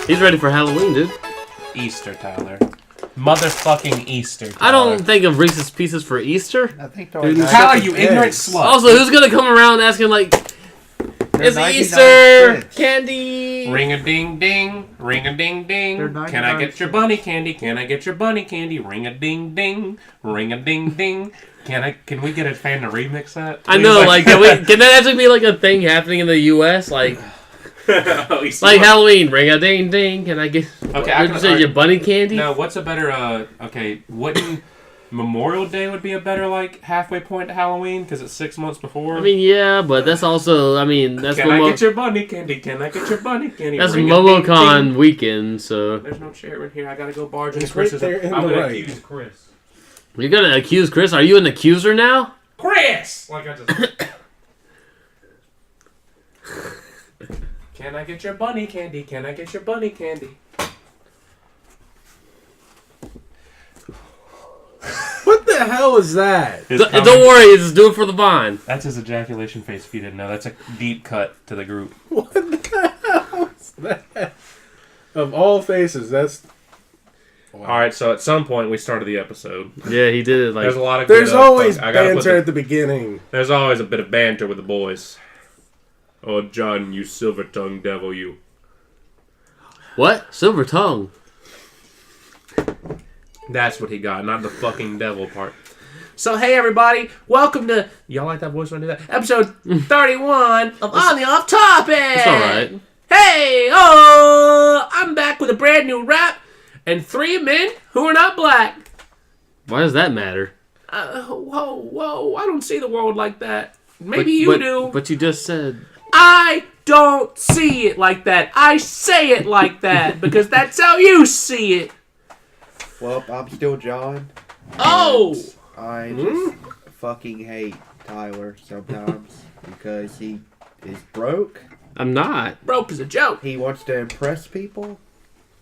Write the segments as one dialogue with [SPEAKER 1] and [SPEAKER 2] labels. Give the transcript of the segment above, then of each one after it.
[SPEAKER 1] He's ready for Halloween, dude.
[SPEAKER 2] Easter, Tyler. Motherfucking Easter, Tyler.
[SPEAKER 1] I don't think of Reese's Pieces for Easter.
[SPEAKER 3] I think
[SPEAKER 2] Tyler, you ignorant slut.
[SPEAKER 1] Also, who's gonna come around asking like, "It's Easter
[SPEAKER 3] cents.
[SPEAKER 1] candy."
[SPEAKER 2] Ring a ding ding, ring a ding ding. Can I get your bunny candy? Can I get your bunny candy? Ring a ding ding, ring a ding ding. Can we get a fan to remix that?
[SPEAKER 1] I know, like, can that actually be like a thing happening in the U.S. like Halloween? Ring a ding ding. Can I get?
[SPEAKER 2] Okay,
[SPEAKER 1] Did you say your bunny candy?
[SPEAKER 2] No, what's a better? Wouldn't Memorial Day would be a better like halfway point to Halloween because it's 6 months before.
[SPEAKER 1] I mean, yeah, but that's also, I mean, that's
[SPEAKER 2] Can I get your bunny candy? Can I get your bunny candy?
[SPEAKER 1] That's MomoCon weekend, so
[SPEAKER 2] there's no chair in here. I gotta go barge into
[SPEAKER 4] It's right
[SPEAKER 2] Chris's.
[SPEAKER 4] there in
[SPEAKER 2] I'm
[SPEAKER 4] the
[SPEAKER 2] gonna
[SPEAKER 4] right.
[SPEAKER 2] accuse Chris.
[SPEAKER 1] you're gonna accuse Chris. Are you an accuser now?
[SPEAKER 2] Chris! Like I just. Can I get your bunny candy? Can I get your bunny candy?
[SPEAKER 4] What the hell is that?
[SPEAKER 1] Don't worry, just do it for the vine.
[SPEAKER 2] That's his ejaculation face, if you didn't know. That's a deep cut to the group.
[SPEAKER 4] What the hell is that? Of all faces, that's... Wow.
[SPEAKER 2] Alright, so at some point we started the episode.
[SPEAKER 1] Yeah, he did it like...
[SPEAKER 2] There's a lot of
[SPEAKER 4] There's
[SPEAKER 2] good,
[SPEAKER 4] always
[SPEAKER 2] I gotta
[SPEAKER 4] banter at the beginning.
[SPEAKER 2] There's always a bit of banter with the boys. Oh, John, you silver-tongued devil, you.
[SPEAKER 1] What? Silver tongue?
[SPEAKER 2] That's what he got, not the fucking devil part. So, hey, everybody. Welcome to... Y'all like that voice when I do that? Episode 31 of On the Off Topic.
[SPEAKER 1] It's alright.
[SPEAKER 2] Hey, I'm back with a brand new rap and 3 men who are not black.
[SPEAKER 1] Why does that matter?
[SPEAKER 2] Whoa, I don't see the world like that. Maybe you do.
[SPEAKER 1] But you just said...
[SPEAKER 2] I don't see it like that. I say it like that because that's how you see it.
[SPEAKER 3] Well, I'm still John.
[SPEAKER 2] Oh!
[SPEAKER 3] I just fucking hate Tyler sometimes because he is broke.
[SPEAKER 1] I'm not.
[SPEAKER 2] Broke is a joke.
[SPEAKER 3] He wants to impress people,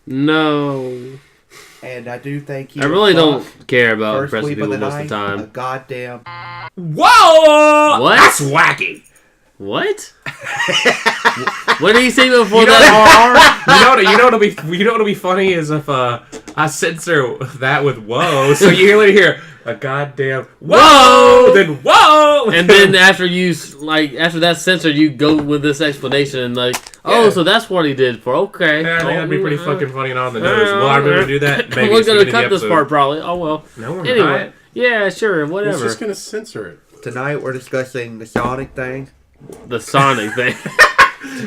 [SPEAKER 1] No.
[SPEAKER 3] and I do think he.
[SPEAKER 1] I really
[SPEAKER 3] would fuck
[SPEAKER 1] don't care about
[SPEAKER 3] first
[SPEAKER 1] impressing
[SPEAKER 3] week
[SPEAKER 1] people
[SPEAKER 3] of the
[SPEAKER 1] most
[SPEAKER 3] night,
[SPEAKER 1] of the time.
[SPEAKER 3] A goddamn.
[SPEAKER 2] Whoa!
[SPEAKER 1] What?
[SPEAKER 2] That's wacky.
[SPEAKER 1] What? What did he say before that?
[SPEAKER 2] You know what'll be funny is if I censor that with whoa, so you literally hear a goddamn whoa, then whoa,
[SPEAKER 1] And then after that censored, you go with this explanation and like, oh,
[SPEAKER 2] Yeah.
[SPEAKER 1] so that's what he did for. Okay.
[SPEAKER 2] Yeah, I think that'd be pretty fucking funny and on the nose. Will I remember to do that? Maybe
[SPEAKER 1] We're
[SPEAKER 2] it's the
[SPEAKER 1] gonna
[SPEAKER 2] beginning of
[SPEAKER 1] cut
[SPEAKER 2] the
[SPEAKER 1] this
[SPEAKER 2] episode.
[SPEAKER 1] part probably. Oh well.
[SPEAKER 2] No, we're
[SPEAKER 1] Anyway,
[SPEAKER 2] not.
[SPEAKER 1] yeah, sure,
[SPEAKER 4] He's
[SPEAKER 1] whatever.
[SPEAKER 4] just gonna censor it.
[SPEAKER 3] Tonight we're discussing the Sonic thing.
[SPEAKER 1] The Sonic thing.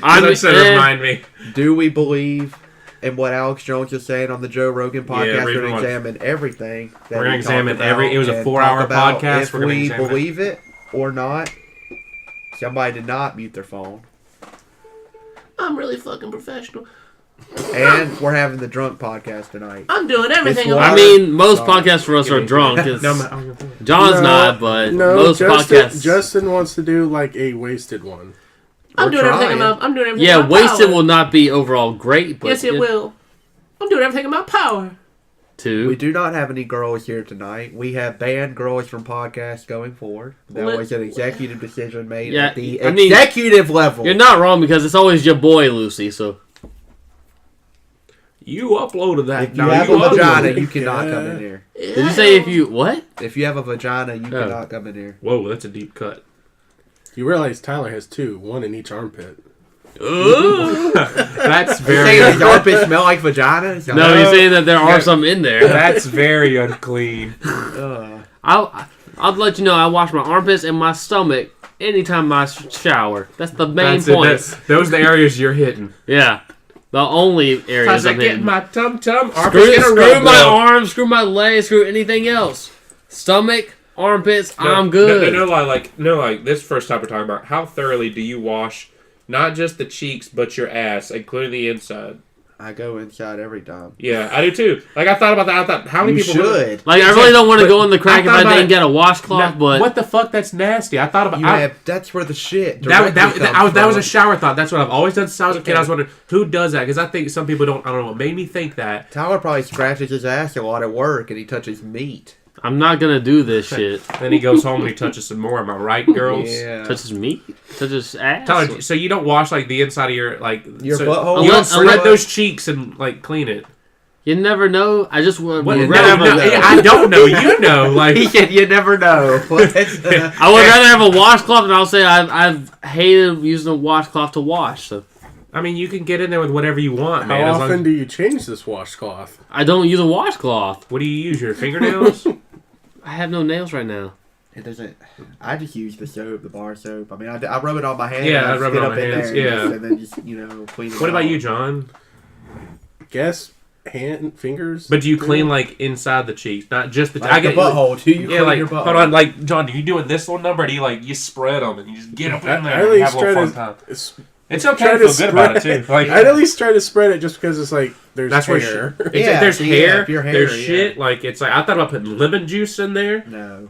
[SPEAKER 2] Remind me.
[SPEAKER 3] Do we believe in what Alex Jones is saying on the Joe Rogan podcast?
[SPEAKER 2] Yeah,
[SPEAKER 3] we're
[SPEAKER 2] pretty
[SPEAKER 3] going
[SPEAKER 2] much.
[SPEAKER 3] to examine everything. That
[SPEAKER 2] We're gonna
[SPEAKER 3] we talked
[SPEAKER 2] examine
[SPEAKER 3] about
[SPEAKER 2] it was a
[SPEAKER 3] and
[SPEAKER 2] 4-hour
[SPEAKER 3] talk about
[SPEAKER 2] podcast.
[SPEAKER 3] If
[SPEAKER 2] We're gonna
[SPEAKER 3] we
[SPEAKER 2] examine
[SPEAKER 3] believe it or not. Somebody did not mute their phone.
[SPEAKER 2] I'm really fucking professional.
[SPEAKER 3] And we're having the drunk podcast tonight.
[SPEAKER 2] I'm doing everything.
[SPEAKER 3] This
[SPEAKER 1] I mean, most podcasts for us are drunk. It's,
[SPEAKER 2] No,
[SPEAKER 1] John's not, but most podcasts.
[SPEAKER 4] Justin wants to do like a wasted one.
[SPEAKER 2] I'm doing everything.
[SPEAKER 3] trying.
[SPEAKER 2] I'm doing everything.
[SPEAKER 1] Yeah,
[SPEAKER 2] in my
[SPEAKER 1] wasted
[SPEAKER 2] power.
[SPEAKER 1] will not be overall great, but
[SPEAKER 2] Yes, it will. I'm doing everything in my power.
[SPEAKER 1] Too.
[SPEAKER 3] We do not have any girls here tonight. We have banned girls from podcasts going forward. That was an executive decision made
[SPEAKER 1] Yeah,
[SPEAKER 3] at the
[SPEAKER 1] I mean,
[SPEAKER 3] executive level.
[SPEAKER 1] You're not wrong because it's always your boy Lucy. So
[SPEAKER 2] You uploaded that.
[SPEAKER 3] If you have a vagina, you cannot come in here.
[SPEAKER 1] did you say if you what?
[SPEAKER 3] If you have a vagina, you cannot come in here.
[SPEAKER 2] Whoa, that's a deep cut.
[SPEAKER 4] You realize Tyler has two, one in each armpit.
[SPEAKER 1] Ooh.
[SPEAKER 3] Saying
[SPEAKER 2] That's very.
[SPEAKER 3] his armpits smell like vagina?
[SPEAKER 1] No, he's saying that there are some in there.
[SPEAKER 2] That's very unclean.
[SPEAKER 1] I'll let you know. I wash my armpits and my stomach anytime I shower. That's the main point.
[SPEAKER 2] Those are the areas you're hitting.
[SPEAKER 1] Yeah, the only areas
[SPEAKER 2] Cause I
[SPEAKER 1] I'm
[SPEAKER 2] get
[SPEAKER 1] hitting.
[SPEAKER 2] my tum tum.
[SPEAKER 1] Screw my arms, screw my legs, screw anything else. Stomach, armpits, I'm good.
[SPEAKER 2] No, this first time we're talking about how thoroughly do you wash not just the cheeks but your ass, including the inside.
[SPEAKER 3] I go inside every time.
[SPEAKER 2] Yeah, I do too. Like I thought about that. I thought how many
[SPEAKER 3] You
[SPEAKER 2] people
[SPEAKER 3] should.
[SPEAKER 1] Like I really don't want to go in the crack if I
[SPEAKER 2] about
[SPEAKER 1] didn't
[SPEAKER 2] it.
[SPEAKER 1] get a washcloth, but
[SPEAKER 2] what the fuck? That's nasty. I thought about
[SPEAKER 3] That's where the shit.
[SPEAKER 2] that was a shower thought. That's what I've always done since I was a kid. I was wondering who does that because I think some people don't. I don't know what made me think that.
[SPEAKER 3] Tyler probably scratches his ass a lot at work and he touches meat.
[SPEAKER 1] I'm not gonna do this shit.
[SPEAKER 2] Then he goes home and he touches some more. Am I right, girls?
[SPEAKER 3] Yeah.
[SPEAKER 1] Touches meat? Touches ass?
[SPEAKER 2] Tyler, so you don't wash like the inside of your
[SPEAKER 3] butthole?
[SPEAKER 2] You don't
[SPEAKER 1] Unless-
[SPEAKER 2] spread those cheeks and like clean it.
[SPEAKER 1] You never know. I just would
[SPEAKER 2] What?
[SPEAKER 1] rather
[SPEAKER 2] No, I don't know. You know, like
[SPEAKER 3] He said, "You never know."
[SPEAKER 1] I would rather have a washcloth, and I'll say I've hated using a washcloth to wash. So
[SPEAKER 2] I mean, you can get in there with whatever you want, man.
[SPEAKER 4] How often do you change this washcloth?
[SPEAKER 1] I don't use a washcloth.
[SPEAKER 2] What do you use? Your fingernails?
[SPEAKER 1] I have no nails right now.
[SPEAKER 3] It doesn't. I just use the soap, the bar soap. I mean, I rub it on my hands.
[SPEAKER 2] Yeah,
[SPEAKER 3] and
[SPEAKER 2] I rub it
[SPEAKER 3] get
[SPEAKER 2] on
[SPEAKER 3] up
[SPEAKER 2] my
[SPEAKER 3] in
[SPEAKER 2] hands,
[SPEAKER 3] there
[SPEAKER 2] yeah.
[SPEAKER 3] and then just clean it.
[SPEAKER 2] What about
[SPEAKER 3] out.
[SPEAKER 2] you, John?
[SPEAKER 4] Guess hand, fingers.
[SPEAKER 2] But do you clean like inside the cheeks, not just the?
[SPEAKER 3] Like
[SPEAKER 2] I get
[SPEAKER 3] the butthole too. You
[SPEAKER 2] Yeah,
[SPEAKER 3] clean
[SPEAKER 2] like
[SPEAKER 3] your butthole.
[SPEAKER 2] hold on, like John, do you doing this little number? Or do you like you spread them and you just get up in there
[SPEAKER 4] I
[SPEAKER 2] and
[SPEAKER 4] at
[SPEAKER 2] have
[SPEAKER 4] least
[SPEAKER 2] a little
[SPEAKER 4] try
[SPEAKER 2] fun time?
[SPEAKER 4] to.
[SPEAKER 2] It's okay
[SPEAKER 4] Try
[SPEAKER 2] to
[SPEAKER 4] to
[SPEAKER 2] feel good about it
[SPEAKER 4] spread-
[SPEAKER 2] too. Like
[SPEAKER 4] I'd at least try to spread it just because it's like there's
[SPEAKER 2] that's where
[SPEAKER 4] hair.
[SPEAKER 3] Yeah,
[SPEAKER 2] there's
[SPEAKER 3] see,
[SPEAKER 2] hair,
[SPEAKER 3] if you're
[SPEAKER 2] there's
[SPEAKER 3] hairy,
[SPEAKER 2] shit. Like it's like I thought about putting lemon juice in there.
[SPEAKER 3] No.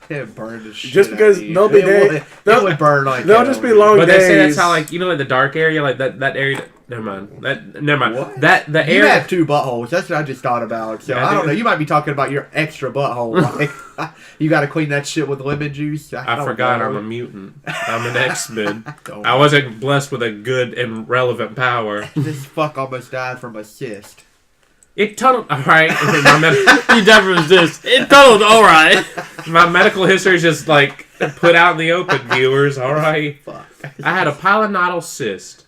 [SPEAKER 3] It burned the shit.
[SPEAKER 4] Just
[SPEAKER 3] out
[SPEAKER 4] because
[SPEAKER 3] of you.
[SPEAKER 4] they'll be
[SPEAKER 3] It would burn like
[SPEAKER 4] they'll
[SPEAKER 3] hell,
[SPEAKER 4] just be
[SPEAKER 3] dude.
[SPEAKER 4] long
[SPEAKER 2] But they say
[SPEAKER 4] days.
[SPEAKER 2] that's how like like the dark area, like that area. Never mind. Never mind.
[SPEAKER 3] What?
[SPEAKER 2] That the
[SPEAKER 3] You
[SPEAKER 2] area.
[SPEAKER 3] have two buttholes. That's what I just thought about. So
[SPEAKER 2] Yeah, I
[SPEAKER 3] I don't
[SPEAKER 2] do.
[SPEAKER 3] know. You might be talking about your extra butthole. Like, you got to clean that shit with lemon juice.
[SPEAKER 2] I
[SPEAKER 3] don't
[SPEAKER 2] forgot
[SPEAKER 3] know.
[SPEAKER 2] I'm a mutant. I'm an X-Men.
[SPEAKER 3] Don't
[SPEAKER 2] I wasn't blessed with a good and relevant power.
[SPEAKER 3] This fuck almost died from a cyst.
[SPEAKER 2] It tunneled. All right.
[SPEAKER 1] You definitely resist. It totaled all right.
[SPEAKER 2] My medical history is just like put out in the open, viewers. All right.
[SPEAKER 3] Fuck.
[SPEAKER 2] I had a pilonidal cyst,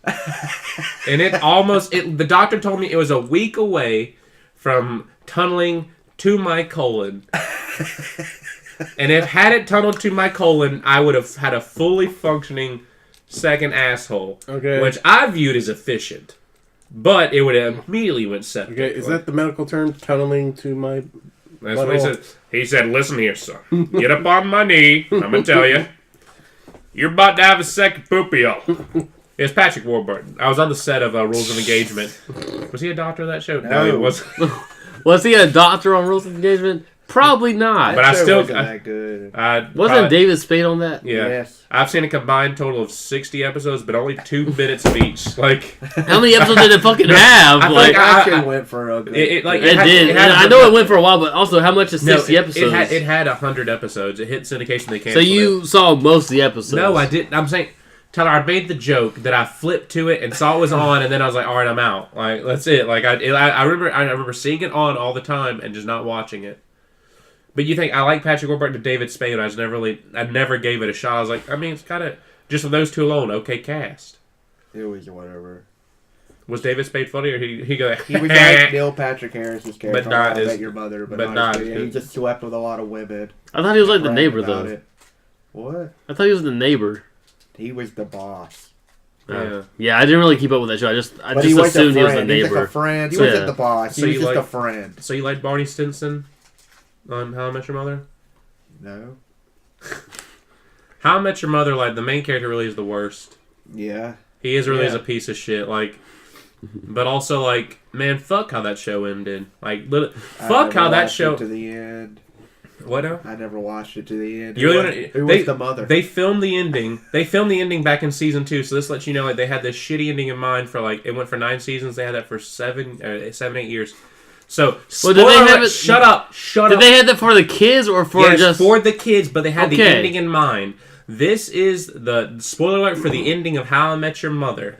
[SPEAKER 2] and the doctor told me it was a week away from tunneling to my colon. And if had it tunneled to my colon, I would have had a fully functioning second asshole,
[SPEAKER 4] Okay.
[SPEAKER 2] which I viewed as efficient. But it would have immediately went septic.
[SPEAKER 4] Okay, is that the medical term? Tunneling to my.
[SPEAKER 2] That's what he said. He said, "Listen here, son. Get up on my knee. I'm gonna tell you, you're about to have a second poopio." It's Patrick Warburton. I was on the set of Rules of Engagement. Was he a doctor of that show? No, he wasn't.
[SPEAKER 1] Was he a doctor on Rules of Engagement? Probably not.
[SPEAKER 2] But I
[SPEAKER 3] That
[SPEAKER 2] still-
[SPEAKER 3] wasn't that good.
[SPEAKER 1] Wasn't David Spade on that?
[SPEAKER 2] Yeah.
[SPEAKER 3] Yes.
[SPEAKER 2] I've seen a combined total of 60 episodes, but only 2 minutes of each. Like,
[SPEAKER 1] How many episodes did it fucking have?
[SPEAKER 2] I
[SPEAKER 1] like,
[SPEAKER 2] think
[SPEAKER 3] It
[SPEAKER 2] I-
[SPEAKER 3] actually went for a good.
[SPEAKER 2] it
[SPEAKER 1] did.
[SPEAKER 2] had
[SPEAKER 1] And I know it went for a while, but also how much is 60 episodes?
[SPEAKER 2] It had 100 episodes. It hit syndication. They
[SPEAKER 1] So
[SPEAKER 2] canceled
[SPEAKER 1] you
[SPEAKER 2] it.
[SPEAKER 1] saw most of the episodes.
[SPEAKER 2] No, I didn't. I'm saying, Tyler, I made the joke that I flipped to it and saw it was on, and then I was like, all right, I'm out. Like, that's it. Like, I remember seeing it on all the time and just not watching it. But you think I like Patrick Warburton and David Spade? I never gave it a shot. I was like, I mean, it's kind of just with those two alone, okay cast.
[SPEAKER 3] It was whatever.
[SPEAKER 2] Was David Spade funny, or he go?
[SPEAKER 3] He was like Neil Patrick Harris's character.
[SPEAKER 2] But not
[SPEAKER 3] on How I
[SPEAKER 2] as-
[SPEAKER 3] Met Your Mother, but
[SPEAKER 2] but
[SPEAKER 3] not
[SPEAKER 2] not
[SPEAKER 3] as
[SPEAKER 2] as
[SPEAKER 3] good. He
[SPEAKER 2] good.
[SPEAKER 3] just slept with a lot of women.
[SPEAKER 1] I thought he was like the
[SPEAKER 3] bragged
[SPEAKER 1] neighbor,
[SPEAKER 3] about
[SPEAKER 1] though.
[SPEAKER 3] it. What?
[SPEAKER 1] I thought he was the neighbor.
[SPEAKER 3] He was the boss.
[SPEAKER 1] Yeah, I didn't really keep up with that show. I just
[SPEAKER 3] But he was
[SPEAKER 1] assumed he was the
[SPEAKER 3] He was like
[SPEAKER 1] neighbor.
[SPEAKER 3] a friend. He
[SPEAKER 1] So,
[SPEAKER 3] wasn't
[SPEAKER 1] yeah.
[SPEAKER 3] the boss. He
[SPEAKER 2] So
[SPEAKER 3] was
[SPEAKER 2] you
[SPEAKER 3] just a
[SPEAKER 2] like-
[SPEAKER 3] friend.
[SPEAKER 2] So you like Barney Stinson on How I Met Your Mother?
[SPEAKER 3] No.
[SPEAKER 2] How I Met Your Mother, like the main character, really is the worst.
[SPEAKER 3] Yeah.
[SPEAKER 2] He is really
[SPEAKER 3] Yeah.
[SPEAKER 2] is a piece of shit. Like, but also like, man, fuck how that show ended. Like,
[SPEAKER 3] I
[SPEAKER 2] fuck
[SPEAKER 3] never
[SPEAKER 2] how that
[SPEAKER 3] watched
[SPEAKER 2] show.
[SPEAKER 3] it to the end.
[SPEAKER 2] What now?
[SPEAKER 3] I never watched it to the end.
[SPEAKER 2] You really wanna-
[SPEAKER 3] Who
[SPEAKER 2] they-
[SPEAKER 3] was the mother?
[SPEAKER 2] They filmed the ending. They filmed the ending back in season 2. So this lets you know, like, they had this shitty ending in mind for like it went for 9 seasons. They had that for 7-8 years. So
[SPEAKER 1] Well, did they
[SPEAKER 2] spoiler-
[SPEAKER 1] have it-
[SPEAKER 2] Shut up!
[SPEAKER 1] Did they have that for the kids or for
[SPEAKER 2] Yes,
[SPEAKER 1] just
[SPEAKER 2] for the kids, but they had the
[SPEAKER 1] Okay.
[SPEAKER 2] ending in mind. This is the spoiler alert for the ending of How I Met Your Mother.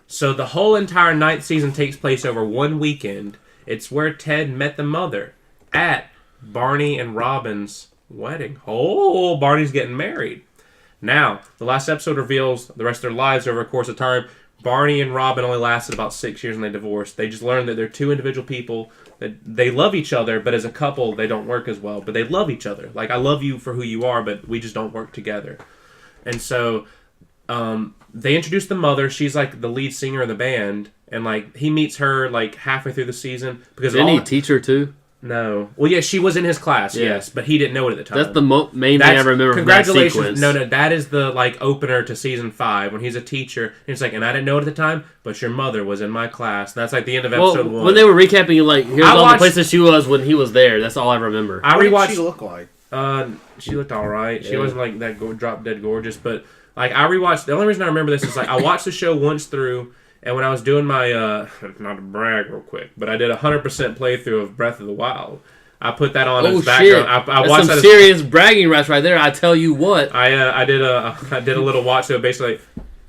[SPEAKER 2] So the whole entire 9th season takes place over one weekend. It's where Ted met the mother at Barney and Robin's wedding. Oh, Barney's getting married. Now, the last episode reveals the rest of their lives over a course of time. Barney and Robin only lasted about 6 years and they divorced. They just learned that they're two individual people, that they love each other, but as a couple, they don't work as well. But they love each other. Like, I love you for who you are, but we just don't work together. And so, they introduced the mother. She's like the lead singer of the band. And like, he meets her like halfway through the season. Because
[SPEAKER 1] didn't he teach her too?
[SPEAKER 2] No. Well, yeah, she was in his class,
[SPEAKER 1] Yeah.
[SPEAKER 2] yes, but he didn't know it at the time.
[SPEAKER 1] That's the main thing I remember from that
[SPEAKER 2] congratulations.
[SPEAKER 1] sequence.
[SPEAKER 2] No, that is the like opener to season 5 when he's a teacher. And it's like, and I didn't know it at the time, but your mother was in my class. And that's like the end of episode 1.
[SPEAKER 1] When they were recapping, like, here's
[SPEAKER 2] I
[SPEAKER 1] all
[SPEAKER 2] watched-
[SPEAKER 1] the places she was when he was there. That's all I remember.
[SPEAKER 2] I
[SPEAKER 3] What did
[SPEAKER 2] rewatched.
[SPEAKER 3] she look like?
[SPEAKER 2] She looked all right. She
[SPEAKER 1] Yeah.
[SPEAKER 2] wasn't like that drop dead gorgeous, but like I rewatched. The only reason I remember this is like I watched the show once through, and when I was doing my not to brag real quick, but I did 100% playthrough of Breath of the Wild. I put that on
[SPEAKER 1] Oh
[SPEAKER 2] as
[SPEAKER 1] shit!
[SPEAKER 2] background. I
[SPEAKER 1] That's
[SPEAKER 2] watched
[SPEAKER 1] some
[SPEAKER 2] that.
[SPEAKER 1] serious bragging rights right there. I tell you what.
[SPEAKER 2] I did a little watch. So basically,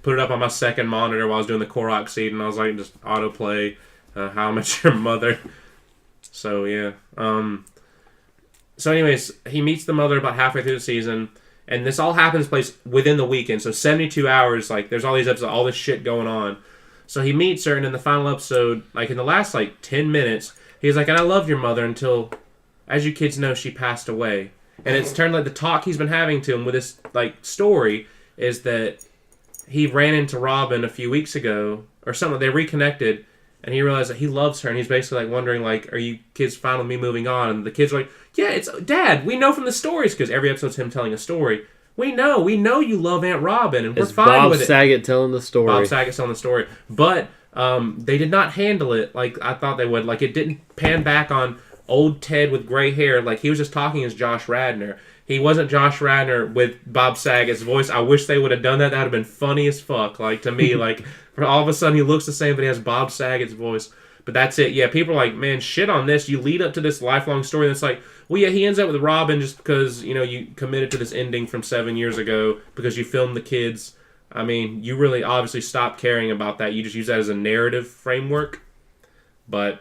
[SPEAKER 2] put it up on my second monitor while I was doing the Korok seed, and I was like, just autoplay How I Met Your Mother. So yeah. So anyways, he meets the mother about halfway through the season, and this all happens place within the weekend. So 72 hours. Like there's all these episodes, all this shit going on. So he meets her, and in the final episode, like in the last like 10 minutes, he's like, "And I loved your mother until, as you kids know, she passed away." And it's turned like the talk he's been having to him with this like story is that he ran into Robin a few weeks ago or something. They reconnected, and he realized that he loves her, and he's basically like wondering like, "Are you kids fine with me moving on?" And the kids are like, "Yeah, it's Dad. We know from the stories because every episode's him telling a story. We know you love Aunt Robin, and we're
[SPEAKER 1] It's
[SPEAKER 2] fine
[SPEAKER 1] Bob
[SPEAKER 2] with it."
[SPEAKER 1] Saget telling the story.
[SPEAKER 2] Bob Saget's telling the story, but they did not handle it like I thought they would. Like it didn't pan back on old Ted with gray hair. Like he was just talking as Josh Radnor. He wasn't Josh Radnor with Bob Saget's voice. I wish they would have done that. That would have been funny as fuck. Like to me, like for all of a sudden he looks the same, but he has Bob Saget's voice. But that's it. Yeah, people are like, man, shit on this. You lead up to this lifelong story that's like, well, yeah, he ends up with Robin just because, you know, you committed to this ending from 7 years ago because you filmed the kids. I mean, you really obviously stopped caring about that. You just use that as a narrative framework. But,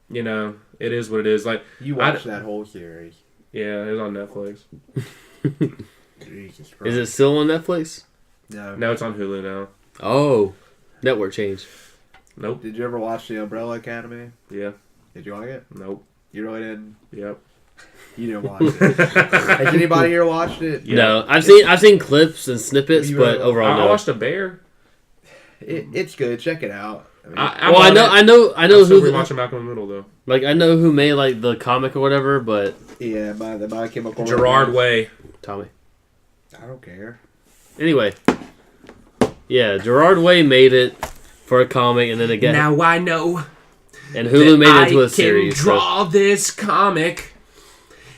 [SPEAKER 2] you know, it is what it is. Like
[SPEAKER 3] You watched that whole series.
[SPEAKER 2] Yeah, it was on Netflix.
[SPEAKER 3] Jesus Christ.
[SPEAKER 1] Is it still on Netflix?
[SPEAKER 3] No.
[SPEAKER 2] No, it's on Hulu now.
[SPEAKER 1] Oh, network change.
[SPEAKER 2] Nope.
[SPEAKER 3] Did you ever watch The Umbrella Academy?
[SPEAKER 2] Yeah.
[SPEAKER 3] Did you like it?
[SPEAKER 2] Nope.
[SPEAKER 3] You really didn't?
[SPEAKER 2] Yep.
[SPEAKER 3] You didn't watch it. Has anybody here watched it?
[SPEAKER 2] Yeah.
[SPEAKER 1] No, I've seen clips and snippets,
[SPEAKER 3] You
[SPEAKER 1] but
[SPEAKER 3] really-
[SPEAKER 1] overall,
[SPEAKER 2] I
[SPEAKER 1] no.
[SPEAKER 2] watched A Bear.
[SPEAKER 3] It's good. Check it out. I mean,
[SPEAKER 1] I know
[SPEAKER 2] I'm
[SPEAKER 1] who
[SPEAKER 2] still rewatching Malcolm in the Middle though.
[SPEAKER 1] like I know who made like the comic or whatever, but
[SPEAKER 3] yeah, my Chemical
[SPEAKER 2] Gerard
[SPEAKER 3] Romance.
[SPEAKER 2] Way.
[SPEAKER 1] Tommy.
[SPEAKER 3] I don't care.
[SPEAKER 1] Anyway, yeah, Gerard Way made it for a comic, and then it got
[SPEAKER 2] Now I know.
[SPEAKER 1] and Hulu made it into
[SPEAKER 2] I
[SPEAKER 1] a series.
[SPEAKER 2] can draw this comic,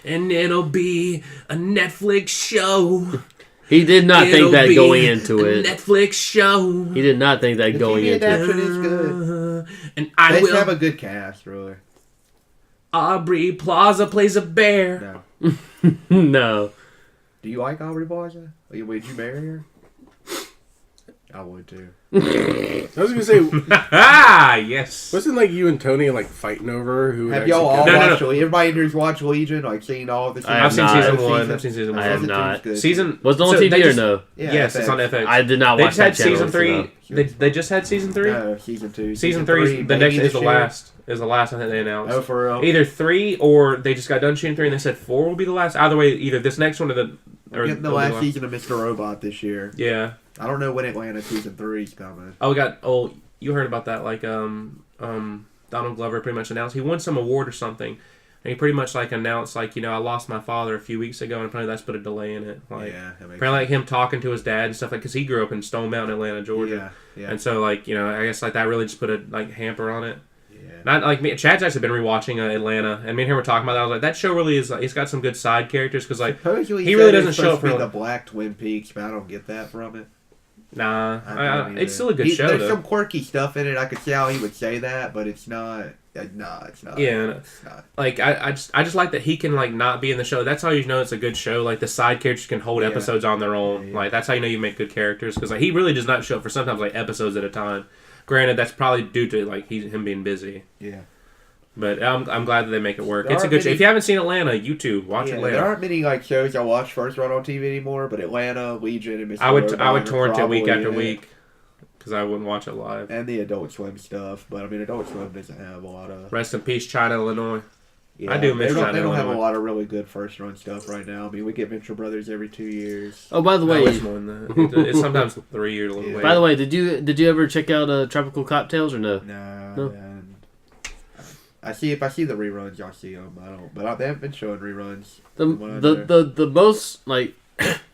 [SPEAKER 2] and it'll be a Netflix show.
[SPEAKER 1] He did not think that
[SPEAKER 2] It'll
[SPEAKER 1] going
[SPEAKER 2] be
[SPEAKER 1] into
[SPEAKER 2] a
[SPEAKER 1] it.
[SPEAKER 2] Netflix show.
[SPEAKER 1] He did not think that
[SPEAKER 3] The
[SPEAKER 1] going
[SPEAKER 3] TV
[SPEAKER 1] into it.
[SPEAKER 3] adaptation is good.
[SPEAKER 2] And I
[SPEAKER 3] They
[SPEAKER 2] will.
[SPEAKER 3] have a good cast, really.
[SPEAKER 2] Aubrey Plaza plays a bear.
[SPEAKER 3] No.
[SPEAKER 1] No.
[SPEAKER 3] Do you like Aubrey Plaza? Would you marry her? I would too.
[SPEAKER 4] I was gonna say,
[SPEAKER 2] Ah, yes.
[SPEAKER 4] wasn't like you and Tony like fighting over who? would
[SPEAKER 3] Have
[SPEAKER 4] actually
[SPEAKER 3] y'all all
[SPEAKER 4] get
[SPEAKER 2] No, no,
[SPEAKER 3] watched?
[SPEAKER 2] no.
[SPEAKER 3] Everybody in here's watched Legion? Like seen all the seasons?
[SPEAKER 1] I have
[SPEAKER 2] I've seen
[SPEAKER 1] not.
[SPEAKER 2] season one. I've seen season
[SPEAKER 1] I
[SPEAKER 2] one.
[SPEAKER 1] have
[SPEAKER 3] Season
[SPEAKER 1] not.
[SPEAKER 3] two's good.
[SPEAKER 2] Season
[SPEAKER 1] Was it on
[SPEAKER 2] so
[SPEAKER 1] TV
[SPEAKER 2] they
[SPEAKER 1] or
[SPEAKER 2] just-
[SPEAKER 1] no?
[SPEAKER 3] Yeah,
[SPEAKER 2] yes,
[SPEAKER 3] FX.
[SPEAKER 2] it's on FX.
[SPEAKER 1] I did not
[SPEAKER 2] They
[SPEAKER 1] watch
[SPEAKER 2] just
[SPEAKER 1] that
[SPEAKER 2] had
[SPEAKER 1] channel.
[SPEAKER 2] season
[SPEAKER 1] so
[SPEAKER 2] 3.
[SPEAKER 1] no.
[SPEAKER 2] They just had season 3.
[SPEAKER 3] No, season 2.
[SPEAKER 2] Season 3. The next
[SPEAKER 3] maybe
[SPEAKER 2] is the
[SPEAKER 3] this year.
[SPEAKER 2] last. Is the last I think they announced.
[SPEAKER 3] Oh, for real?
[SPEAKER 2] Either 3 or they just got done shooting 3 and they said 4 will be the last. Either way, either this next one or the.
[SPEAKER 3] We're getting the
[SPEAKER 2] it'll be
[SPEAKER 3] last season of Mr. Robot this year.
[SPEAKER 2] Yeah.
[SPEAKER 3] I don't know when Atlanta season 3's coming.
[SPEAKER 2] Oh, we got. Oh, you heard about that? Like, Donald Glover pretty much announced he won some award or something, and he pretty much like announced like, you know, I lost my father a few weeks ago, and apparently that's put a delay in it. Like,
[SPEAKER 3] Yeah, that makes
[SPEAKER 2] apparently like him talking to his dad and stuff like because he grew up in Stone Mountain, Atlanta, Georgia,
[SPEAKER 3] Yeah.
[SPEAKER 2] and so like, you know, I guess like that really just put a like hamper on it.
[SPEAKER 3] Yeah.
[SPEAKER 2] Not like me. Chad's actually been rewatching Atlanta, and me and him were talking about that. I was like, that show really is. Like, it's got some good side characters because like,
[SPEAKER 3] Supposedly
[SPEAKER 2] he
[SPEAKER 3] said
[SPEAKER 2] really
[SPEAKER 3] it's
[SPEAKER 2] doesn't show
[SPEAKER 3] supposed
[SPEAKER 2] up
[SPEAKER 3] to be
[SPEAKER 2] for,
[SPEAKER 3] the
[SPEAKER 2] like-
[SPEAKER 3] Black Twin Peaks, but I don't get that from it.
[SPEAKER 2] nah,
[SPEAKER 3] I don't either.
[SPEAKER 2] it's still a good show
[SPEAKER 3] There's
[SPEAKER 2] though.
[SPEAKER 3] some quirky stuff in it. I could see how he would say that, but it's not. No, it's not.
[SPEAKER 2] Yeah,
[SPEAKER 3] It's not.
[SPEAKER 2] Like I just like that he can like not be in the show. That's how you know it's a good show. Like the side characters can hold
[SPEAKER 3] Yeah.
[SPEAKER 2] episodes on their own.
[SPEAKER 3] Yeah.
[SPEAKER 2] Like that's how you know you make good characters because like he really does not show up for sometimes like episodes at a time. Granted, that's probably due to like him being busy.
[SPEAKER 3] Yeah.
[SPEAKER 2] But I'm glad that they make it work.
[SPEAKER 3] There
[SPEAKER 2] It's a
[SPEAKER 3] aren't
[SPEAKER 2] good show.
[SPEAKER 3] many-
[SPEAKER 2] If you haven't seen Atlanta, YouTube, watch
[SPEAKER 3] Yeah,
[SPEAKER 2] Atlanta.
[SPEAKER 3] there aren't many like shows I watch first run on TV anymore, but Atlanta, Legion, and Mr.
[SPEAKER 2] I would
[SPEAKER 3] Robot are
[SPEAKER 2] torrent it week
[SPEAKER 3] probably
[SPEAKER 2] after
[SPEAKER 3] in it.
[SPEAKER 2] week because I wouldn't watch it live.
[SPEAKER 3] And the Adult Swim stuff, but I mean, Adult Swim doesn't have a lot of.
[SPEAKER 2] Rest in peace, China, Illinois.
[SPEAKER 3] Yeah,
[SPEAKER 2] I do miss
[SPEAKER 3] They
[SPEAKER 2] China,
[SPEAKER 3] don't have a
[SPEAKER 2] Illinois.
[SPEAKER 3] lot of really good first run stuff right now. I mean, we get Venture Brothers every 2 years.
[SPEAKER 1] Oh, by the
[SPEAKER 2] No,
[SPEAKER 1] way,
[SPEAKER 2] it's more than that. It's sometimes 3 years. A little
[SPEAKER 3] Yeah.
[SPEAKER 2] late.
[SPEAKER 1] by the way, did you ever check out Tropical Cocktails or no?
[SPEAKER 3] No. And I see if I see the reruns, y'all see them. I don't, but they haven't been showing reruns.
[SPEAKER 1] The most like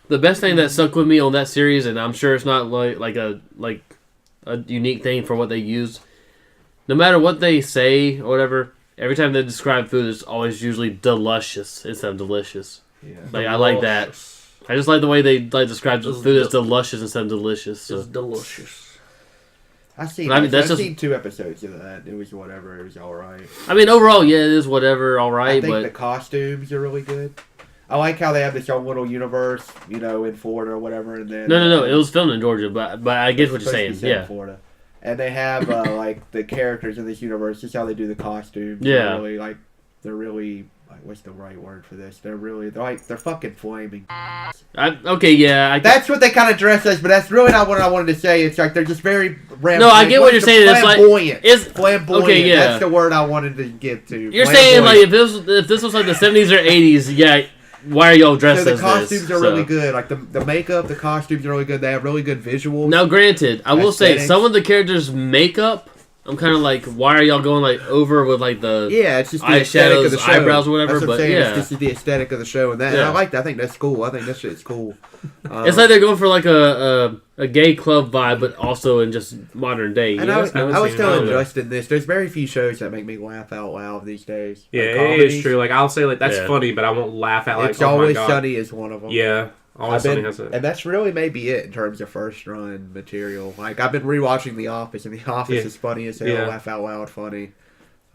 [SPEAKER 1] the best thing that stuck with me on that series, and I'm sure it's not like a unique thing for what they use. No matter what they say or whatever, every time they describe food, it's always usually deluscious instead of delicious.
[SPEAKER 3] Yeah.
[SPEAKER 1] Like I like that. I just like the way they like describe food as deluscious instead of delicious. So.
[SPEAKER 2] It's delicious.
[SPEAKER 3] I've seen
[SPEAKER 1] I've
[SPEAKER 3] seen 2 episodes of that. It was whatever. It was all right.
[SPEAKER 1] I mean, overall, yeah, it is whatever, all
[SPEAKER 3] I
[SPEAKER 1] right,
[SPEAKER 3] think
[SPEAKER 1] but
[SPEAKER 3] the costumes are really good. I like how they have this own little universe, in Florida or whatever. And then
[SPEAKER 1] no, it was filmed in Georgia, but I get what you're saying.
[SPEAKER 3] In
[SPEAKER 1] Yeah,
[SPEAKER 3] Florida. And they have like the characters in this universe. Just how they do the costumes.
[SPEAKER 1] Yeah.
[SPEAKER 3] They're really what's the right word for this? They're fucking flaming.
[SPEAKER 1] That's
[SPEAKER 3] That's what they kind of dress as, but that's really not what I wanted to say. It's like they're just very
[SPEAKER 1] No, I get what you're saying. It's like
[SPEAKER 3] flamboyant.
[SPEAKER 1] Okay, yeah.
[SPEAKER 3] That's the word I wanted to get to.
[SPEAKER 1] You're saying like if this was like the 70s or 80s, yeah. Why are y'all dressed
[SPEAKER 3] So the
[SPEAKER 1] as
[SPEAKER 3] costumes
[SPEAKER 1] this?
[SPEAKER 3] are really good. Like the makeup, the costumes are really good. They have really good visuals.
[SPEAKER 1] Now, granted, I will say
[SPEAKER 3] Aesthetics.
[SPEAKER 1] some of the characters' makeup, I'm kind of like, why are y'all going like over with like the
[SPEAKER 3] Yeah, it's just the aesthetic
[SPEAKER 1] eyeshadows,
[SPEAKER 3] of the show.
[SPEAKER 1] eyebrows, or whatever?
[SPEAKER 3] That's what I'm
[SPEAKER 1] But
[SPEAKER 3] saying.
[SPEAKER 1] yeah,
[SPEAKER 3] It's just the aesthetic of the show, and that.
[SPEAKER 1] Yeah.
[SPEAKER 3] And I like that. I think that's cool. I think that shit's cool.
[SPEAKER 1] it's like they're going for like a gay club vibe, but also in just modern day.
[SPEAKER 3] And
[SPEAKER 1] You
[SPEAKER 3] I
[SPEAKER 1] know?
[SPEAKER 3] was
[SPEAKER 2] seen
[SPEAKER 3] telling
[SPEAKER 2] it.
[SPEAKER 3] Justin this. There's very few shows that make me laugh out loud these days.
[SPEAKER 2] Yeah,
[SPEAKER 3] Like
[SPEAKER 2] it
[SPEAKER 3] comedies.
[SPEAKER 2] is true. Like I'll say, like that's
[SPEAKER 1] Yeah.
[SPEAKER 2] funny, but I won't laugh at like.
[SPEAKER 3] It's
[SPEAKER 2] oh
[SPEAKER 3] Always
[SPEAKER 2] my God.
[SPEAKER 3] Sunny is one of them.
[SPEAKER 2] Yeah, Always Sunny has it.
[SPEAKER 3] And that's really maybe it in terms of first run material. Like I've been rewatching The Office, and The Office
[SPEAKER 2] Yeah.
[SPEAKER 3] is funny as hell.
[SPEAKER 2] Yeah.
[SPEAKER 3] Laugh out loud funny.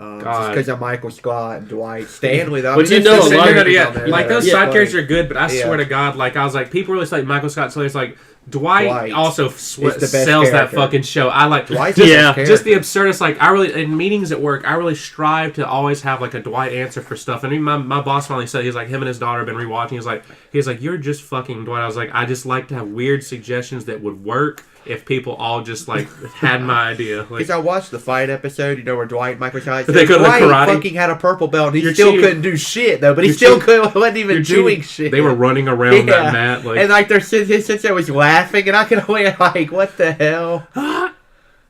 [SPEAKER 3] Just
[SPEAKER 2] God.
[SPEAKER 3] because of Michael Scott and Dwight Stanley. Though.
[SPEAKER 1] But you
[SPEAKER 3] there's
[SPEAKER 1] know
[SPEAKER 3] some
[SPEAKER 1] a lot of-
[SPEAKER 3] characters
[SPEAKER 2] yeah,
[SPEAKER 3] on there
[SPEAKER 2] like
[SPEAKER 3] that
[SPEAKER 2] those
[SPEAKER 3] are
[SPEAKER 2] side
[SPEAKER 3] funny.
[SPEAKER 2] characters are good, but I
[SPEAKER 3] Yeah.
[SPEAKER 2] swear to God, like I was like, people really like Michael Scott. So it's like Dwight also
[SPEAKER 3] the best
[SPEAKER 2] sells that
[SPEAKER 3] character.
[SPEAKER 2] fucking show. I like
[SPEAKER 3] Dwight's
[SPEAKER 2] just,
[SPEAKER 3] the best
[SPEAKER 2] just the
[SPEAKER 3] character.
[SPEAKER 2] absurdist. Like I really in meetings at work, I really strive to always have like a Dwight answer for stuff. And even my boss finally said he's like him and his daughter have been rewatching. He's like you're just fucking Dwight. I was like I just like to have weird suggestions that would work if people all just like had my idea. Like,
[SPEAKER 3] Because I watched the fight episode, where Dwight and Michael Scott
[SPEAKER 2] They go to the
[SPEAKER 3] Dwight
[SPEAKER 2] karate.
[SPEAKER 3] fucking had a purple belt, and he
[SPEAKER 2] You're
[SPEAKER 3] still
[SPEAKER 2] cheating.
[SPEAKER 3] couldn't do shit though. But he
[SPEAKER 2] You're
[SPEAKER 3] still
[SPEAKER 2] cheating.
[SPEAKER 3] wasn't even
[SPEAKER 2] you're
[SPEAKER 3] doing
[SPEAKER 2] cheating.
[SPEAKER 3] shit.
[SPEAKER 2] They were running around that mat like.
[SPEAKER 3] and like their sister was laughing, and I could only like, what the hell?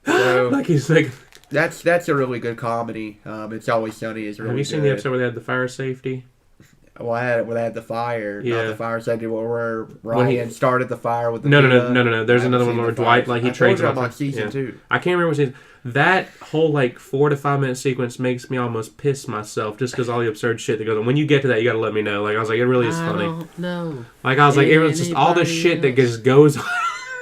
[SPEAKER 3] So
[SPEAKER 2] like he's like,
[SPEAKER 3] that's a really good comedy. It's Always Sunny is really.
[SPEAKER 2] have you seen
[SPEAKER 3] good.
[SPEAKER 2] the episode where they had the fire safety?
[SPEAKER 3] Well, I had the fire.
[SPEAKER 2] Yeah.
[SPEAKER 3] Not the fire safety where
[SPEAKER 2] When he-
[SPEAKER 3] Ryan started the fire with the
[SPEAKER 2] No.
[SPEAKER 3] peanut.
[SPEAKER 2] There's
[SPEAKER 3] I haven't
[SPEAKER 2] another
[SPEAKER 3] seen
[SPEAKER 2] one where
[SPEAKER 3] the
[SPEAKER 2] Dwight
[SPEAKER 3] fire.
[SPEAKER 2] like he
[SPEAKER 3] I
[SPEAKER 2] trains
[SPEAKER 3] told you I'm
[SPEAKER 2] him
[SPEAKER 3] on season
[SPEAKER 2] yeah.
[SPEAKER 3] 2.
[SPEAKER 2] I can't remember what season. That whole like 4 to 5 minute sequence makes me almost piss myself just because all the absurd shit that goes on. When you get to that, you got to let me know. Like I was like, it really is funny.
[SPEAKER 1] don't know.
[SPEAKER 2] Like I was like, it was just all the
[SPEAKER 1] Anybody
[SPEAKER 2] shit that
[SPEAKER 1] else?
[SPEAKER 2] just goes on.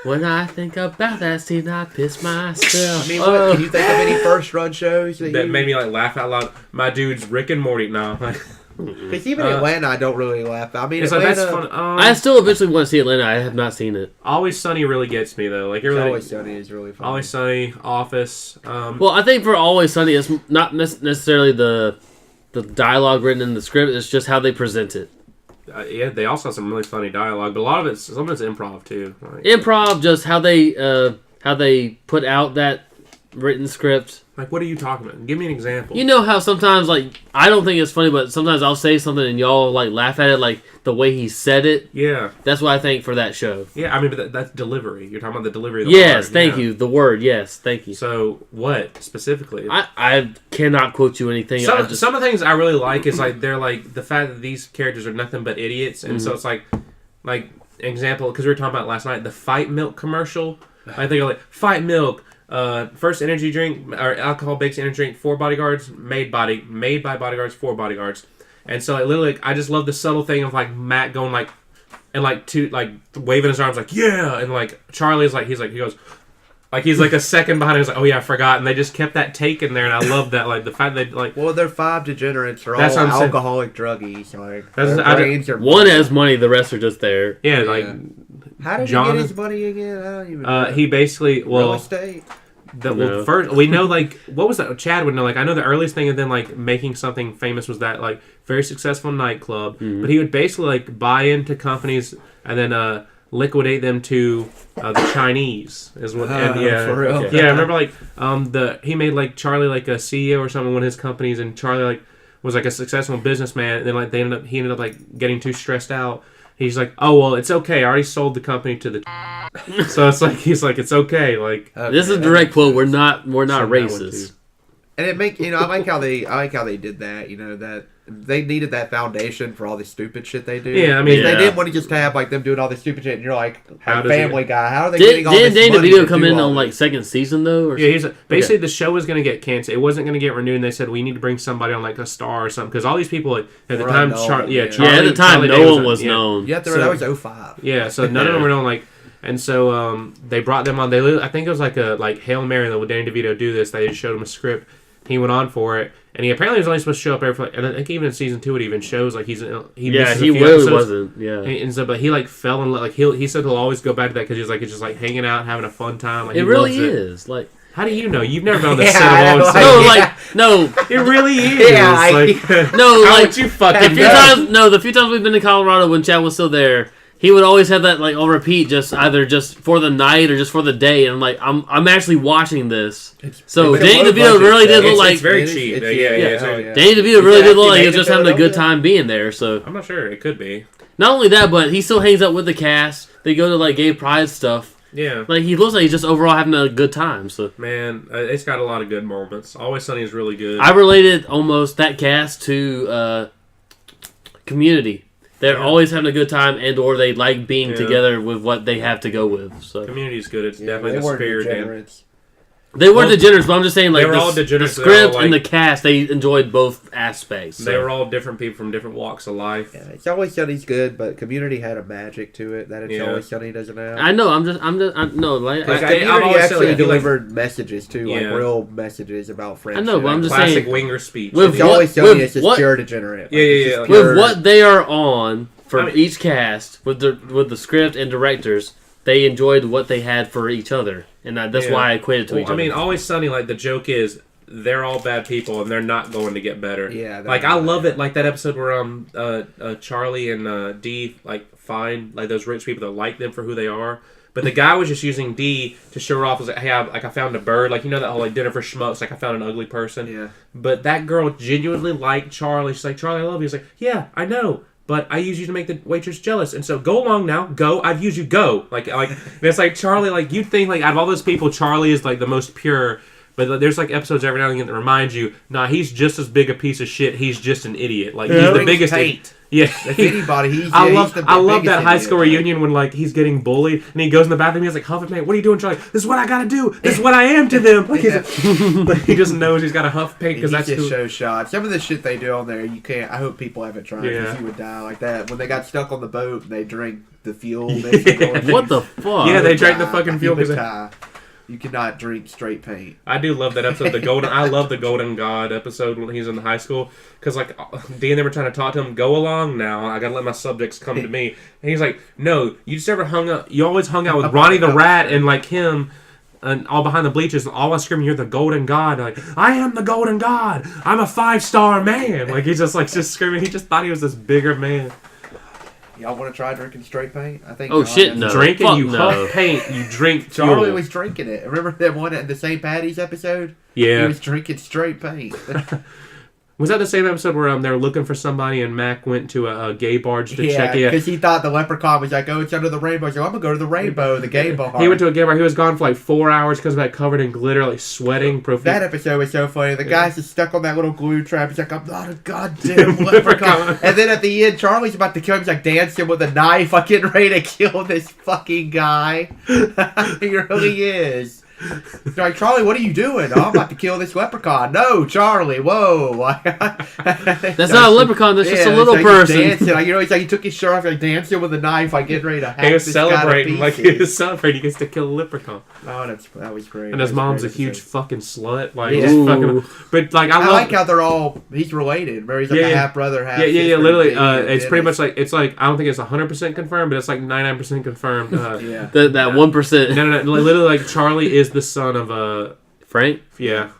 [SPEAKER 1] When I think about that scene, I piss myself.
[SPEAKER 3] I mean, what, can you think of any first run shows
[SPEAKER 2] that
[SPEAKER 3] you...
[SPEAKER 2] made me like laugh out loud. My dude's Rick and Morty now. Like,
[SPEAKER 3] Because even Atlanta, I don't really laugh. I mean,
[SPEAKER 2] it's like
[SPEAKER 3] Atlanta,
[SPEAKER 2] that's fun.
[SPEAKER 1] I still eventually want to see Atlanta. I have not seen it.
[SPEAKER 2] Always Sunny really gets me though. Like it
[SPEAKER 3] It's
[SPEAKER 2] really.
[SPEAKER 3] Always Sunny is really fun.
[SPEAKER 2] Always Sunny, Office.
[SPEAKER 1] Well, I think for Always Sunny, it's not necessarily the dialogue written in the script. It's just how they present it.
[SPEAKER 2] Yeah, they also have some really funny dialogue, but a lot of some of it's improv too. Like,
[SPEAKER 1] Improv, just how they put out that written script.
[SPEAKER 2] like, what are you talking about? Give me an example.
[SPEAKER 1] You know how sometimes, like, I don't think it's funny, but sometimes I'll say something and y'all, like, laugh at it, like, the way he said it.
[SPEAKER 2] Yeah,
[SPEAKER 1] That's what I think for that show.
[SPEAKER 2] yeah. I mean, but that's delivery. You're talking about the delivery of the
[SPEAKER 1] Yes,
[SPEAKER 2] word,
[SPEAKER 1] thank
[SPEAKER 2] yeah.
[SPEAKER 1] you. The word, yes, thank you.
[SPEAKER 2] So, what specifically?
[SPEAKER 1] I cannot quote you anything.
[SPEAKER 2] Some of the things I really like is like they're like the fact that these characters are nothing but idiots, and so it's like example because we were talking about it last night the Fight Milk commercial. I think like Fight Milk. First energy drink or alcohol-based energy drink for bodyguards, made by bodyguards for bodyguards, and so like, literally, I just love the subtle thing of like Matt going like, and like to like waving his arms like yeah, and like Charlie's like he goes, like he's like a second behind. He's like oh yeah, I forgot, and they just kept that take in there, and I love that like the fact that like
[SPEAKER 3] Well, they're 5 degenerates. They're all
[SPEAKER 2] That's what I'm saying.
[SPEAKER 3] alcoholic druggies. Like,
[SPEAKER 2] That's-
[SPEAKER 3] their
[SPEAKER 2] I don't-
[SPEAKER 3] brains are...
[SPEAKER 1] one has money, the rest are just there.
[SPEAKER 2] yeah like
[SPEAKER 3] Yeah. How did
[SPEAKER 2] John-
[SPEAKER 3] he get his money again? I don't even know.
[SPEAKER 2] he basically
[SPEAKER 3] Real estate?
[SPEAKER 1] No.
[SPEAKER 2] first we know like what was that Chad would know like I know the earliest thing of them like making something famous was that like very successful nightclub, but he would basically like buy into companies and then liquidate them to the Chinese is what and yeah
[SPEAKER 3] for real?
[SPEAKER 1] Okay.
[SPEAKER 2] yeah I remember like he made like Charlie like a CEO or something in one of his companies, and Charlie like was like a successful businessman, and then like he ended up like getting too stressed out. He's like, oh well, it's okay. I already sold the company to the. So it's like he's like, it's okay. Like
[SPEAKER 1] This is a direct quote. We're not
[SPEAKER 2] Seen that one,
[SPEAKER 1] racist.
[SPEAKER 2] too.
[SPEAKER 3] And it make I like how they did that. That they needed that foundation for all the stupid shit they do.
[SPEAKER 2] Yeah, I mean-
[SPEAKER 3] they
[SPEAKER 1] Yeah.
[SPEAKER 3] didn't want to just have like them doing all this stupid shit, and you're like,
[SPEAKER 2] How does
[SPEAKER 3] Family
[SPEAKER 2] it-
[SPEAKER 3] Guy. How are they
[SPEAKER 1] Did
[SPEAKER 3] getting all this
[SPEAKER 1] Dana
[SPEAKER 3] money
[SPEAKER 1] DeVito
[SPEAKER 3] to
[SPEAKER 1] come
[SPEAKER 3] do
[SPEAKER 1] in
[SPEAKER 3] all
[SPEAKER 1] on like
[SPEAKER 3] this?
[SPEAKER 1] second season though? Or
[SPEAKER 2] yeah, he's basically the show was going to get canceled. It wasn't going to get renewed, and they said we need to bring somebody on like a star or something because all these people like, at the
[SPEAKER 3] Were
[SPEAKER 2] time,
[SPEAKER 3] unknown,
[SPEAKER 2] Charlie,
[SPEAKER 3] yeah.
[SPEAKER 1] yeah, at the time
[SPEAKER 2] Charlie
[SPEAKER 1] no
[SPEAKER 2] Day
[SPEAKER 1] one was
[SPEAKER 2] yeah.
[SPEAKER 1] known.
[SPEAKER 3] Yeah,
[SPEAKER 2] So-
[SPEAKER 3] that was 05.
[SPEAKER 2] Yeah, so none of them were known like. And so they brought them on. I think it was like Hail Mary that would Danny DeVito do this. They just showed him a script. He went on for it, and he apparently was only supposed to show up every. And I think even in season 2, it even shows like he
[SPEAKER 1] really wasn't. Yeah,
[SPEAKER 2] and so but he like fell in love. Like he said he'll always go back to that because he's like it's just like hanging out, having a fun time. Like,
[SPEAKER 1] it really is. Like,
[SPEAKER 2] how do you know? You've never been on the set of Always Sunny.
[SPEAKER 1] No,
[SPEAKER 2] it really is.
[SPEAKER 3] Yeah,
[SPEAKER 1] no,
[SPEAKER 2] how
[SPEAKER 1] like
[SPEAKER 2] would you fucking
[SPEAKER 1] the few times we've been to Colorado when Chad was still there. He would always have that like on repeat, either just for the night or just for the day. And I'm like, I'm actually watching this. So Danny DeVito really did look like
[SPEAKER 2] it's very cheap. Yeah.
[SPEAKER 1] Danny DeVito really did look like he was just having a good time being there. So
[SPEAKER 2] I'm not sure. It could be.
[SPEAKER 1] Not only that, but he still hangs out with the cast. They go to like gay pride stuff.
[SPEAKER 2] Yeah.
[SPEAKER 1] Like he looks like he's just overall having a good time. So
[SPEAKER 2] man, it's got a lot of good moments. Always Sunny is really good.
[SPEAKER 1] I related almost that cast to Community. They're always having a good time, or they like being together with what they have to go with. So
[SPEAKER 2] Community's good. It's definitely the superior game.
[SPEAKER 1] They weren't degenerates, but I'm just saying, like,
[SPEAKER 2] they were all degenerates.
[SPEAKER 1] The script and the cast, they enjoyed both aspects. So.
[SPEAKER 2] They were all different people from different walks of life.
[SPEAKER 3] Yeah, It's Always Sunny's good, but Community had a magic to it that It's Always Sunny doesn't have.
[SPEAKER 1] I know. Community
[SPEAKER 3] actually delivered messages too, like real messages about friendship.
[SPEAKER 1] I know, but I'm just
[SPEAKER 2] saying.
[SPEAKER 1] Classic
[SPEAKER 2] winger speech.
[SPEAKER 3] It's Always Sunny is just pure degenerate.
[SPEAKER 2] Yeah.
[SPEAKER 1] With what they are on for each cast, with the script and directors, they enjoyed what they had for each other. And that's why I equated to each other.
[SPEAKER 2] I mean, Always Sunny, like, the joke is they're all bad people and they're not going to get better.
[SPEAKER 3] Yeah.
[SPEAKER 2] Like, I love it. Like, that episode where Charlie and Dee, like, find, like, those rich people that like them for who they are. But the guy was just using Dee to show her off as, like, hey, I found a bird. Like, you know that whole, like, dinner for schmucks. Like, I found an ugly person.
[SPEAKER 3] Yeah.
[SPEAKER 2] But that girl genuinely liked Charlie. She's like, Charlie, I love you. He's like, yeah, I know. But I use you to make the waitress jealous. And so go along now. Go. I've used you. Go. Like and it's like Charlie, like you'd think like out of all those people, Charlie is like the most pure. But there's like episodes every now and again that remind you, nah, he's just as big a piece of shit. He's just an idiot. Like he's the biggest
[SPEAKER 3] hate.
[SPEAKER 2] Yeah.
[SPEAKER 3] If anybody, he's
[SPEAKER 2] I love that high school
[SPEAKER 3] idiot.
[SPEAKER 2] reunion when like he's getting bullied and he goes in the bathroom. He's like, huff paint. What are you doing, Charlie? This is what I gotta do. This is what I am to them. Like, but he just knows he's got to huff paint because that's
[SPEAKER 3] just show shot. Some of the shit they do on there, you can't. I hope people haven't tried because you would die like that. When they got stuck on the boat, and they drink the fuel.
[SPEAKER 1] What the fuck?
[SPEAKER 2] Yeah, they drank the fucking fuel
[SPEAKER 3] because you cannot drink straight paint.
[SPEAKER 2] I do love that episode. I love the Golden God episode when he's in high school because like Dee and they were trying to talk to him. Go along now. I gotta let my subjects come to me. And he's like, no, you just ever hung up. You always hung out with Ronnie the Rat and like him. And all behind the bleachers, all I screaming, "You're the Golden God!" Like, I am the Golden God. I'm a 5-star man. Like he's just screaming. He just thought he was this bigger man.
[SPEAKER 3] Y'all want to try drinking straight paint? I think.
[SPEAKER 1] Oh shit! No.
[SPEAKER 2] Drinking,
[SPEAKER 1] Fuck
[SPEAKER 2] you huff paint. You drink.
[SPEAKER 3] Charlie was drinking it. Remember that one at the St. Patty's episode?
[SPEAKER 2] Yeah.
[SPEAKER 3] He was drinking straight paint.
[SPEAKER 2] Was that the same episode where they were looking for somebody and Mac went to a gay barge to check it?
[SPEAKER 3] Yeah, because he thought the leprechaun was like, oh, it's under the rainbow. So I'm going to go to the rainbow, the gay bar.
[SPEAKER 2] He went to a gay bar. He was gone for like 4 hours because of that covered in glitter, like sweating profusely.
[SPEAKER 3] That episode was so funny. The guy's just stuck on that little glue trap. He's like, I'm not a goddamn leprechaun. And then at the end, Charlie's about to kill him. He's like dancing with a knife. I'm getting ready to kill this fucking guy. He really is. He's like, Charlie, what are you doing? Oh, I'm about to kill this leprechaun. No, Charlie, whoa.
[SPEAKER 1] That's not a leprechaun, that's just a little person.
[SPEAKER 3] Dancing. Like, he's like, he took his shirt off, like dancing with a knife, like getting ready to hack this guy to pieces.
[SPEAKER 2] Like he was celebrating, he gets to kill a leprechaun.
[SPEAKER 3] Oh, that was great.
[SPEAKER 2] And his mom's a huge fucking slut. Like,
[SPEAKER 1] Ooh.
[SPEAKER 2] but like,
[SPEAKER 3] I like how they're all, he's related. Remember, he's like a half brother, half sister.
[SPEAKER 2] Yeah, literally. It's pretty much like, it's like, I don't think it's 100% confirmed, but it's like 99% confirmed.
[SPEAKER 1] That 1%.
[SPEAKER 2] No, literally, like, Charlie is the son of
[SPEAKER 1] Frank?
[SPEAKER 2] Yeah.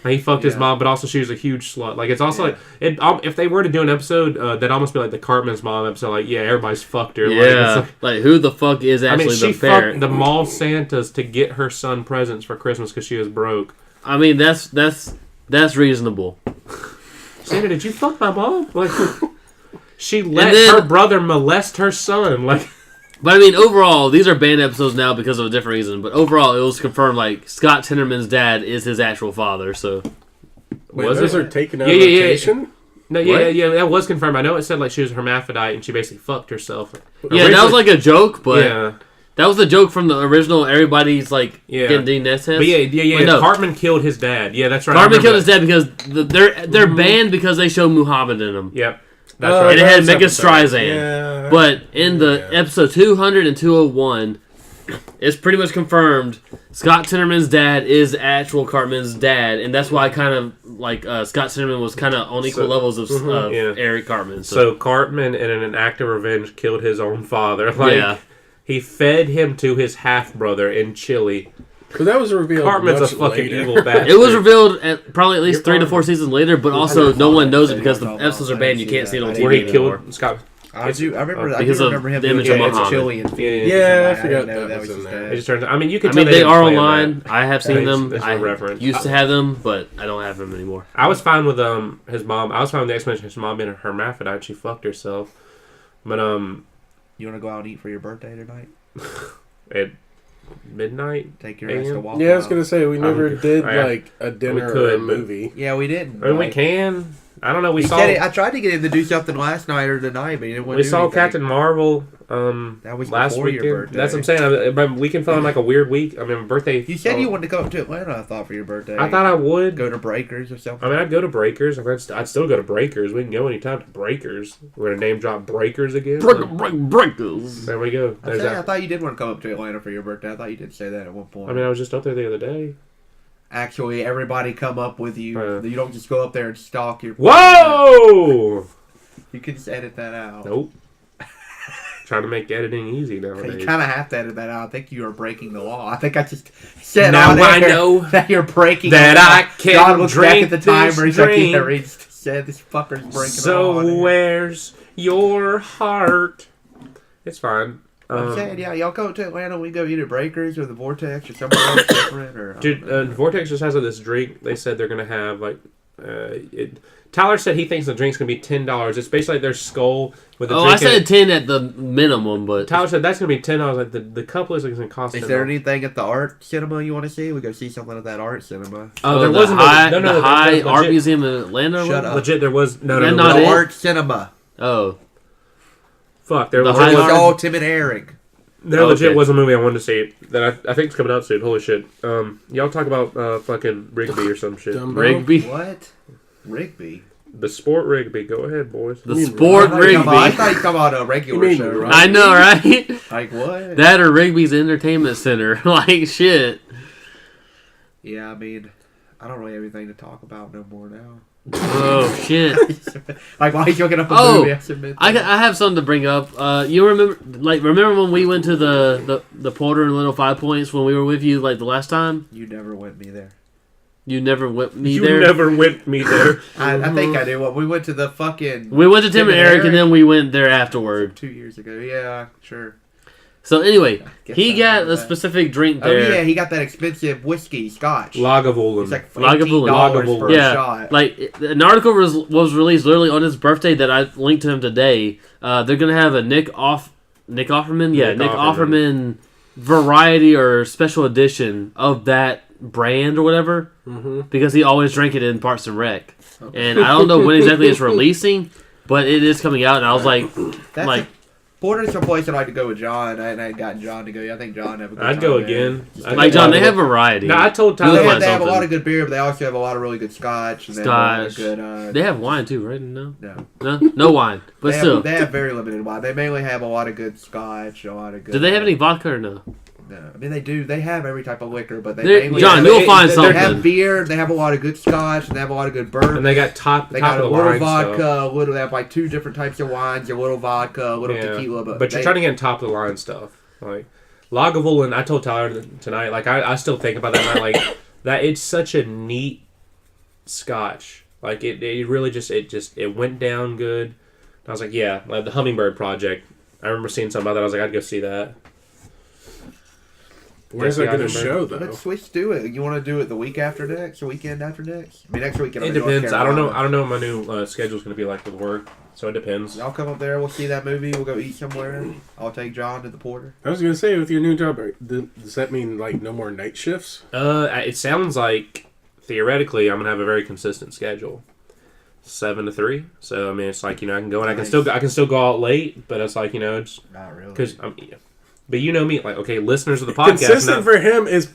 [SPEAKER 2] And he fucked his mom, but also she was a huge slut. Like, it's also like, if they were to do an episode, that'd almost be like the Cartman's mom episode. Like, yeah, everybody's fucked her.
[SPEAKER 1] Yeah. Like, who the fuck is actually
[SPEAKER 2] she
[SPEAKER 1] the parent?
[SPEAKER 2] fucked the mall Santas to get her son presents for Christmas because she was broke.
[SPEAKER 1] I mean, that's reasonable.
[SPEAKER 2] Santa, did you fuck my mom? Like, she let her brother molest her son. Like,
[SPEAKER 1] but I mean, overall, these are banned episodes now because of a different reason. But overall, it was confirmed like Scott Tenorman's dad is his actual father. So
[SPEAKER 4] wait, was it taken out
[SPEAKER 2] rotation? No, yeah, that was confirmed. I know it said like she was hermaphrodite and she basically fucked herself.
[SPEAKER 1] Yeah, that was like a joke, but that was a joke from the original. Everybody's like getting DNA tests.
[SPEAKER 2] But yeah. No. Cartman killed his dad. Yeah, that's right.
[SPEAKER 1] Cartman killed his dad because they're banned because they show Muhammad in them.
[SPEAKER 2] Yep. That's right.
[SPEAKER 1] And it had Megan Streisand.
[SPEAKER 4] Yeah.
[SPEAKER 1] But in the episode 200 and 201, it's pretty much confirmed. Scott Tenorman's dad is actual Cartman's dad, and that's why kind of like Scott Tenorman was kind of on equal levels of Eric Cartman.
[SPEAKER 2] So Cartman, in an act of revenge, killed his own father. Like, he fed him to his half brother in Chile.
[SPEAKER 4] Because that was revealed.
[SPEAKER 2] Cartman's a fucking evil bastard.
[SPEAKER 1] It was revealed probably at least 3 to 4 seasons later, but also no one knows it because the episodes are banned. You can't see it on TV
[SPEAKER 2] where he
[SPEAKER 1] anymore.
[SPEAKER 2] killed Scott.
[SPEAKER 3] I remember him
[SPEAKER 1] the
[SPEAKER 3] doing
[SPEAKER 1] image of Muhammad.
[SPEAKER 3] Chilean food.
[SPEAKER 4] Yeah, I forgot
[SPEAKER 3] that was
[SPEAKER 4] in
[SPEAKER 3] his
[SPEAKER 4] there.
[SPEAKER 3] dad.
[SPEAKER 2] It just turns out, I mean, you can
[SPEAKER 1] I
[SPEAKER 2] tell
[SPEAKER 1] mean, they
[SPEAKER 2] didn't
[SPEAKER 1] are
[SPEAKER 2] plan
[SPEAKER 1] online.
[SPEAKER 2] that.
[SPEAKER 1] I have seen them.
[SPEAKER 2] It's a
[SPEAKER 1] I
[SPEAKER 2] reference.
[SPEAKER 1] used to have them, but I don't have them anymore.
[SPEAKER 2] I was fine with his mom. I was fine with the explanation of his mom being a hermaphrodite. She fucked herself. But
[SPEAKER 3] You want to go out and eat for your birthday tonight?
[SPEAKER 2] at midnight.
[SPEAKER 3] Take your ass to Waffle
[SPEAKER 4] Yeah, I was
[SPEAKER 3] House.
[SPEAKER 4] gonna say we never did like a dinner
[SPEAKER 2] could,
[SPEAKER 4] or a
[SPEAKER 2] but-
[SPEAKER 4] movie.
[SPEAKER 3] Yeah, we didn't.
[SPEAKER 2] I mean, we can. I don't know. We
[SPEAKER 3] He
[SPEAKER 2] saw.
[SPEAKER 3] said it, I tried to get him to do something last night or tonight, but he didn't want
[SPEAKER 2] We
[SPEAKER 3] to do
[SPEAKER 2] saw
[SPEAKER 3] anything.
[SPEAKER 2] Captain Marvel
[SPEAKER 3] That was
[SPEAKER 2] last
[SPEAKER 3] before your
[SPEAKER 2] weekend.
[SPEAKER 3] birthday.
[SPEAKER 2] That's what I'm saying. My weekend fell in like a weird week. I mean, my birthday.
[SPEAKER 3] You said you wanted to come up to Atlanta, I thought, for your birthday.
[SPEAKER 2] I thought I would.
[SPEAKER 3] Go to Breakers or something.
[SPEAKER 2] I mean, I'd go to Breakers. I'd still go to Breakers. We can go anytime to Breakers. We're gonna name drop Breakers again.
[SPEAKER 1] Breakers.
[SPEAKER 2] There we go.
[SPEAKER 3] I thought you did want to come up to Atlanta for your birthday. I thought you did say that at one point.
[SPEAKER 2] I mean, I was just up there the other day.
[SPEAKER 3] Actually, everybody come up with you. You don't just go up there and stalk your...
[SPEAKER 2] Whoa!
[SPEAKER 3] You can just edit that out.
[SPEAKER 2] Nope. Trying to make editing easy
[SPEAKER 3] You
[SPEAKER 2] nowadays.
[SPEAKER 3] kind of have to edit that out. I think you are breaking the law. I think I just said
[SPEAKER 2] Now
[SPEAKER 3] on air
[SPEAKER 2] I know
[SPEAKER 3] that you're breaking
[SPEAKER 2] that
[SPEAKER 3] the law.
[SPEAKER 2] I can
[SPEAKER 3] John looks back
[SPEAKER 2] drink
[SPEAKER 3] at the timer. He's like,
[SPEAKER 2] this
[SPEAKER 3] yeah,
[SPEAKER 2] drink.
[SPEAKER 3] he just said this fucker's breaking the law.
[SPEAKER 2] So
[SPEAKER 3] on air.
[SPEAKER 2] where's your heart? It's fine.
[SPEAKER 3] I'm saying, yeah, y'all go to Atlanta. We go either Breakers or the Vortex or somewhere else different. Or,
[SPEAKER 2] Dude, Vortex just has this drink. They said they're gonna have like, Tyler said he thinks the drink's gonna be $10. It's basically like their skull with a drink.
[SPEAKER 1] I said
[SPEAKER 2] in it.
[SPEAKER 1] 10 at the minimum, but
[SPEAKER 2] Tyler said that's gonna be $10. Like the cup looks like it's gonna cost.
[SPEAKER 3] Is there anything at the art cinema you want to see? We go see something at that art cinema.
[SPEAKER 2] Oh, there
[SPEAKER 1] the
[SPEAKER 2] wasn't
[SPEAKER 1] high,
[SPEAKER 2] no,
[SPEAKER 1] the high
[SPEAKER 2] legit,
[SPEAKER 1] art museum in Atlanta.
[SPEAKER 3] Shut up.
[SPEAKER 2] Legit, there was no.
[SPEAKER 1] Yeah,
[SPEAKER 2] no,
[SPEAKER 1] not
[SPEAKER 3] The
[SPEAKER 1] it.
[SPEAKER 3] art cinema.
[SPEAKER 1] Oh,
[SPEAKER 2] Fuck, there
[SPEAKER 1] The
[SPEAKER 2] was
[SPEAKER 1] high
[SPEAKER 3] It
[SPEAKER 1] art-
[SPEAKER 3] was all Tim and Eric.
[SPEAKER 2] there
[SPEAKER 1] Oh,
[SPEAKER 2] legit
[SPEAKER 1] okay.
[SPEAKER 2] was a movie I wanted to see that I think is coming out soon. Holy shit. Y'all talk about fucking Rigby or some shit.
[SPEAKER 4] Dumbo.
[SPEAKER 1] Rigby.
[SPEAKER 3] What? Rigby?
[SPEAKER 2] The sport Rigby. Go ahead, boys.
[SPEAKER 1] The sport
[SPEAKER 3] I thought you
[SPEAKER 1] Rigby.
[SPEAKER 3] talking about a regular
[SPEAKER 4] You mean
[SPEAKER 3] show.
[SPEAKER 4] rugby?
[SPEAKER 1] I know, right?
[SPEAKER 3] Like what?
[SPEAKER 1] That or Rigby's Entertainment Center. Like, shit.
[SPEAKER 3] Yeah, I mean, I don't really have anything to talk about no more now.
[SPEAKER 1] Oh, shit.
[SPEAKER 3] Like, why are you looking up a
[SPEAKER 1] Oh,
[SPEAKER 3] movie? I submit
[SPEAKER 1] I
[SPEAKER 3] that.
[SPEAKER 1] have something to bring up. You remember when we went to the Porter and Little 5 Points when we were with you, like, the last time?
[SPEAKER 3] You never went me there.
[SPEAKER 1] You never went me
[SPEAKER 2] You
[SPEAKER 1] there?
[SPEAKER 2] never went me there.
[SPEAKER 3] I think I did. Well, we went to the fucking...
[SPEAKER 1] We went to Tim and Eric, and then we went there afterward.
[SPEAKER 3] 2 years ago. Yeah, sure.
[SPEAKER 1] So anyway,
[SPEAKER 3] Guess
[SPEAKER 1] he
[SPEAKER 3] I
[SPEAKER 1] got
[SPEAKER 3] remember
[SPEAKER 1] a
[SPEAKER 3] that.
[SPEAKER 1] specific drink
[SPEAKER 3] Oh,
[SPEAKER 1] there.
[SPEAKER 3] yeah, he got that expensive whiskey, scotch.
[SPEAKER 2] Lagavulin.
[SPEAKER 3] It's like
[SPEAKER 1] Lagavulin.
[SPEAKER 3] $18 for a
[SPEAKER 1] Yeah,
[SPEAKER 3] shot.
[SPEAKER 1] like an article was released literally on his birthday that I linked to him today. They're gonna have a Nick Offerman, yeah, Nick Offerman variety or special edition of that brand or whatever, because he always drank it in Parks and Rec, and I don't know when exactly it's releasing, but it is coming out. And I was like,
[SPEAKER 3] That's
[SPEAKER 1] like.
[SPEAKER 3] Porter's some place I'd like to go with John. I had gotten John to go. I think John have a good
[SPEAKER 2] I'd
[SPEAKER 3] time
[SPEAKER 2] go
[SPEAKER 3] there.
[SPEAKER 2] again.
[SPEAKER 1] Like John, they have variety.
[SPEAKER 2] No, I told
[SPEAKER 1] You'll
[SPEAKER 2] Tyler.
[SPEAKER 1] find
[SPEAKER 3] They have a
[SPEAKER 1] something.
[SPEAKER 3] lot of good beer, but they also have a lot of really good scotch. And they have a lot of
[SPEAKER 1] Scotch.
[SPEAKER 3] good,
[SPEAKER 1] They have wine too, right? No,
[SPEAKER 3] no.
[SPEAKER 1] no wine, but
[SPEAKER 3] They
[SPEAKER 1] still.
[SPEAKER 3] have, they have very limited wine. They mainly have a lot of good scotch, a lot of good...
[SPEAKER 1] Do they have any vodka or no?
[SPEAKER 3] No. I mean, they do. They have every type of liquor, but they
[SPEAKER 1] They're-
[SPEAKER 3] mainly...
[SPEAKER 1] John,
[SPEAKER 3] have,
[SPEAKER 1] you'll find
[SPEAKER 3] they
[SPEAKER 1] something.
[SPEAKER 3] have beer, they have a lot of good scotch, and they have a lot of good bourbon.
[SPEAKER 2] And they got top
[SPEAKER 3] They got
[SPEAKER 2] of
[SPEAKER 3] a
[SPEAKER 2] the
[SPEAKER 3] little
[SPEAKER 2] line
[SPEAKER 3] vodka,
[SPEAKER 2] stuff.
[SPEAKER 3] a little. They have like 2 different types of wines, a little vodka, a little
[SPEAKER 2] Yeah.
[SPEAKER 3] tequila.
[SPEAKER 2] But you're trying to get top of the line stuff. Like Lagavulin, I told Tyler tonight. Like I still think about that. Like that, it's such a neat scotch. Like it really it went down good. I was like, yeah, like the Hummingbird Project. I remember seeing something about that. I was like, I'd go see that.
[SPEAKER 4] Where's that going to
[SPEAKER 2] Jesse
[SPEAKER 4] show,
[SPEAKER 2] Eisenberg.
[SPEAKER 4] though?
[SPEAKER 3] Let's do it. You want to do it the week after next, or weekend after next? I mean, next weekend.
[SPEAKER 2] It
[SPEAKER 3] I'm in North
[SPEAKER 2] depends. I don't know.
[SPEAKER 3] Carolina.
[SPEAKER 2] I don't know what my new schedule's going to be like with work. So it depends.
[SPEAKER 3] Y'all come up there. We'll see that movie. We'll go eat somewhere. I'll take John to the Porter.
[SPEAKER 4] I was going to say, with your new job, does that mean, like, no more night shifts?
[SPEAKER 2] It sounds like theoretically I'm gonna have a very consistent schedule, 7 to 3. So I mean, it's like, you know, I can go and I can still go out late, but it's like, you know, it's
[SPEAKER 3] Not really.
[SPEAKER 2] because but you know me, like, okay, listeners of the podcast.
[SPEAKER 4] Consistent for him is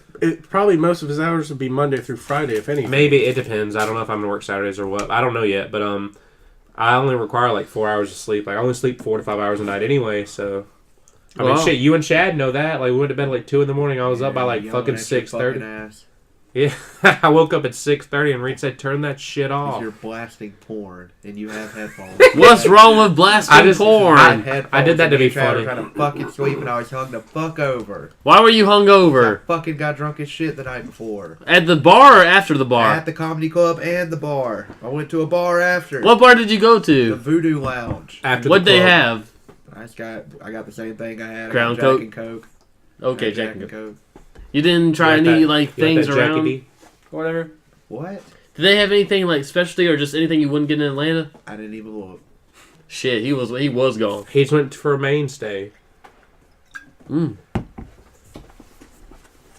[SPEAKER 4] probably most of his hours would be Monday through Friday, if anything.
[SPEAKER 2] Maybe it depends. I don't know if I'm gonna work Saturdays or what. I don't know yet, but I only require like 4 hours of sleep. Like I only sleep 4 to 5 hours a night anyway. So I mean,
[SPEAKER 1] Wow.
[SPEAKER 2] shit, you and Chad know that. Like, we went to bed at like 2 in the morning. I was up by like
[SPEAKER 3] Yelling
[SPEAKER 2] fucking
[SPEAKER 3] at your
[SPEAKER 2] 6:30.
[SPEAKER 3] fucking ass.
[SPEAKER 2] Yeah, I woke up at 6:30 and Reed said, "Turn that shit
[SPEAKER 3] 'Cause
[SPEAKER 2] off."
[SPEAKER 3] you're blasting porn and you have headphones.
[SPEAKER 1] What's wrong with blasting
[SPEAKER 2] I just-
[SPEAKER 1] porn?
[SPEAKER 2] I did that to be
[SPEAKER 3] Trying
[SPEAKER 2] funny.
[SPEAKER 3] to fucking sleep and I was hung the fuck over.
[SPEAKER 1] Why were you hungover?
[SPEAKER 3] I fucking got drunk as shit the night before.
[SPEAKER 1] At the bar or after the bar?
[SPEAKER 3] At the comedy club and the bar. I went to a bar after.
[SPEAKER 1] What bar did you go
[SPEAKER 3] The
[SPEAKER 1] to?
[SPEAKER 3] Voodoo Lounge.
[SPEAKER 2] After
[SPEAKER 1] What'd
[SPEAKER 2] the
[SPEAKER 1] they
[SPEAKER 2] club.
[SPEAKER 1] have?
[SPEAKER 3] I got the same thing I had.
[SPEAKER 1] Crown
[SPEAKER 3] I got
[SPEAKER 1] Coke?
[SPEAKER 3] Jack and Coke.
[SPEAKER 1] Okay,
[SPEAKER 3] I had
[SPEAKER 1] Jack.
[SPEAKER 3] and Coke.
[SPEAKER 1] You didn't try
[SPEAKER 2] You like
[SPEAKER 1] any
[SPEAKER 2] that-
[SPEAKER 1] like
[SPEAKER 2] You like
[SPEAKER 1] things
[SPEAKER 2] that
[SPEAKER 1] around
[SPEAKER 2] Jackie D?
[SPEAKER 1] or whatever?
[SPEAKER 3] What?
[SPEAKER 1] Did they have anything like specialty or just anything you wouldn't get in Atlanta?
[SPEAKER 3] I didn't even look.
[SPEAKER 1] Shit, he was gone.
[SPEAKER 2] He just went for a mainstay.
[SPEAKER 1] Mm.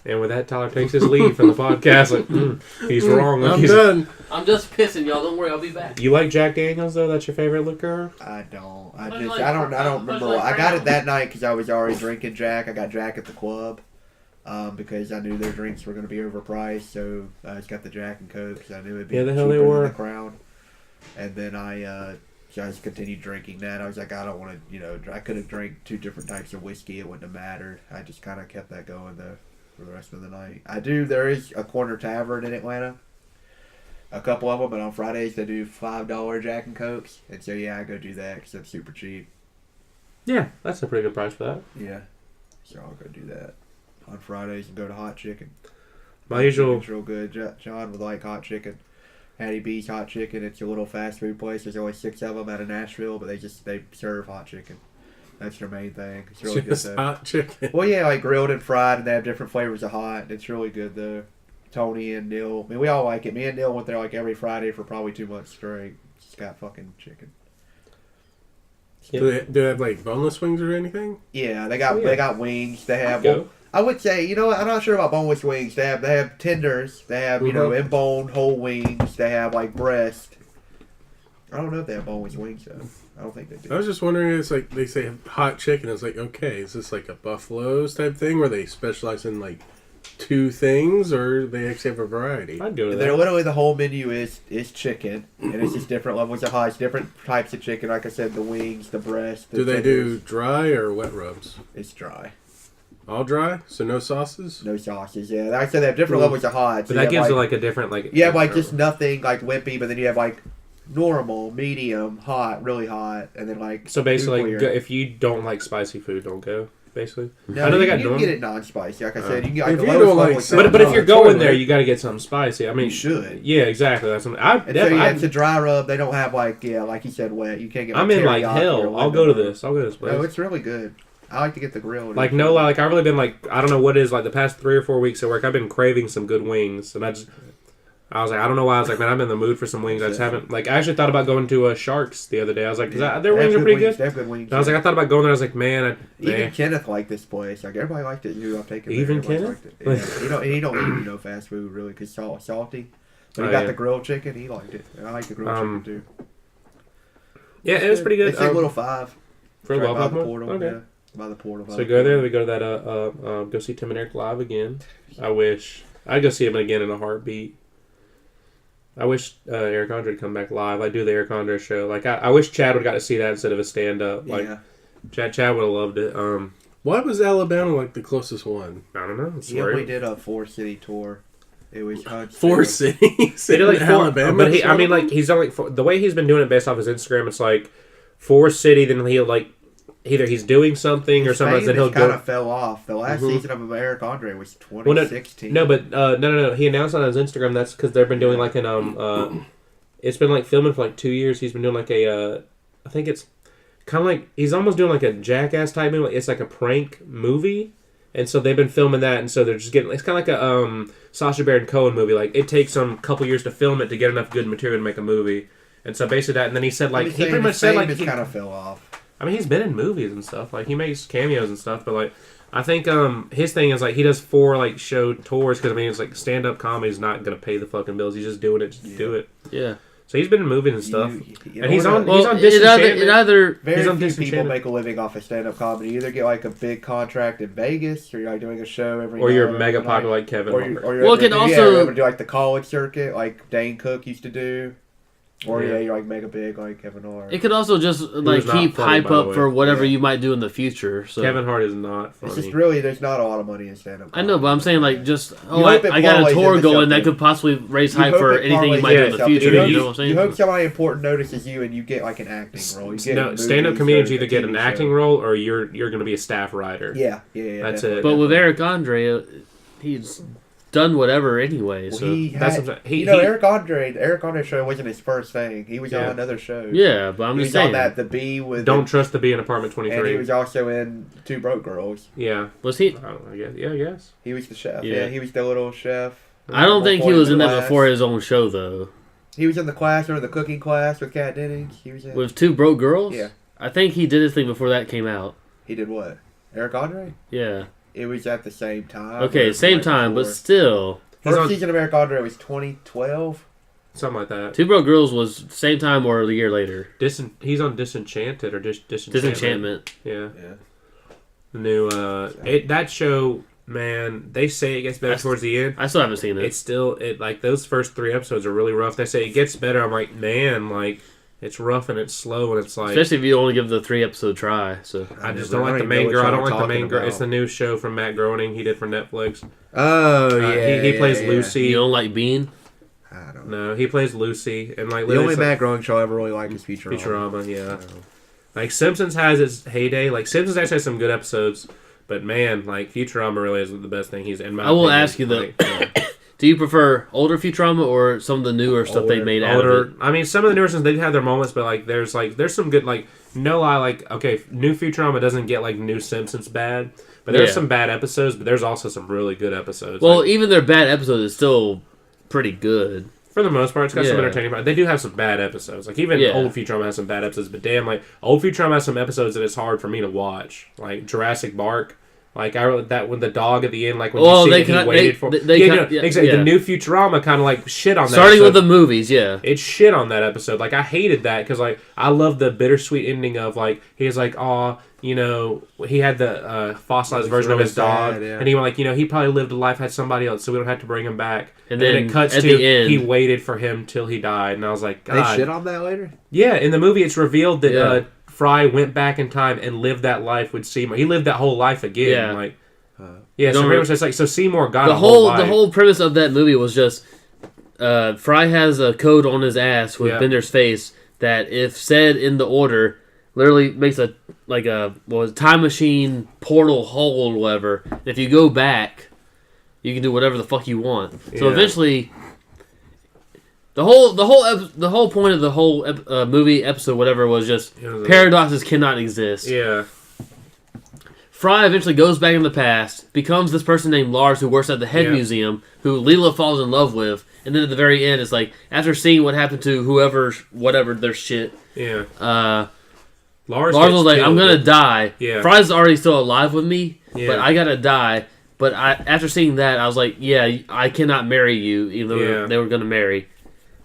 [SPEAKER 2] And with that, Tyler takes his leave from the podcast. Like, he's wrong. Like,
[SPEAKER 4] I'm
[SPEAKER 2] he's-
[SPEAKER 4] done.
[SPEAKER 1] I'm just pissing, y'all. Don't worry, I'll be back.
[SPEAKER 2] You like Jack Daniels though? That's your favorite liquor?
[SPEAKER 3] I don't. I
[SPEAKER 1] Much
[SPEAKER 3] just.
[SPEAKER 1] like-
[SPEAKER 3] I don't
[SPEAKER 1] much
[SPEAKER 3] remember.
[SPEAKER 1] like
[SPEAKER 3] I got it
[SPEAKER 1] Crown.
[SPEAKER 3] that night because I was already drinking Jack. I got Jack at the club. Because I knew their drinks were going to be overpriced, so I just got the Jack and Coke because I knew it'd be
[SPEAKER 2] Yeah, the hell they
[SPEAKER 3] cheaper than
[SPEAKER 2] were.
[SPEAKER 3] the Crown. And then I just continued drinking that. I was like, I don't want to, I could have drank 2 different types of whiskey. It wouldn't have mattered. I just kind of kept that going though for the rest of the night. There is a corner tavern in Atlanta. A couple of them, but on Fridays they do $5 Jack and Cokes, and so yeah, I go do that because it's super cheap.
[SPEAKER 2] Yeah, that's a pretty good price for that.
[SPEAKER 3] Yeah, so I'll go do that on Fridays and go to Hot Chicken.
[SPEAKER 2] My usual.
[SPEAKER 3] It's real good. John would like Hot Chicken. Hattie B's Hot Chicken. It's a little fast food place. There's only 6 of them out of Nashville, but they serve hot chicken. That's their main thing. It's really
[SPEAKER 4] Just
[SPEAKER 3] good though.
[SPEAKER 4] hot chicken.
[SPEAKER 3] Well, yeah, like grilled and fried, and they have different flavors of hot. It's really good though. Tony and Neil. I mean, we all like it. Me and Neil went there like every Friday for probably 2 months straight. Just got fucking chicken.
[SPEAKER 4] Do they have like boneless wings or anything?
[SPEAKER 3] Yeah, they got
[SPEAKER 2] Oh, yeah.
[SPEAKER 3] they got wings. They have.
[SPEAKER 2] Go.
[SPEAKER 3] I would say, I'm not sure about boneless wings. They have tenders. They have in bone whole wings. They have like breast. I don't know if they have boneless wings though. I don't think they
[SPEAKER 4] I
[SPEAKER 3] do.
[SPEAKER 4] was just wondering, it's like they say hot chicken. It's like, okay, is this like a Buffalo's type thing where they specialize in like 2 things, or they actually have a variety?
[SPEAKER 2] I'd go to
[SPEAKER 3] They're
[SPEAKER 2] that.
[SPEAKER 3] literally the whole menu is chicken, and it's just different levels of hot. It's different types of chicken. Like I said, the wings, the breast. The
[SPEAKER 4] Do they do
[SPEAKER 3] tenders.
[SPEAKER 4] dry or wet rubs?
[SPEAKER 3] It's dry.
[SPEAKER 4] All dry, so no sauces.
[SPEAKER 3] No sauces. Yeah, like I said, they have different
[SPEAKER 4] Cool.
[SPEAKER 3] levels of hot.
[SPEAKER 2] But that gives it like a different
[SPEAKER 3] You have like just nothing like wimpy, but then you have like normal, medium, hot, really hot, and then like
[SPEAKER 2] So basically,
[SPEAKER 3] nuclear.
[SPEAKER 2] if you don't like spicy food, don't go. Basically,
[SPEAKER 3] No,
[SPEAKER 2] I know they
[SPEAKER 3] you
[SPEAKER 2] got
[SPEAKER 3] can
[SPEAKER 2] normal.
[SPEAKER 3] get it non-spicy. Like I said, you can get like
[SPEAKER 4] If
[SPEAKER 3] the
[SPEAKER 4] you
[SPEAKER 3] lowest
[SPEAKER 4] don't like
[SPEAKER 3] level.
[SPEAKER 4] salmon,
[SPEAKER 2] But if you're
[SPEAKER 4] no,
[SPEAKER 2] going
[SPEAKER 4] totally.
[SPEAKER 2] there, you got to get something spicy. I mean,
[SPEAKER 3] You should.
[SPEAKER 2] Yeah, exactly. That's what I
[SPEAKER 3] And so
[SPEAKER 2] definitely.
[SPEAKER 3] yeah, it's a dry rub. They don't have like like you said, wet. You can't get.
[SPEAKER 2] I'm in like
[SPEAKER 3] teriyaki or
[SPEAKER 2] hell. I'll go to
[SPEAKER 3] lemon.
[SPEAKER 2] this. I'll go to this place.
[SPEAKER 3] No, it's really good. I like to get the grilled.
[SPEAKER 2] Like no lie, like I've really been like I don't know what it is like the past 3 or 4 weeks at work. I've been craving some good wings, and I was like I don't know why I was like man I'm in the mood for some wings. I just haven't like I actually thought about going to Sharks the other day. I was like their
[SPEAKER 3] They have
[SPEAKER 2] wings are pretty
[SPEAKER 3] wings.
[SPEAKER 2] good.
[SPEAKER 3] They have good wings.
[SPEAKER 2] And I was like I thought about going there. I was like man,
[SPEAKER 3] even Kenneth liked this place. Like everybody liked it. Who I've taken.
[SPEAKER 2] Even
[SPEAKER 3] there, everybody
[SPEAKER 2] Kenneth?
[SPEAKER 3] liked it. Yeah. He don't eat fast food really because salty. But he
[SPEAKER 2] Oh,
[SPEAKER 3] got
[SPEAKER 2] yeah.
[SPEAKER 3] the grilled chicken. He liked it. And I like the grilled chicken too.
[SPEAKER 2] yeah, it was pretty good.
[SPEAKER 3] It's like little 5
[SPEAKER 2] for
[SPEAKER 3] right
[SPEAKER 2] Love
[SPEAKER 3] by
[SPEAKER 2] Hub
[SPEAKER 3] the
[SPEAKER 2] Mall?
[SPEAKER 3] portal.
[SPEAKER 2] Okay.
[SPEAKER 3] Yeah, by the portal.
[SPEAKER 2] So we go there. We go to that. Go see Tim and Eric live again. I wish I'd go see him again in a heartbeat. I wish Eric Andre would come back live. I do the Eric Andre show. Like I wish Chad would got to see that instead of a stand up. Like
[SPEAKER 3] Yeah.
[SPEAKER 2] Chad would have loved it.
[SPEAKER 4] Why was Alabama like the closest one?
[SPEAKER 2] I don't know. It's
[SPEAKER 3] He only did a 4-city tour. It was
[SPEAKER 4] 4 cities.
[SPEAKER 2] They did like
[SPEAKER 4] in
[SPEAKER 2] 4,
[SPEAKER 4] Alabama.
[SPEAKER 2] but I mean, like he's done like the way he's been doing it based off his Instagram. It's like 4 city, then he'll like either he's doing something or sometimes then he'll
[SPEAKER 3] kind
[SPEAKER 2] go.
[SPEAKER 3] of fell off. The last
[SPEAKER 2] Mhm.
[SPEAKER 3] season of Eric Andre was
[SPEAKER 2] Well,
[SPEAKER 3] 2016.
[SPEAKER 2] no, but no. He announced on his Instagram that's because they've been doing like an it's been like filming for like 2 years. He's been doing like a I think it's kind of like he's almost doing like a Jackass type movie. It's like a prank movie. And so they've been filming that, and so they're just getting. It's kind of like a Sacha Baron Cohen movie. Like it takes them a couple years to film it to get enough good material to make a movie. And so basically that, and then he said like he pretty much said like
[SPEAKER 3] it kind of fell off.
[SPEAKER 2] I mean he's been in movies and stuff. Like he makes cameos and stuff. But like I think his thing is like he does 4 like show tours because I mean it's like stand up comedy is not gonna pay the fucking bills. He's just doing it just to do it.
[SPEAKER 1] Yeah.
[SPEAKER 2] So he's been in movies and stuff.
[SPEAKER 3] You
[SPEAKER 2] And he's
[SPEAKER 3] know
[SPEAKER 2] on.
[SPEAKER 3] what?
[SPEAKER 2] He's on
[SPEAKER 1] it
[SPEAKER 2] Disenchantment.
[SPEAKER 1] either
[SPEAKER 3] Very
[SPEAKER 2] he's on
[SPEAKER 3] few people
[SPEAKER 2] Disenchantment.
[SPEAKER 3] make a living off of stand-up comedy. You either get like a big contract in Vegas, or you're like doing a show every.
[SPEAKER 2] Or
[SPEAKER 3] night,
[SPEAKER 2] you're
[SPEAKER 3] every
[SPEAKER 2] mega
[SPEAKER 3] night.
[SPEAKER 2] popular like Kevin
[SPEAKER 3] Or
[SPEAKER 2] Hart.
[SPEAKER 3] you're
[SPEAKER 1] Well,
[SPEAKER 3] ever
[SPEAKER 1] it can
[SPEAKER 3] do,
[SPEAKER 1] also-
[SPEAKER 3] you ever do like the college circuit, like Dane Cook used to do. Or
[SPEAKER 2] Yeah.
[SPEAKER 3] you're like mega big like Kevin Hart.
[SPEAKER 1] It could also just like
[SPEAKER 2] was not
[SPEAKER 1] keep
[SPEAKER 2] funny,
[SPEAKER 1] hype
[SPEAKER 2] by the
[SPEAKER 1] up
[SPEAKER 2] way.
[SPEAKER 1] for whatever
[SPEAKER 3] Yeah.
[SPEAKER 1] you might do in the future. So
[SPEAKER 2] Kevin Hart is not
[SPEAKER 3] It's
[SPEAKER 2] funny.
[SPEAKER 3] just really, there's not a lot of money in stand-up.
[SPEAKER 1] I know, but I'm saying like just
[SPEAKER 3] hope it
[SPEAKER 1] I got a
[SPEAKER 3] parlays
[SPEAKER 1] tour
[SPEAKER 3] into
[SPEAKER 1] going that
[SPEAKER 3] something.
[SPEAKER 1] could possibly raise
[SPEAKER 3] You
[SPEAKER 1] hype
[SPEAKER 3] hope
[SPEAKER 1] for
[SPEAKER 3] it
[SPEAKER 1] anything you
[SPEAKER 3] parlays
[SPEAKER 1] might do in
[SPEAKER 2] into
[SPEAKER 1] the
[SPEAKER 3] something.
[SPEAKER 1] future.
[SPEAKER 2] You
[SPEAKER 1] You know what I'm saying?
[SPEAKER 3] You hope somebody important notices you and you get like an acting role. You get
[SPEAKER 2] No,
[SPEAKER 3] movies
[SPEAKER 2] stand-up
[SPEAKER 3] or
[SPEAKER 2] comedians
[SPEAKER 3] a
[SPEAKER 2] either get
[SPEAKER 3] TV
[SPEAKER 2] an
[SPEAKER 3] show.
[SPEAKER 2] acting role or you're going to be a staff writer.
[SPEAKER 3] Yeah.
[SPEAKER 2] That's
[SPEAKER 3] definitely,
[SPEAKER 2] it.
[SPEAKER 1] But with
[SPEAKER 3] definitely.
[SPEAKER 1] Eric Andre, he's done whatever anyway.
[SPEAKER 3] Well,
[SPEAKER 1] So
[SPEAKER 2] That's what I'm saying.
[SPEAKER 3] Eric Andre show wasn't his first thing. He was
[SPEAKER 2] Yeah.
[SPEAKER 3] on other shows.
[SPEAKER 1] yeah, but I'm
[SPEAKER 3] He
[SPEAKER 1] just
[SPEAKER 3] was on
[SPEAKER 1] saying.
[SPEAKER 3] that The Bee with
[SPEAKER 2] Don't trust to be in Apartment
[SPEAKER 3] and he
[SPEAKER 2] 23.
[SPEAKER 3] was also in Two Broke Girls.
[SPEAKER 2] Yeah.
[SPEAKER 1] Was he?
[SPEAKER 2] I guess. Yeah, I guess.
[SPEAKER 3] He was the chef.
[SPEAKER 1] Yeah.
[SPEAKER 3] Yeah, he was the little chef.
[SPEAKER 1] I don't think he was in that
[SPEAKER 3] Class.
[SPEAKER 1] before his own show though.
[SPEAKER 3] He was in the class or the cooking class with Kat Dennings. He was in.
[SPEAKER 1] With Two Broke Girls.
[SPEAKER 3] Yeah.
[SPEAKER 1] I think he did his thing before that came out.
[SPEAKER 3] He did what? Eric Andre?
[SPEAKER 1] Yeah.
[SPEAKER 3] It was at the same time.
[SPEAKER 1] Okay,
[SPEAKER 3] or
[SPEAKER 1] same
[SPEAKER 3] right
[SPEAKER 1] time, but
[SPEAKER 3] before.
[SPEAKER 1] still,
[SPEAKER 2] He's
[SPEAKER 3] First
[SPEAKER 2] on-
[SPEAKER 3] season of Eric Andre was 2012.
[SPEAKER 2] Something like that.
[SPEAKER 1] Two Broke Girls was same time or a year later.
[SPEAKER 2] He's on Disenchanted or Disenchantment.
[SPEAKER 1] Disenchantment.
[SPEAKER 2] Yeah.
[SPEAKER 3] Yeah.
[SPEAKER 2] The new that show, man, they say it gets better towards the end.
[SPEAKER 1] I still haven't seen it.
[SPEAKER 2] It's still like those first 3 episodes are really rough. They say it gets better. I'm like, man, like it's rough and it's slow and it's like
[SPEAKER 1] Especially if you only give the 3-episode try. So
[SPEAKER 2] I just
[SPEAKER 3] I
[SPEAKER 2] don't like the
[SPEAKER 3] even
[SPEAKER 2] main
[SPEAKER 3] know
[SPEAKER 2] girl.
[SPEAKER 3] what
[SPEAKER 2] I don't
[SPEAKER 3] y'all
[SPEAKER 2] like the
[SPEAKER 3] are
[SPEAKER 2] main
[SPEAKER 3] talking
[SPEAKER 2] girl.
[SPEAKER 3] about.
[SPEAKER 2] It's the new show from Matt Groening he did for Netflix.
[SPEAKER 3] Oh,
[SPEAKER 2] He plays Lucy.
[SPEAKER 1] you don't like Bean?
[SPEAKER 3] I don't know.
[SPEAKER 2] No, he plays Lucy and like
[SPEAKER 3] The only
[SPEAKER 2] literally
[SPEAKER 3] Matt Groening show I ever really liked is Futurama.
[SPEAKER 2] Futurama, yeah.
[SPEAKER 3] So.
[SPEAKER 2] Like Simpsons has its heyday. Like Simpsons actually has some good episodes, but man, like Futurama really is the best thing he's in my.
[SPEAKER 1] I will
[SPEAKER 2] opinion.
[SPEAKER 1] ask you though.
[SPEAKER 2] Like,
[SPEAKER 1] Do you prefer older Futurama or some of the newer stuff they made out of it?
[SPEAKER 2] I mean, some of the newer ones they have their moments, but like there's some good like no lie like okay, new Futurama doesn't get like new Simpsons bad, but there's
[SPEAKER 1] Yeah.
[SPEAKER 2] some bad episodes, but there's also some really good episodes.
[SPEAKER 1] Well,
[SPEAKER 2] like,
[SPEAKER 1] even their bad episodes is still pretty good.
[SPEAKER 2] for the most part, it's got some
[SPEAKER 1] Yeah.
[SPEAKER 2] entertaining. But they do have some bad episodes. Like even
[SPEAKER 1] Yeah.
[SPEAKER 2] old Futurama has some bad episodes, but damn, like old Futurama has some episodes that it's hard for me to watch, like Jurassic Bark. Like that when the dog at the end, like when
[SPEAKER 1] Well,
[SPEAKER 2] you see
[SPEAKER 1] they
[SPEAKER 2] that he
[SPEAKER 1] kinda-
[SPEAKER 2] waited
[SPEAKER 1] they-
[SPEAKER 2] for,
[SPEAKER 1] they
[SPEAKER 2] yeah,
[SPEAKER 1] kinda-
[SPEAKER 2] no,
[SPEAKER 1] yeah,
[SPEAKER 2] exactly.
[SPEAKER 1] yeah.
[SPEAKER 2] The new Futurama kind of like shit on that.
[SPEAKER 1] Starting with
[SPEAKER 2] episode.
[SPEAKER 1] the movies, yeah.
[SPEAKER 2] It shit on that episode. Like I hated that because like I love the bittersweet ending of like he's like oh you know he had the fossilized
[SPEAKER 3] It's
[SPEAKER 2] version of
[SPEAKER 3] really
[SPEAKER 2] his dog
[SPEAKER 3] sad, yeah.
[SPEAKER 2] and he went like you know he probably lived a life had somebody else so we don't have to bring him back
[SPEAKER 1] And
[SPEAKER 2] then
[SPEAKER 1] then
[SPEAKER 2] it cuts
[SPEAKER 1] at
[SPEAKER 2] to
[SPEAKER 1] the end-
[SPEAKER 2] he waited for him till he died and I was like
[SPEAKER 3] They
[SPEAKER 2] God
[SPEAKER 3] shit on that later?
[SPEAKER 2] yeah in the movie it's revealed that
[SPEAKER 1] Yeah.
[SPEAKER 2] Fry went back in time and lived that life with Seymour. He lived that whole life again.
[SPEAKER 1] Yeah.
[SPEAKER 2] Like yeah, so
[SPEAKER 1] Don't
[SPEAKER 2] pretty
[SPEAKER 1] re-
[SPEAKER 2] much it's like so Seymour got
[SPEAKER 1] The
[SPEAKER 2] a whole life.
[SPEAKER 1] the whole premise of that movie was just Fry has a code on his ass with
[SPEAKER 2] Yeah.
[SPEAKER 1] Bender's face that if said in the order literally makes a time machine portal hole or whatever. If you go back, you can do whatever the fuck you want. So
[SPEAKER 2] Yeah.
[SPEAKER 1] eventually, the whole point of the whole movie episode whatever was just
[SPEAKER 2] It was a-
[SPEAKER 1] paradoxes cannot exist.
[SPEAKER 2] yeah.
[SPEAKER 1] Fry eventually goes back in the past, becomes this person named Lars who works at the head
[SPEAKER 2] Yeah.
[SPEAKER 1] museum, who Leela falls in love with, and then at the very end, it's like after seeing what happened to whatever their shit,
[SPEAKER 2] Yeah.
[SPEAKER 1] Lars
[SPEAKER 2] gets
[SPEAKER 1] was like, "I'm
[SPEAKER 2] killed.
[SPEAKER 1] gonna die."
[SPEAKER 2] Yeah.
[SPEAKER 1] Fry's already still alive with me,
[SPEAKER 2] Yeah.
[SPEAKER 1] but I gotta die. But after seeing that, I was like, "Yeah, I cannot marry you," even though
[SPEAKER 2] Yeah.
[SPEAKER 1] they were gonna marry,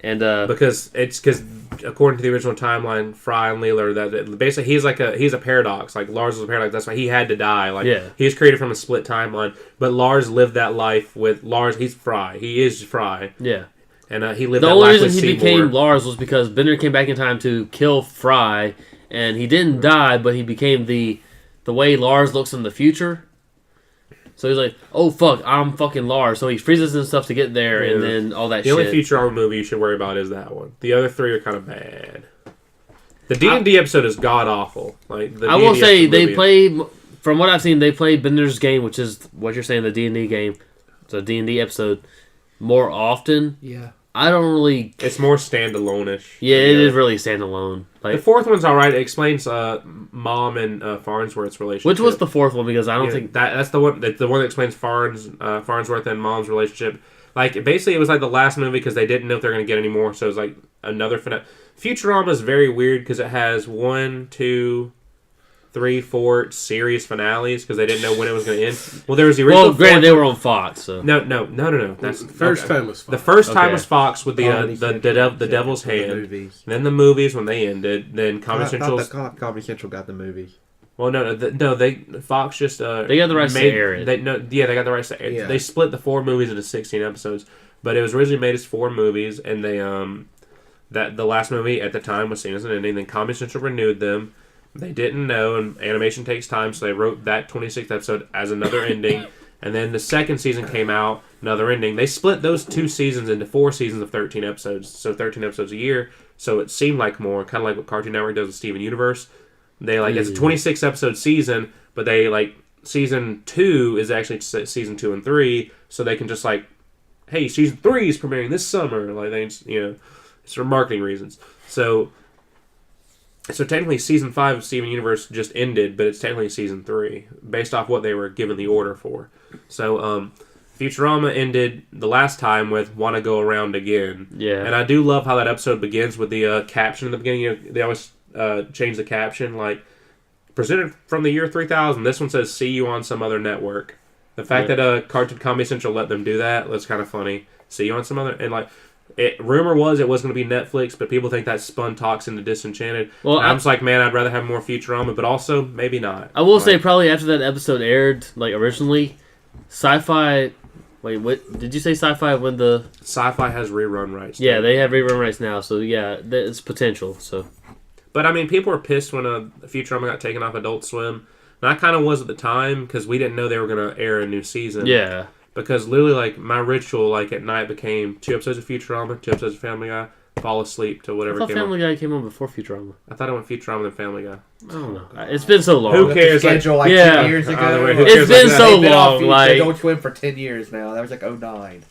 [SPEAKER 1] and
[SPEAKER 2] Because according to the original timeline, Fry and Leela are that basically he's a paradox. Like Lars was a paradox. That's why he had to die. Like
[SPEAKER 1] Yeah.
[SPEAKER 2] he was created from a split timeline. But Lars lived that life with Lars. He's Fry. He is Fry,
[SPEAKER 1] yeah.
[SPEAKER 2] and he lived
[SPEAKER 1] The
[SPEAKER 2] that
[SPEAKER 1] only
[SPEAKER 2] life
[SPEAKER 1] reason
[SPEAKER 2] with
[SPEAKER 1] he
[SPEAKER 2] Seymour.
[SPEAKER 1] became Lars was because Bender came back in time to kill Fry, and he didn't die, but he became the way Lars looks in the future. So he's like, "Oh fuck, I'm fucking Lars." So he freezes and stuff to get there, and
[SPEAKER 2] Yeah.
[SPEAKER 1] then all that
[SPEAKER 2] The
[SPEAKER 1] shit.
[SPEAKER 2] only Futurama movie you should worry about is that one. The other 3 are kind of bad. The D&D episode is god awful. Like the
[SPEAKER 1] I will
[SPEAKER 2] D&D
[SPEAKER 1] say
[SPEAKER 2] episode
[SPEAKER 1] they
[SPEAKER 2] movie-
[SPEAKER 1] play, from what I've seen, they play Bender's game, which is what you're saying, the D&D game. It's a D&D episode more often.
[SPEAKER 3] Yeah.
[SPEAKER 1] I don't really.
[SPEAKER 2] It's more standalone-ish.
[SPEAKER 1] Yeah, it is really standalone.
[SPEAKER 2] The
[SPEAKER 1] Like,
[SPEAKER 2] 4th one's all right. It explains Mom and Farnsworth's relationship.
[SPEAKER 1] which was the 4th one? Because I don't
[SPEAKER 2] Yeah,
[SPEAKER 1] think.
[SPEAKER 2] that's the one. The one that explains Farnsworth and Mom's relationship. Like basically, it was like the last movie because they didn't know if they're going to get any more. So it was like another finale. Futurama is very weird because it has 1, 2, 3, 4 series finales because they didn't know when it was going to end. Well, there was the original.
[SPEAKER 1] Well, granted,
[SPEAKER 2] fourth
[SPEAKER 1] they
[SPEAKER 2] one-
[SPEAKER 1] were on Fox, so.
[SPEAKER 2] No. That's
[SPEAKER 4] The first
[SPEAKER 2] okay.
[SPEAKER 4] time was fun.
[SPEAKER 2] The first time
[SPEAKER 1] Okay.
[SPEAKER 2] was Fox with the
[SPEAKER 3] Comedy Central,
[SPEAKER 2] the Devil's
[SPEAKER 3] for the
[SPEAKER 2] Hand.
[SPEAKER 3] movies.
[SPEAKER 2] Then the movies when they ended. Then Comedy Central.
[SPEAKER 3] Comedy Central got the movies.
[SPEAKER 2] Well, they Fox just
[SPEAKER 1] They got the rights to air it.
[SPEAKER 2] They got the rights to air.
[SPEAKER 3] Yeah.
[SPEAKER 2] They split the 4 movies into 16 episodes, but it was originally made as 4 movies, and that the last movie at the time was seen as an ending. Then Comedy Central renewed them. They didn't know, and animation takes time, so they wrote that 26th episode as another ending. And then the second season came out, another ending. They split those 2 seasons into 4 seasons of 13 episodes, so 13 episodes a year. So it seemed like more, kind of like what Cartoon Network does with Steven Universe. They it's a 26 episode season, but they season 2 is actually season 2 and 3, so they can just hey, season 3 is premiering this summer. It's for marketing reasons. So technically, season 5 of Steven Universe just ended, but it's technically season 3, based off what they were given the order for. So, Futurama ended the last time with "Wanna Go Around Again."
[SPEAKER 1] Yeah,
[SPEAKER 2] and I do love how that episode begins with the caption in the beginning. They always change the caption, presented from the year 3000. This one says "See you on some other network." The fact that Cartoon Comedy Central let them do that's kind of funny. See you on some other, and rumor was it was going to be Netflix, but people think that spun Talks into Disenchanted. Well, I'm just man, I'd rather have more Futurama, but also maybe not.
[SPEAKER 1] I will say probably after that episode aired, originally, Sci-Fi. Wait, what did you say? Sci-Fi when the
[SPEAKER 2] Sci-Fi has rerun rights?
[SPEAKER 1] Yeah, they have rerun rights now, so yeah, it's potential. So,
[SPEAKER 2] but I mean, people were pissed when Futurama got taken off Adult Swim, and I kind of was at the time because we didn't know they were going to air a new season.
[SPEAKER 1] Yeah.
[SPEAKER 2] Because literally, my ritual, at night became 2 episodes of Futurama, 2 episodes of Family Guy, fall asleep to whatever
[SPEAKER 1] I thought Family Guy came on before Futurama.
[SPEAKER 2] I thought it went Futurama then Family Guy.
[SPEAKER 1] I don't know. It's been so long.
[SPEAKER 2] Who cares?
[SPEAKER 3] Schedule 2 years ago.
[SPEAKER 1] It's been so long.
[SPEAKER 3] Adult Swim for 10 years now. That was 09.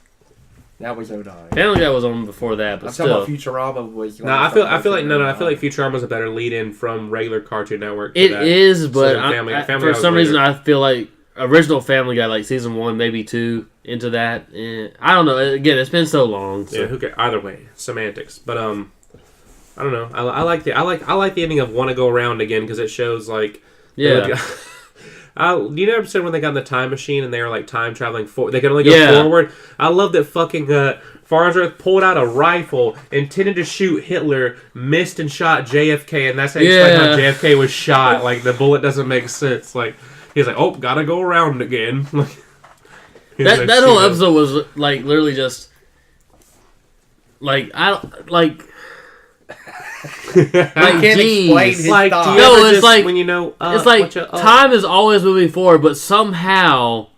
[SPEAKER 3] That was 09.
[SPEAKER 1] Family Guy was on before that, but
[SPEAKER 3] I'm
[SPEAKER 1] still.
[SPEAKER 3] talking about Futurama was.
[SPEAKER 2] No, I feel like Futurama was a better lead-in from regular Cartoon Network.
[SPEAKER 1] It is, but
[SPEAKER 2] Family
[SPEAKER 1] for some reason I feel like original Family Guy, season 1, maybe 2, into that. I don't know. Again, it's been so long. So.
[SPEAKER 2] Yeah, who cares? Either way, semantics. But I don't know. I like the ending of "Wanna Go Around Again" because it shows
[SPEAKER 1] Yeah.
[SPEAKER 2] Do you know episode when they got in the time machine and they were time traveling forward? They could only go forward. I love that fucking Farnsworth pulled out a rifle, intended to shoot Hitler, missed and shot JFK, and that's how you explain how JFK was shot. The bullet doesn't make sense. He's oh, gotta go around again.
[SPEAKER 1] that whole episode was literally just I
[SPEAKER 3] can't explain his thoughts.
[SPEAKER 2] No, it's when you know.
[SPEAKER 1] It's time is always moving forward, but somehow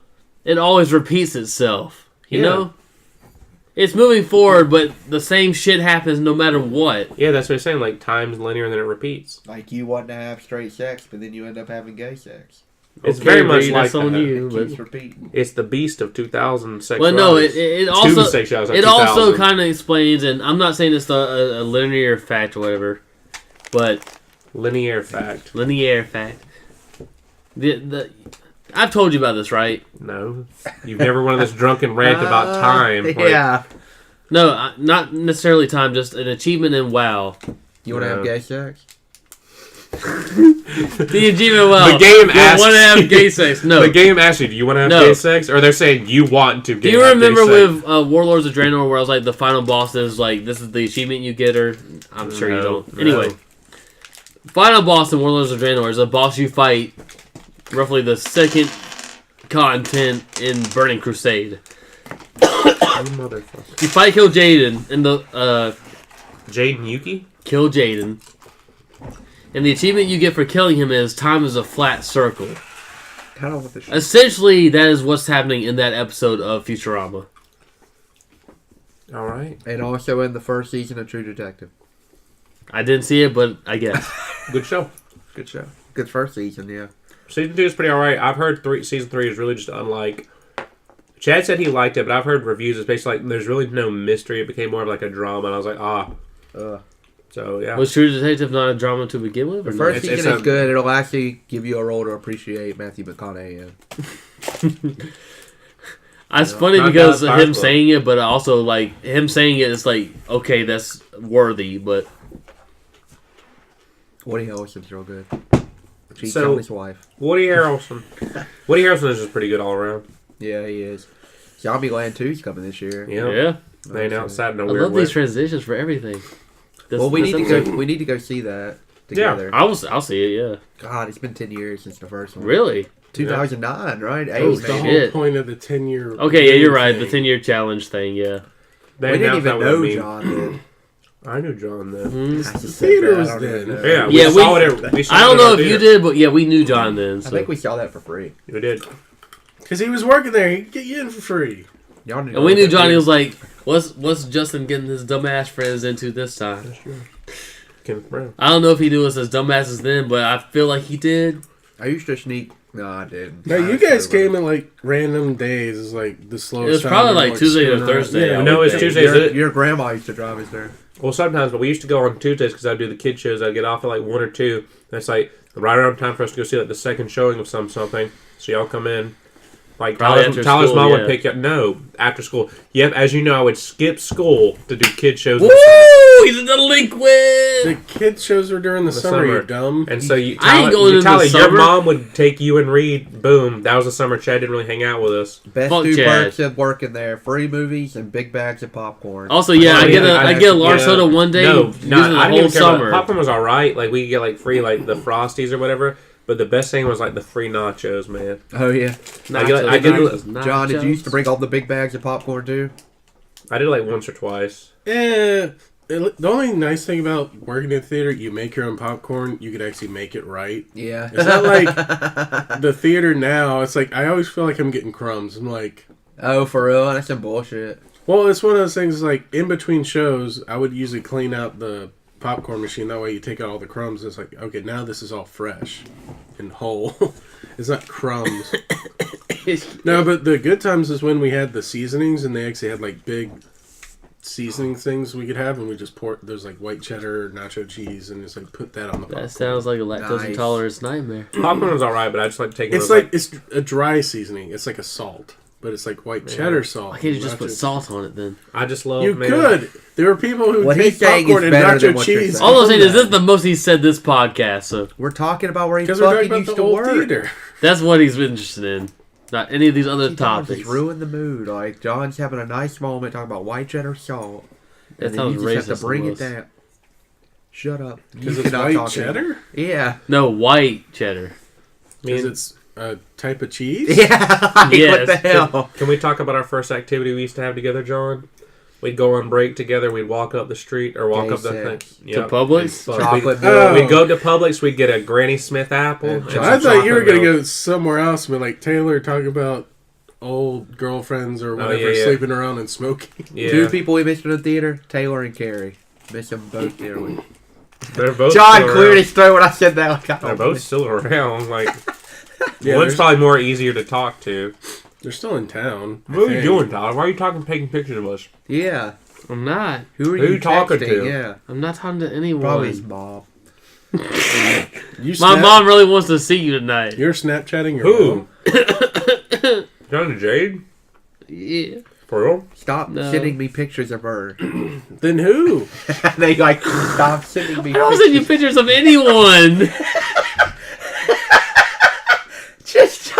[SPEAKER 1] it always repeats itself. You know, it's moving forward, but the same shit happens no matter what.
[SPEAKER 2] Yeah, that's what I'm saying. Time's linear and then it repeats.
[SPEAKER 3] You want to have straight sex, but then you end up having gay sex.
[SPEAKER 2] It's very much
[SPEAKER 1] that's
[SPEAKER 2] like
[SPEAKER 1] on
[SPEAKER 2] that.
[SPEAKER 1] you.
[SPEAKER 3] It keeps repeating.
[SPEAKER 2] It's the beast of 2000 sexuality.
[SPEAKER 1] Well, no, it also kind of explains, and I'm not saying it's a linear fact or whatever, but
[SPEAKER 2] linear fact.
[SPEAKER 1] I've told you about this, right?
[SPEAKER 2] No, you've never won this drunken rant about time.
[SPEAKER 3] Yeah.
[SPEAKER 1] No, not necessarily time. Just an achievement in WoW.
[SPEAKER 3] You want to have gay sex?
[SPEAKER 1] The achievement WoW.
[SPEAKER 2] The game asks.
[SPEAKER 1] Want to have gay sex? No.
[SPEAKER 2] The game asks you, do you want to have gay sex? Or they're saying you want to.
[SPEAKER 1] Do you remember with Warlords of Draenor where I was the final boss is this is the achievement you get, or I'm sure you don't. Anyway, final boss in Warlords of Draenor is a boss you fight. Roughly the second content in Burning Crusade. You fight Kill Jaden in the
[SPEAKER 2] Jaden Yuki?
[SPEAKER 1] Kill Jaden. And the achievement you get for killing him is time is a flat circle.
[SPEAKER 3] Kind of what the shit.
[SPEAKER 1] Essentially, that is what's happening in that episode of Futurama.
[SPEAKER 2] Alright.
[SPEAKER 3] And also in the first season of True Detective.
[SPEAKER 1] I didn't see it, but I guess.
[SPEAKER 2] Good show.
[SPEAKER 3] Good show. Good first season, yeah.
[SPEAKER 2] Season 2 is pretty alright. I've heard season 3 is really just unlike... Chad said he liked it, but I've heard reviews. It's basically there's really no mystery. It became more of a drama, and I was like, So, yeah.
[SPEAKER 1] Was True Detective not a drama to begin with?
[SPEAKER 3] The first season is good. It'll actually give you a role to appreciate Matthew McConaughey in.
[SPEAKER 1] It's funny because of him saying it, but also, him saying it is okay, that's worthy, but...
[SPEAKER 3] Woody Harrelson's real good. Cheats
[SPEAKER 2] on
[SPEAKER 3] his wife.
[SPEAKER 2] Woody Harrelson. Woody Harrelson is just pretty good all around.
[SPEAKER 3] Yeah, he is. Zombieland 2 is coming this year.
[SPEAKER 1] Yeah.
[SPEAKER 2] They announced that in a weird way.
[SPEAKER 1] I love these transitions for everything.
[SPEAKER 3] We need to go see that together.
[SPEAKER 1] Yeah, I'll see it, yeah.
[SPEAKER 3] God, it's been 10 years since the first one.
[SPEAKER 1] Really?
[SPEAKER 3] 2009, right?
[SPEAKER 4] That was the whole point of the 10-year...
[SPEAKER 1] Okay, yeah, you're right. The 10-year challenge thing, yeah.
[SPEAKER 3] We didn't even know John did.
[SPEAKER 2] I knew John then.
[SPEAKER 1] Mm-hmm.
[SPEAKER 4] The theater was then.
[SPEAKER 2] Yeah,
[SPEAKER 1] Yeah,
[SPEAKER 2] saw it. We saw
[SPEAKER 1] I don't
[SPEAKER 2] it in
[SPEAKER 1] know
[SPEAKER 2] our
[SPEAKER 1] if you
[SPEAKER 2] theater.
[SPEAKER 1] did, but yeah, we knew John then. So.
[SPEAKER 3] I think we saw that for free.
[SPEAKER 2] We did.
[SPEAKER 4] Because he was working there. He'd get you in for free.
[SPEAKER 3] Y'all knew
[SPEAKER 1] And we knew
[SPEAKER 3] that
[SPEAKER 1] Johnny
[SPEAKER 3] too.
[SPEAKER 1] was like, what's Justin getting his dumbass friends into this time?
[SPEAKER 2] That's true. Kenneth Brown.
[SPEAKER 1] I don't know if he knew us as dumbasses then, but I feel like he did.
[SPEAKER 3] I used to sneak. No, I didn't.
[SPEAKER 4] No, you guys came in like random days. It's like the slowest.
[SPEAKER 1] It was
[SPEAKER 4] time
[SPEAKER 1] probably
[SPEAKER 4] we were,
[SPEAKER 1] like Tuesday or
[SPEAKER 4] screwing around.
[SPEAKER 1] Thursday.
[SPEAKER 4] Yeah,
[SPEAKER 1] I
[SPEAKER 2] No,
[SPEAKER 1] would
[SPEAKER 2] it's
[SPEAKER 1] think.
[SPEAKER 2] Tuesdays.
[SPEAKER 3] Your grandma used to drive us there.
[SPEAKER 2] Well, sometimes, but we used to go on Tuesdays because I'd do the kid shows. I'd get off at like 1 or 2. That's like right around time for us to go see like the second showing of something. So y'all come in. Like
[SPEAKER 1] Probably
[SPEAKER 2] Tyler's
[SPEAKER 1] after school,
[SPEAKER 2] mom
[SPEAKER 1] yeah.
[SPEAKER 2] would pick you up. No, after school. Yep, as you know, I would skip school to do kid shows.
[SPEAKER 1] Woo! He's a delinquent!
[SPEAKER 4] The kid shows were during the summer. You dumb.
[SPEAKER 2] And so you,
[SPEAKER 1] I ain't
[SPEAKER 2] Tyler,
[SPEAKER 1] going in the
[SPEAKER 2] Tyler, your
[SPEAKER 1] summer.
[SPEAKER 2] mom would take you and Reed. Boom. That was the summer. Chad didn't really hang out with us.
[SPEAKER 3] Best
[SPEAKER 1] Fuck
[SPEAKER 3] two
[SPEAKER 1] Chad.
[SPEAKER 3] perks of working there: free movies and big bags of popcorn.
[SPEAKER 1] Also, yeah,
[SPEAKER 2] Oh,
[SPEAKER 1] I get
[SPEAKER 2] yeah,
[SPEAKER 1] I get a large soda one day, using the
[SPEAKER 2] I didn't
[SPEAKER 1] whole
[SPEAKER 2] even care about
[SPEAKER 1] summer.
[SPEAKER 2] popcorn was all right. Like we could get like free like the Frosties or whatever. But the best thing was like the free nachos, man.
[SPEAKER 3] Oh yeah,
[SPEAKER 2] I get
[SPEAKER 3] John, did you used to bring all the big bags of popcorn too?
[SPEAKER 2] I did it like once or twice.
[SPEAKER 4] The only nice thing about working in theater, you make your own popcorn. You could actually make it right.
[SPEAKER 3] Yeah,
[SPEAKER 4] It's not like the theater now. It's like I always feel like I'm getting crumbs. I'm like,
[SPEAKER 3] oh for real? That's some bullshit.
[SPEAKER 4] well, it's one of those things. Like in between shows, I would usually clean out the popcorn machine. That way, you take out all the crumbs. It's like, okay, now this is all fresh and whole. It's not crumbs. No, but the good times is when we had the seasonings, and they actually had like big seasoning things we could have, and we just pour. There's like white cheddar, nacho cheese, and just like put that on the popcorn.
[SPEAKER 1] That sounds like a lactose
[SPEAKER 3] Nice.
[SPEAKER 1] intolerance nightmare.
[SPEAKER 2] Popcorn was all right, but I just like taking.
[SPEAKER 4] It's like it's a dry seasoning. It's like a salt, but it's like white cheddar salt.
[SPEAKER 1] Why can't you just
[SPEAKER 4] nacho
[SPEAKER 1] put salt on it then?
[SPEAKER 2] I just love.
[SPEAKER 4] You
[SPEAKER 2] man.
[SPEAKER 4] could. There were people who
[SPEAKER 3] What
[SPEAKER 4] take
[SPEAKER 3] he's saying
[SPEAKER 4] popcorn
[SPEAKER 3] is
[SPEAKER 4] and
[SPEAKER 3] better than
[SPEAKER 4] nacho
[SPEAKER 3] what you're
[SPEAKER 4] cheese.
[SPEAKER 3] saying.
[SPEAKER 1] All I'm saying is this is the most he's said this podcast, so
[SPEAKER 3] We're talking about where he
[SPEAKER 4] Because we're talking
[SPEAKER 3] fucking
[SPEAKER 4] about
[SPEAKER 3] used
[SPEAKER 4] the
[SPEAKER 3] to
[SPEAKER 4] old
[SPEAKER 3] work.
[SPEAKER 4] theater.
[SPEAKER 1] that's what he's interested in. Not any of these other
[SPEAKER 3] See, John
[SPEAKER 1] topics.
[SPEAKER 3] just ruined the mood. Like John's having a nice moment talking about white cheddar salt,
[SPEAKER 1] That
[SPEAKER 3] and then
[SPEAKER 1] sounds
[SPEAKER 3] you just have
[SPEAKER 1] racist
[SPEAKER 3] to bring it
[SPEAKER 1] almost.
[SPEAKER 3] down. Shut up.
[SPEAKER 4] Because
[SPEAKER 3] You
[SPEAKER 4] it's
[SPEAKER 3] cannot
[SPEAKER 4] white
[SPEAKER 3] talk
[SPEAKER 4] cheddar?
[SPEAKER 3] Yeah.
[SPEAKER 1] No, white cheddar.
[SPEAKER 4] Because it's a type of cheese?
[SPEAKER 3] Yeah. Like,
[SPEAKER 1] Yes.
[SPEAKER 3] What the hell?
[SPEAKER 2] Can we talk about our first activity we used to have together, John? We'd go on break together. We'd walk up the street or walk
[SPEAKER 3] Gay
[SPEAKER 2] up the thing.
[SPEAKER 3] sex.
[SPEAKER 2] Yep.
[SPEAKER 1] Publix?
[SPEAKER 3] Chocolate
[SPEAKER 4] Oh.
[SPEAKER 3] milk.
[SPEAKER 2] We'd go to Publix. We'd get a Granny Smith apple.
[SPEAKER 3] And
[SPEAKER 2] and
[SPEAKER 3] chocolate
[SPEAKER 2] some
[SPEAKER 4] I thought you were
[SPEAKER 2] chocolate
[SPEAKER 4] going to
[SPEAKER 2] milk.
[SPEAKER 4] go somewhere else, but like Taylor talking about old girlfriends or whatever
[SPEAKER 2] yeah.
[SPEAKER 4] sleeping around and smoking.
[SPEAKER 2] Yeah.
[SPEAKER 3] Two people we missed in the theater: Taylor and Carrie. Miss them both dearly.
[SPEAKER 2] They're both
[SPEAKER 3] John
[SPEAKER 2] still
[SPEAKER 3] cleared
[SPEAKER 2] around.
[SPEAKER 3] his throat when I said that. Like, I
[SPEAKER 2] They're
[SPEAKER 3] don't
[SPEAKER 2] both still around. Like
[SPEAKER 4] Yeah,
[SPEAKER 2] one's
[SPEAKER 4] they're,
[SPEAKER 2] probably more easier to talk to.
[SPEAKER 4] they're still in town. I
[SPEAKER 2] What are you
[SPEAKER 4] think.
[SPEAKER 2] doing, Tyler? Why are you taking pictures of us?
[SPEAKER 3] Yeah.
[SPEAKER 1] I'm not.
[SPEAKER 3] Who are
[SPEAKER 2] Who
[SPEAKER 3] you
[SPEAKER 2] you talking
[SPEAKER 3] texting?
[SPEAKER 2] to?
[SPEAKER 3] Yeah.
[SPEAKER 1] I'm not talking to anyone.
[SPEAKER 3] Probably his mom.
[SPEAKER 4] You
[SPEAKER 1] My
[SPEAKER 4] snap-
[SPEAKER 1] mom really wants to see you tonight.
[SPEAKER 4] You're Snapchatting your
[SPEAKER 2] Who?
[SPEAKER 4] mom?
[SPEAKER 2] John and Jade?
[SPEAKER 1] Yeah.
[SPEAKER 2] For real?
[SPEAKER 3] Stop
[SPEAKER 1] No.
[SPEAKER 3] sending me pictures of her.
[SPEAKER 4] Then who?
[SPEAKER 3] They like stop sending me.
[SPEAKER 1] I don't send you pictures of anyone.
[SPEAKER 3] Just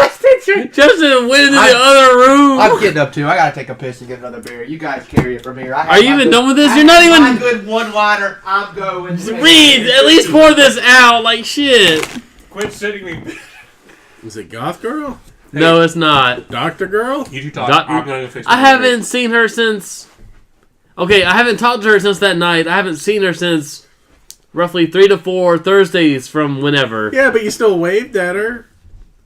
[SPEAKER 1] Justin went into the
[SPEAKER 3] I'm-
[SPEAKER 1] other room.
[SPEAKER 3] I'm getting up too. I gotta take a piss and get another beer. You guys carry it from here. I have
[SPEAKER 1] Are you
[SPEAKER 3] my
[SPEAKER 1] even
[SPEAKER 3] good-
[SPEAKER 1] done with this?
[SPEAKER 3] I
[SPEAKER 1] You're not
[SPEAKER 3] have
[SPEAKER 1] even-
[SPEAKER 3] my good one-liner. I'm going.
[SPEAKER 1] Reed, at least pour this out like shit.
[SPEAKER 2] Quit sending me.
[SPEAKER 4] Is it Goth Girl?
[SPEAKER 1] No, it's not.
[SPEAKER 4] Doctor Girl?
[SPEAKER 2] You two talk.
[SPEAKER 1] Doc-
[SPEAKER 2] I'm gonna go fix
[SPEAKER 1] I
[SPEAKER 2] my
[SPEAKER 1] haven't seen her since. Okay, I haven't talked to her since that night. I haven't seen her since roughly 3 to 4 Thursdays from whenever.
[SPEAKER 4] Yeah, but you still waved at her.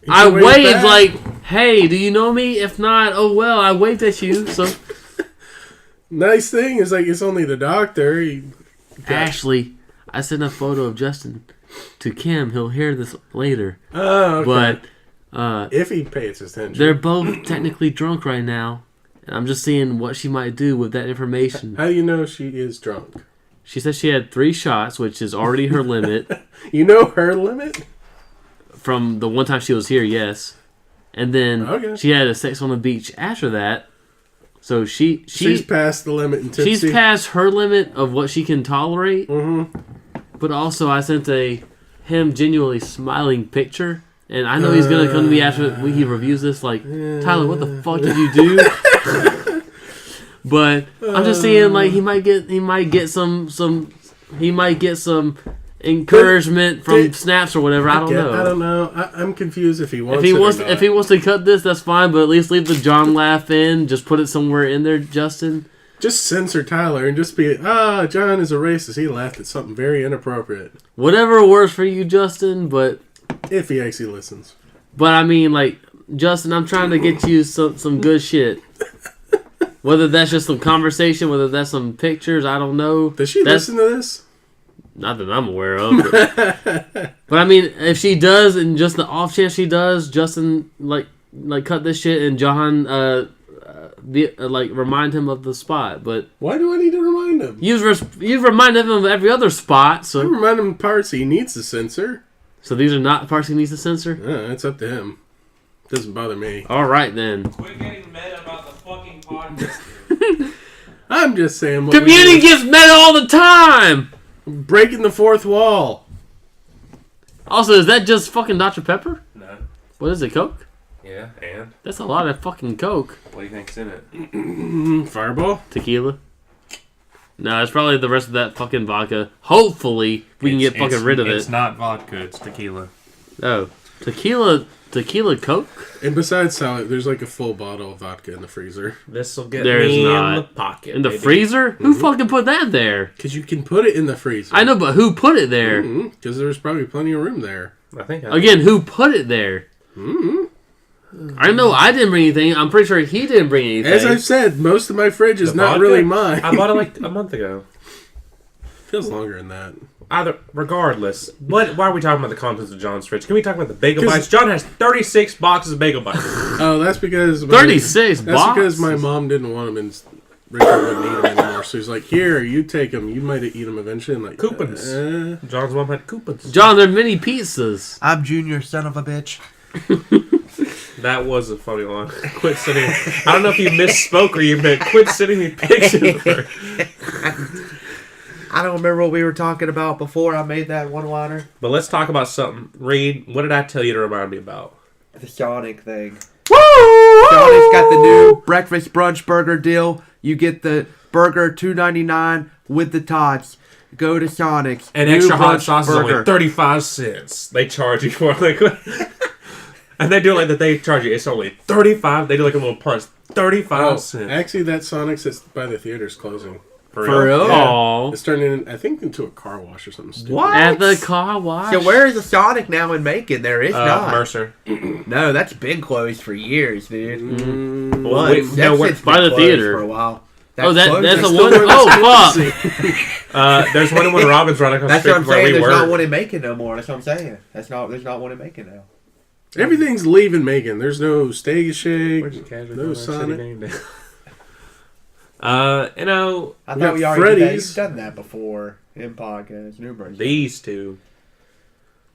[SPEAKER 4] You
[SPEAKER 1] I
[SPEAKER 4] still
[SPEAKER 1] waved
[SPEAKER 4] back.
[SPEAKER 1] like, "Hey, do you know me? If not, oh well, I waved at you." So,
[SPEAKER 4] Nice thing is like it's only the doctor.
[SPEAKER 1] Ashley, I sent a photo of Justin to Kim. He'll hear this later,
[SPEAKER 4] Oh, okay.
[SPEAKER 1] but
[SPEAKER 4] if he pays attention.
[SPEAKER 1] they're both technically drunk right now, and I'm just seeing what she might do with that information.
[SPEAKER 4] How do you know she is drunk?
[SPEAKER 1] She said she had 3 shots, which is already her limit.
[SPEAKER 4] You know her limit?
[SPEAKER 1] From the one time she was here, yes. And then
[SPEAKER 4] Okay.
[SPEAKER 1] she had a sex on the beach after that. So
[SPEAKER 4] She's
[SPEAKER 1] she's
[SPEAKER 4] past the limit and tipsy.
[SPEAKER 1] past her limit of what she can tolerate.
[SPEAKER 4] Mm-hmm.
[SPEAKER 1] But also I sent him genuinely smiling picture. And I know he's going to come to me after he reviews this like, "Tyler, what the fuck did you do?" But I'm just saying like he might get some encouragement from
[SPEAKER 4] did-
[SPEAKER 1] snaps or whatever. I don't know.
[SPEAKER 4] I don't know. I'm confused if he wants
[SPEAKER 1] If he
[SPEAKER 4] it
[SPEAKER 1] wants,
[SPEAKER 4] or not.
[SPEAKER 1] if he wants to cut this, that's fine. But at least leave the John laugh in. Just put it somewhere in there, Justin.
[SPEAKER 4] Just censor Tyler and just be, John is a racist. He laughed at something very inappropriate.
[SPEAKER 1] Whatever works for you, Justin, but...
[SPEAKER 4] If he actually listens.
[SPEAKER 1] But I mean, like, Justin, I'm trying to get you some good shit. Whether that's just some conversation, whether that's some pictures, I don't know.
[SPEAKER 4] Does she listen to this?
[SPEAKER 1] Not that I'm aware of. But I mean, if she does, and just the off chance she does, Justin, like cut this shit, and John, remind him of the spot. But
[SPEAKER 4] why do I need to remind him?
[SPEAKER 1] You've reminded him of every other spot. So
[SPEAKER 4] I remind him of parts he needs to censor.
[SPEAKER 1] So these are not parts he needs to censor?
[SPEAKER 4] It's up to him. Doesn't bother me.
[SPEAKER 1] All right, then.
[SPEAKER 2] Quit getting meta about the fucking podcast.
[SPEAKER 4] I'm just saying what
[SPEAKER 1] Community gets meta all the time!
[SPEAKER 4] Breaking the fourth wall.
[SPEAKER 1] Also, is that just fucking Dr. Pepper?
[SPEAKER 2] No.
[SPEAKER 1] What is it, Coke?
[SPEAKER 2] Yeah, and?
[SPEAKER 1] That's a lot of fucking Coke.
[SPEAKER 2] What do you think's in it?
[SPEAKER 4] Fireball?
[SPEAKER 1] Tequila? No, it's probably the rest of that fucking vodka. Hopefully, we can get fucking rid of it.
[SPEAKER 2] It's not vodka, it's tequila.
[SPEAKER 1] Oh. Tequila Coke?
[SPEAKER 4] And besides salad, there's like a full bottle of vodka in the freezer.
[SPEAKER 2] This'll get
[SPEAKER 1] There's
[SPEAKER 2] me
[SPEAKER 1] not.
[SPEAKER 2] in the pocket.
[SPEAKER 1] In the
[SPEAKER 2] baby.
[SPEAKER 1] freezer? Who fucking put that there?
[SPEAKER 4] Because you can put it in the freezer.
[SPEAKER 1] I know, but who put it there?
[SPEAKER 4] Because there's probably plenty of room there.
[SPEAKER 2] I think
[SPEAKER 1] Again, who put it there? I know I didn't bring anything. I'm pretty sure he didn't bring anything.
[SPEAKER 4] As I've said, most of my fridge is not really mine.
[SPEAKER 2] I bought it like a month ago.
[SPEAKER 4] Feels longer than that.
[SPEAKER 2] Regardless, why are we talking about the contents of John's fridge? Can we talk about the bagel bites? John has 36 boxes of bagel bites.
[SPEAKER 4] Oh, that's because
[SPEAKER 1] 36
[SPEAKER 4] That's
[SPEAKER 1] boxes?
[SPEAKER 4] because my mom didn't want them and Richard wouldn't eat them anymore. So he's like, "Here, you take them. You might eat them eventually." And like
[SPEAKER 2] Coupons. John's mom had coupons.
[SPEAKER 1] John, they're mini pizzas.
[SPEAKER 3] I'm Junior, son of a bitch.
[SPEAKER 2] That was a funny line. Quit sending. I don't know if you misspoke or you meant quit sending me pictures.
[SPEAKER 3] I don't remember what we were talking about before I made that one-liner.
[SPEAKER 2] But let's talk about something. Reed, what did I tell you to remind me about?
[SPEAKER 3] The Sonic thing. Sonic's got the new breakfast brunch burger deal. You get the burger $2.99 with the tots. Go to Sonic's.
[SPEAKER 2] And
[SPEAKER 3] new
[SPEAKER 2] extra hot
[SPEAKER 3] brunch
[SPEAKER 2] sauce is only 35 cents. They charge you for like, and they do it like that. They charge you. It's only 35. They do like a little punch. 35 cents.
[SPEAKER 4] Actually, that Sonic's that's by the theater's closing.
[SPEAKER 1] For real?
[SPEAKER 4] Yeah.
[SPEAKER 1] Aw.
[SPEAKER 4] It's turning, I think, into a car wash or something stupid.
[SPEAKER 3] What?
[SPEAKER 1] At the car wash?
[SPEAKER 3] So where is the Sonic now in Macon? There is not.
[SPEAKER 2] Mercer.
[SPEAKER 3] No, that's been closed for years, dude.
[SPEAKER 2] Well, wait,
[SPEAKER 3] That
[SPEAKER 2] no,
[SPEAKER 3] shit's
[SPEAKER 1] by
[SPEAKER 3] been
[SPEAKER 1] the
[SPEAKER 3] closed
[SPEAKER 1] theater.
[SPEAKER 3] for a while.
[SPEAKER 1] That's
[SPEAKER 3] closed.
[SPEAKER 1] a
[SPEAKER 3] That's
[SPEAKER 1] one.
[SPEAKER 3] still-
[SPEAKER 1] Oh, fuck.
[SPEAKER 2] there's one in Winter Robins right across the
[SPEAKER 3] That's
[SPEAKER 2] street
[SPEAKER 3] what I'm
[SPEAKER 2] from where
[SPEAKER 3] saying.
[SPEAKER 2] we
[SPEAKER 3] There's
[SPEAKER 2] were.
[SPEAKER 3] not one in Macon no more. That's what I'm saying. There's not one in Macon now.
[SPEAKER 4] Everything's leaving Macon. There's no Steak Shake,
[SPEAKER 2] Where'd you casually
[SPEAKER 4] no
[SPEAKER 2] throw that city
[SPEAKER 4] Sonic.
[SPEAKER 2] name down? You know,
[SPEAKER 3] I
[SPEAKER 4] We
[SPEAKER 3] thought
[SPEAKER 4] got
[SPEAKER 3] we already did that.
[SPEAKER 4] Freddy's.
[SPEAKER 3] You've done that before in podcasts numerous.
[SPEAKER 2] these two.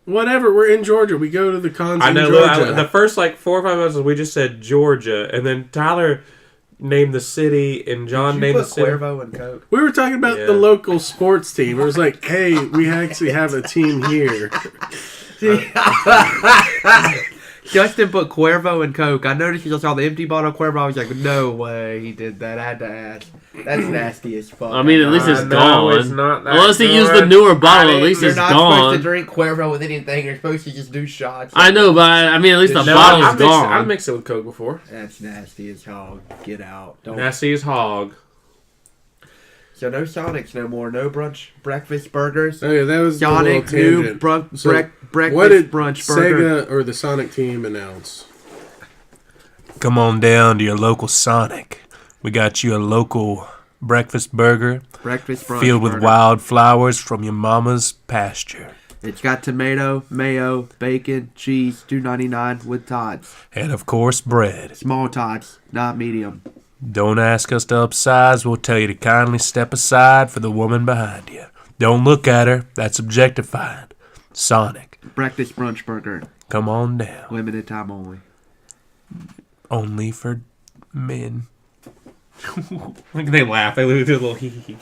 [SPEAKER 4] Whatever, we're in Georgia. We go to the cons
[SPEAKER 2] I
[SPEAKER 4] in
[SPEAKER 2] know.
[SPEAKER 4] Georgia.
[SPEAKER 2] The first like 4 or 5 episodes, we just said Georgia, and then Tyler named the city, and John
[SPEAKER 3] Did you
[SPEAKER 2] named the
[SPEAKER 3] put
[SPEAKER 2] city.
[SPEAKER 3] Cuervo and Coke?
[SPEAKER 4] We were talking about
[SPEAKER 2] Yeah.
[SPEAKER 4] the local sports team. It was like, hey, we actually have a team here.
[SPEAKER 3] Justin put Cuervo and Coke. I noticed you just saw the empty bottle of Cuervo. I was like, no way he did that. I had to ask. That's nasty as fuck.
[SPEAKER 1] I mean, at least it's
[SPEAKER 2] No,
[SPEAKER 1] gone.
[SPEAKER 2] it's not that
[SPEAKER 1] Unless he
[SPEAKER 2] good.
[SPEAKER 1] used the newer bottle, at least
[SPEAKER 3] You're
[SPEAKER 1] it's
[SPEAKER 3] not supposed to
[SPEAKER 1] gone.
[SPEAKER 3] drink Cuervo with anything. You're supposed to just do shots.
[SPEAKER 1] I know, but I mean, at least the
[SPEAKER 3] No,
[SPEAKER 1] bottle's
[SPEAKER 2] I've
[SPEAKER 1] gone.
[SPEAKER 2] mixed it with Coke before.
[SPEAKER 3] That's nasty as hog. Get out. Don't.
[SPEAKER 2] Nasty as hog.
[SPEAKER 3] So no Sonics no more. No breakfast burgers.
[SPEAKER 4] Oh yeah, that was
[SPEAKER 3] Sonic
[SPEAKER 4] the little
[SPEAKER 3] new
[SPEAKER 4] tangent. So,
[SPEAKER 3] breakfast
[SPEAKER 4] what did
[SPEAKER 3] brunch burger.
[SPEAKER 4] Sega or the Sonic team announce?
[SPEAKER 5] Come on down to your local Sonic. We got you a local breakfast burger
[SPEAKER 3] Breakfast brunch
[SPEAKER 5] filled with
[SPEAKER 3] burger.
[SPEAKER 5] wildflowers from your mama's pasture.
[SPEAKER 3] It's got tomato, mayo, bacon, cheese, $2.99 with tots.
[SPEAKER 5] And of course, bread.
[SPEAKER 3] Small tots, not medium.
[SPEAKER 5] Don't ask us to upsize. We'll tell you to kindly step aside for the woman behind you. Don't look at her. That's objectifying. Sonic,
[SPEAKER 3] Breakfast brunch burger.
[SPEAKER 5] come on down.
[SPEAKER 3] Limited time only.
[SPEAKER 5] Only for men.
[SPEAKER 2] Like they laugh. They do a little hee hee hee.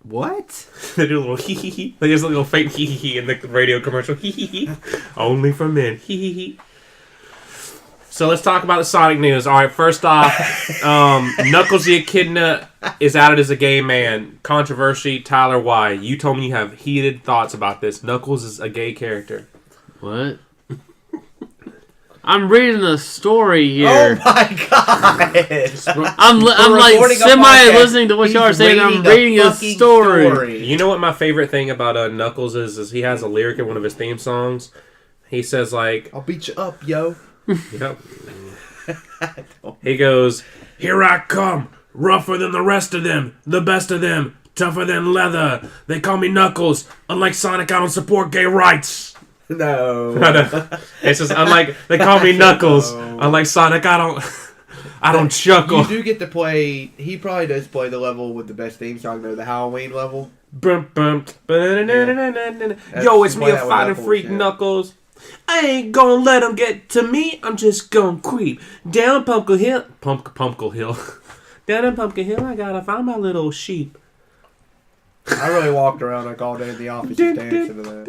[SPEAKER 3] What?
[SPEAKER 2] They do a little hee hee hee. They just a little faint hee hee hee in the radio commercial. Hee hee hee. Only for men. Hee hee hee. So let's talk about the Sonic news. All right, first off, Knuckles the Echidna is outed as a gay man. Controversy. Tyler, why? You told me you have heated thoughts about this. Knuckles is a gay character.
[SPEAKER 1] What? I'm reading a story
[SPEAKER 3] Oh
[SPEAKER 1] here.
[SPEAKER 3] my god!
[SPEAKER 1] I'm like
[SPEAKER 3] recording a
[SPEAKER 1] semi
[SPEAKER 3] podcast.
[SPEAKER 1] listening to what
[SPEAKER 3] He's
[SPEAKER 1] y'all are saying. I'm
[SPEAKER 3] reading
[SPEAKER 1] reading a
[SPEAKER 3] fucking
[SPEAKER 1] story.
[SPEAKER 2] You know what my favorite thing about Knuckles is he has a lyric in one of his theme songs. He says like,
[SPEAKER 3] I'll beat you up, yo.
[SPEAKER 2] yep. He goes, "Here I come, rougher than the rest of them, the best of them, tougher than leather. They call me Knuckles. Unlike Sonic, I don't support gay rights."
[SPEAKER 3] No.
[SPEAKER 2] It's just unlike they call me Knuckles. Unlike Sonic, I don't chuckle.
[SPEAKER 3] You do get to play. He probably does play the level with the best theme song, though, the Halloween level.
[SPEAKER 2] Yo, it's me, a fighting freak, Knuckles. I ain't gonna let him get to me. I'm just gonna creep down Pumpkin Hill. Pumpkin Hill. Down in Pumpkin Hill, I gotta find my little sheep.
[SPEAKER 3] I really walked around like all day in the office just dancing to that.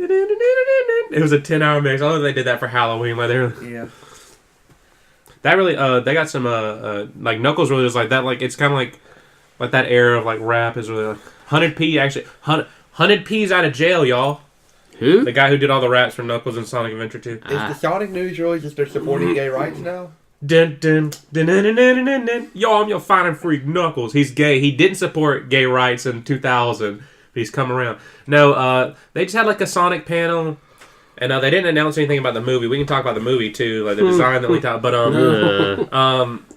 [SPEAKER 2] It was a 10-hour mix. I don't know if they did that for Halloween. Like
[SPEAKER 3] Yeah.
[SPEAKER 2] that really, they got some, like Knuckles really was like that. Like it's kind of like that era of like rap is really like 100p actually. 100 P's out of jail, y'all.
[SPEAKER 1] Who?
[SPEAKER 2] The guy who did all the raps for Knuckles and Sonic Adventure 2.
[SPEAKER 3] Is the Sonic news really just they're supporting gay rights now?
[SPEAKER 2] Dun, dun, dun, dun, dun, dun, dun, dun. Yo, I'm your fighting freak Knuckles. He's gay. He didn't support gay rights in 2000, but he's come around. No, they just had like a Sonic panel, and they didn't announce anything about the movie. We can talk about the movie too, like the design that we talked. But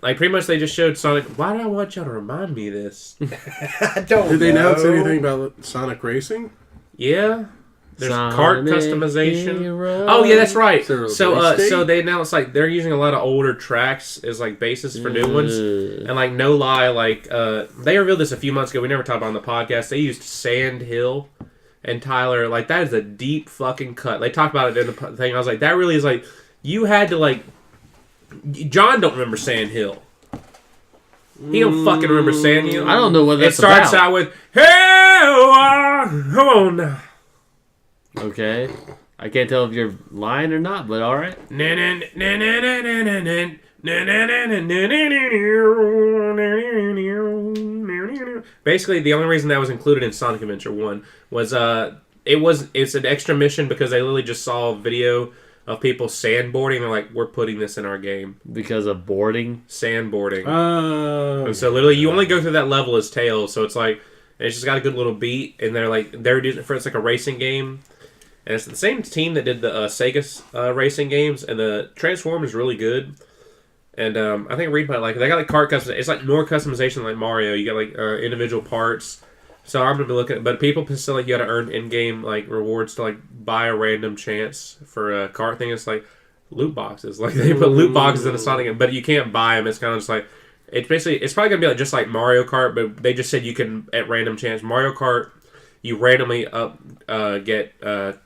[SPEAKER 2] like pretty much they just showed Sonic. Why do I want y'all to remind me of this?
[SPEAKER 3] I don't
[SPEAKER 4] Did they
[SPEAKER 3] know.
[SPEAKER 4] announce anything about Sonic Racing?
[SPEAKER 2] Yeah. There's
[SPEAKER 1] Sonic
[SPEAKER 2] cart customization.
[SPEAKER 1] Heroes.
[SPEAKER 2] Oh yeah, that's right.
[SPEAKER 4] Is there a
[SPEAKER 2] So
[SPEAKER 4] release date?
[SPEAKER 2] so they announced like they're using a lot of older tracks as like basis for new ones. And like no lie, like they revealed this a few months ago. We never talked about it on the podcast. They used Sand Hill and Tyler. Like that is a deep fucking cut. They talked about it in the thing. I was like, that really is like you had to like. John don't remember Sand Hill. He don't fucking remember Sand Hill.
[SPEAKER 1] I don't know what that's
[SPEAKER 2] It starts
[SPEAKER 1] about.
[SPEAKER 2] out with "Hell, come on now."
[SPEAKER 1] Okay. I can't tell if you're lying or not, but all right.
[SPEAKER 2] Basically, the only reason that was included in Sonic Adventure 1 was it's an extra mission because they literally just saw a video of people sandboarding. They're like, we're putting this in our game.
[SPEAKER 1] Because of boarding.
[SPEAKER 2] Sandboarding.
[SPEAKER 4] Oh.
[SPEAKER 2] And so literally you only go through that level as Tails, so it's like it's just got a good little beat, and they're doing it for it's like a racing game. And it's the same team that did the Sega racing games, and the Transform is really good. And I think read about like they got like cart customization. It's like more customization like Mario. You got like individual parts. So I'm gonna be looking, but people still like you got to earn in-game like rewards to like buy a random chance for a cart thing. It's like loot boxes. Like they put loot boxes in a Sonic game, but you can't buy them. It's kind of just like it's probably gonna be like just like Mario Kart, but they just said you can at random chance Mario Kart. You randomly get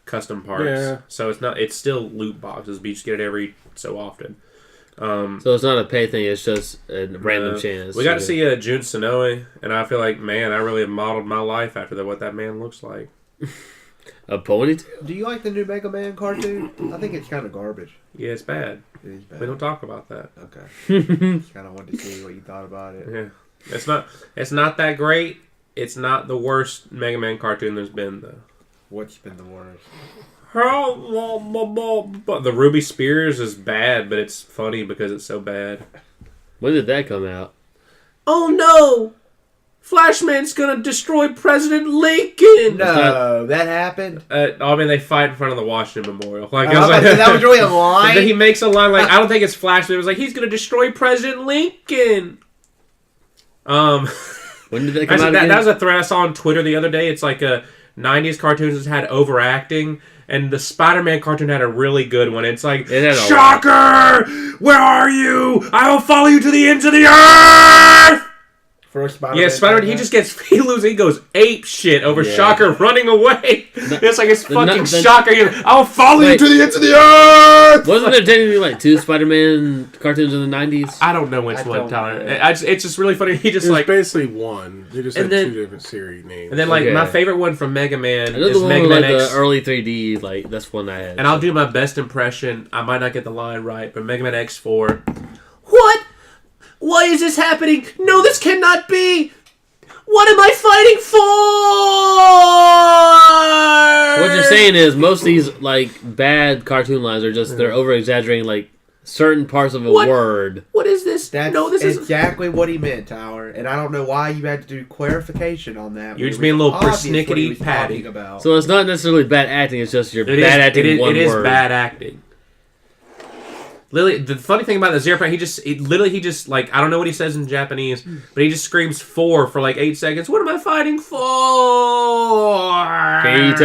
[SPEAKER 2] custom parts.
[SPEAKER 4] Yeah.
[SPEAKER 2] So it's still loot boxes, but you just get it every so often.
[SPEAKER 1] So it's not a pay thing, it's just a random chance.
[SPEAKER 2] We got to see Jun Sonoe, and I feel like, man, I really have modeled my life after what that man looks like.
[SPEAKER 1] a ponytail.
[SPEAKER 3] Do you like the new Mega Man cartoon? I think it's kind of garbage.
[SPEAKER 2] Yeah, it's bad.
[SPEAKER 3] It is bad.
[SPEAKER 2] We don't talk about that.
[SPEAKER 3] Okay. Just kind of wanted to see what you thought about it.
[SPEAKER 2] Yeah, it's not that great. It's not the worst Mega Man cartoon there's been, though.
[SPEAKER 3] What's been the worst?
[SPEAKER 2] The Ruby Spears is bad, but it's funny because it's so bad.
[SPEAKER 1] When did that come out?
[SPEAKER 2] Oh no! Flashman's gonna destroy President Lincoln!
[SPEAKER 3] No, that happened.
[SPEAKER 2] I mean, they fight in front of the Washington Memorial. Like,
[SPEAKER 3] That was really a
[SPEAKER 2] And
[SPEAKER 3] line.
[SPEAKER 2] then he makes a line like, I don't think it's Flashman. It was like, he's gonna destroy President Lincoln!
[SPEAKER 1] When did that come out
[SPEAKER 2] That
[SPEAKER 1] again?
[SPEAKER 2] was a thread I saw on Twitter the other day. It's like 90s cartoons just had overacting, and the Spider-Man cartoon had a really good one. It's like,
[SPEAKER 1] It had a
[SPEAKER 2] Shocker! Where are you? I will follow you to the ends of the earth!
[SPEAKER 3] First Spider-Man.
[SPEAKER 2] Yeah, Spider-Man, he goes ape shit over
[SPEAKER 1] Yeah.
[SPEAKER 2] Shocker running away. It's like it's fucking
[SPEAKER 1] the-
[SPEAKER 2] Shocker. I'll follow you
[SPEAKER 1] Wait.
[SPEAKER 2] to the ends of the earth!
[SPEAKER 1] Wasn't there technically like 2 Spider-Man cartoons in the 90s?
[SPEAKER 2] I don't know which
[SPEAKER 3] I
[SPEAKER 2] one,
[SPEAKER 3] don't
[SPEAKER 2] Tyler.
[SPEAKER 3] know.
[SPEAKER 2] It's just really funny. He just
[SPEAKER 4] It was
[SPEAKER 2] like...
[SPEAKER 4] basically one. They just
[SPEAKER 2] And
[SPEAKER 4] had
[SPEAKER 2] then-
[SPEAKER 4] 2 different series names.
[SPEAKER 2] And then, like,
[SPEAKER 1] Okay.
[SPEAKER 2] my favorite one from Mega Man
[SPEAKER 1] Another
[SPEAKER 2] is
[SPEAKER 1] one
[SPEAKER 2] Mega
[SPEAKER 1] with
[SPEAKER 2] Man
[SPEAKER 1] like
[SPEAKER 2] X.
[SPEAKER 1] the early 3D, like that's one I had.
[SPEAKER 2] And I'll do my best impression. I might not get the line right, but Mega Man X4. What? Why is this happening? No, this cannot be! What am I fighting for?
[SPEAKER 1] What you're saying is most of these like bad cartoon lines are just they're over exaggerating like certain parts of a
[SPEAKER 2] What?
[SPEAKER 1] word.
[SPEAKER 2] What is this?
[SPEAKER 3] That's
[SPEAKER 2] No, this is.
[SPEAKER 3] exactly what he meant, Tower. And I don't know why you had to do clarification on that.
[SPEAKER 2] You're
[SPEAKER 3] when
[SPEAKER 2] just
[SPEAKER 3] it
[SPEAKER 2] being a
[SPEAKER 3] was
[SPEAKER 2] little
[SPEAKER 3] obvious what he was
[SPEAKER 2] persnickety-patty.
[SPEAKER 3] talking about.
[SPEAKER 1] So it's not necessarily bad acting. It's just you're
[SPEAKER 2] It
[SPEAKER 1] bad
[SPEAKER 2] is,
[SPEAKER 1] acting
[SPEAKER 2] it is,
[SPEAKER 1] one
[SPEAKER 2] it is
[SPEAKER 1] word.
[SPEAKER 2] bad acting. Literally, the funny thing about the zero point, he just like, I don't know what he says in Japanese, but he just screams for like 8 seconds. What am I fighting for?
[SPEAKER 1] Can you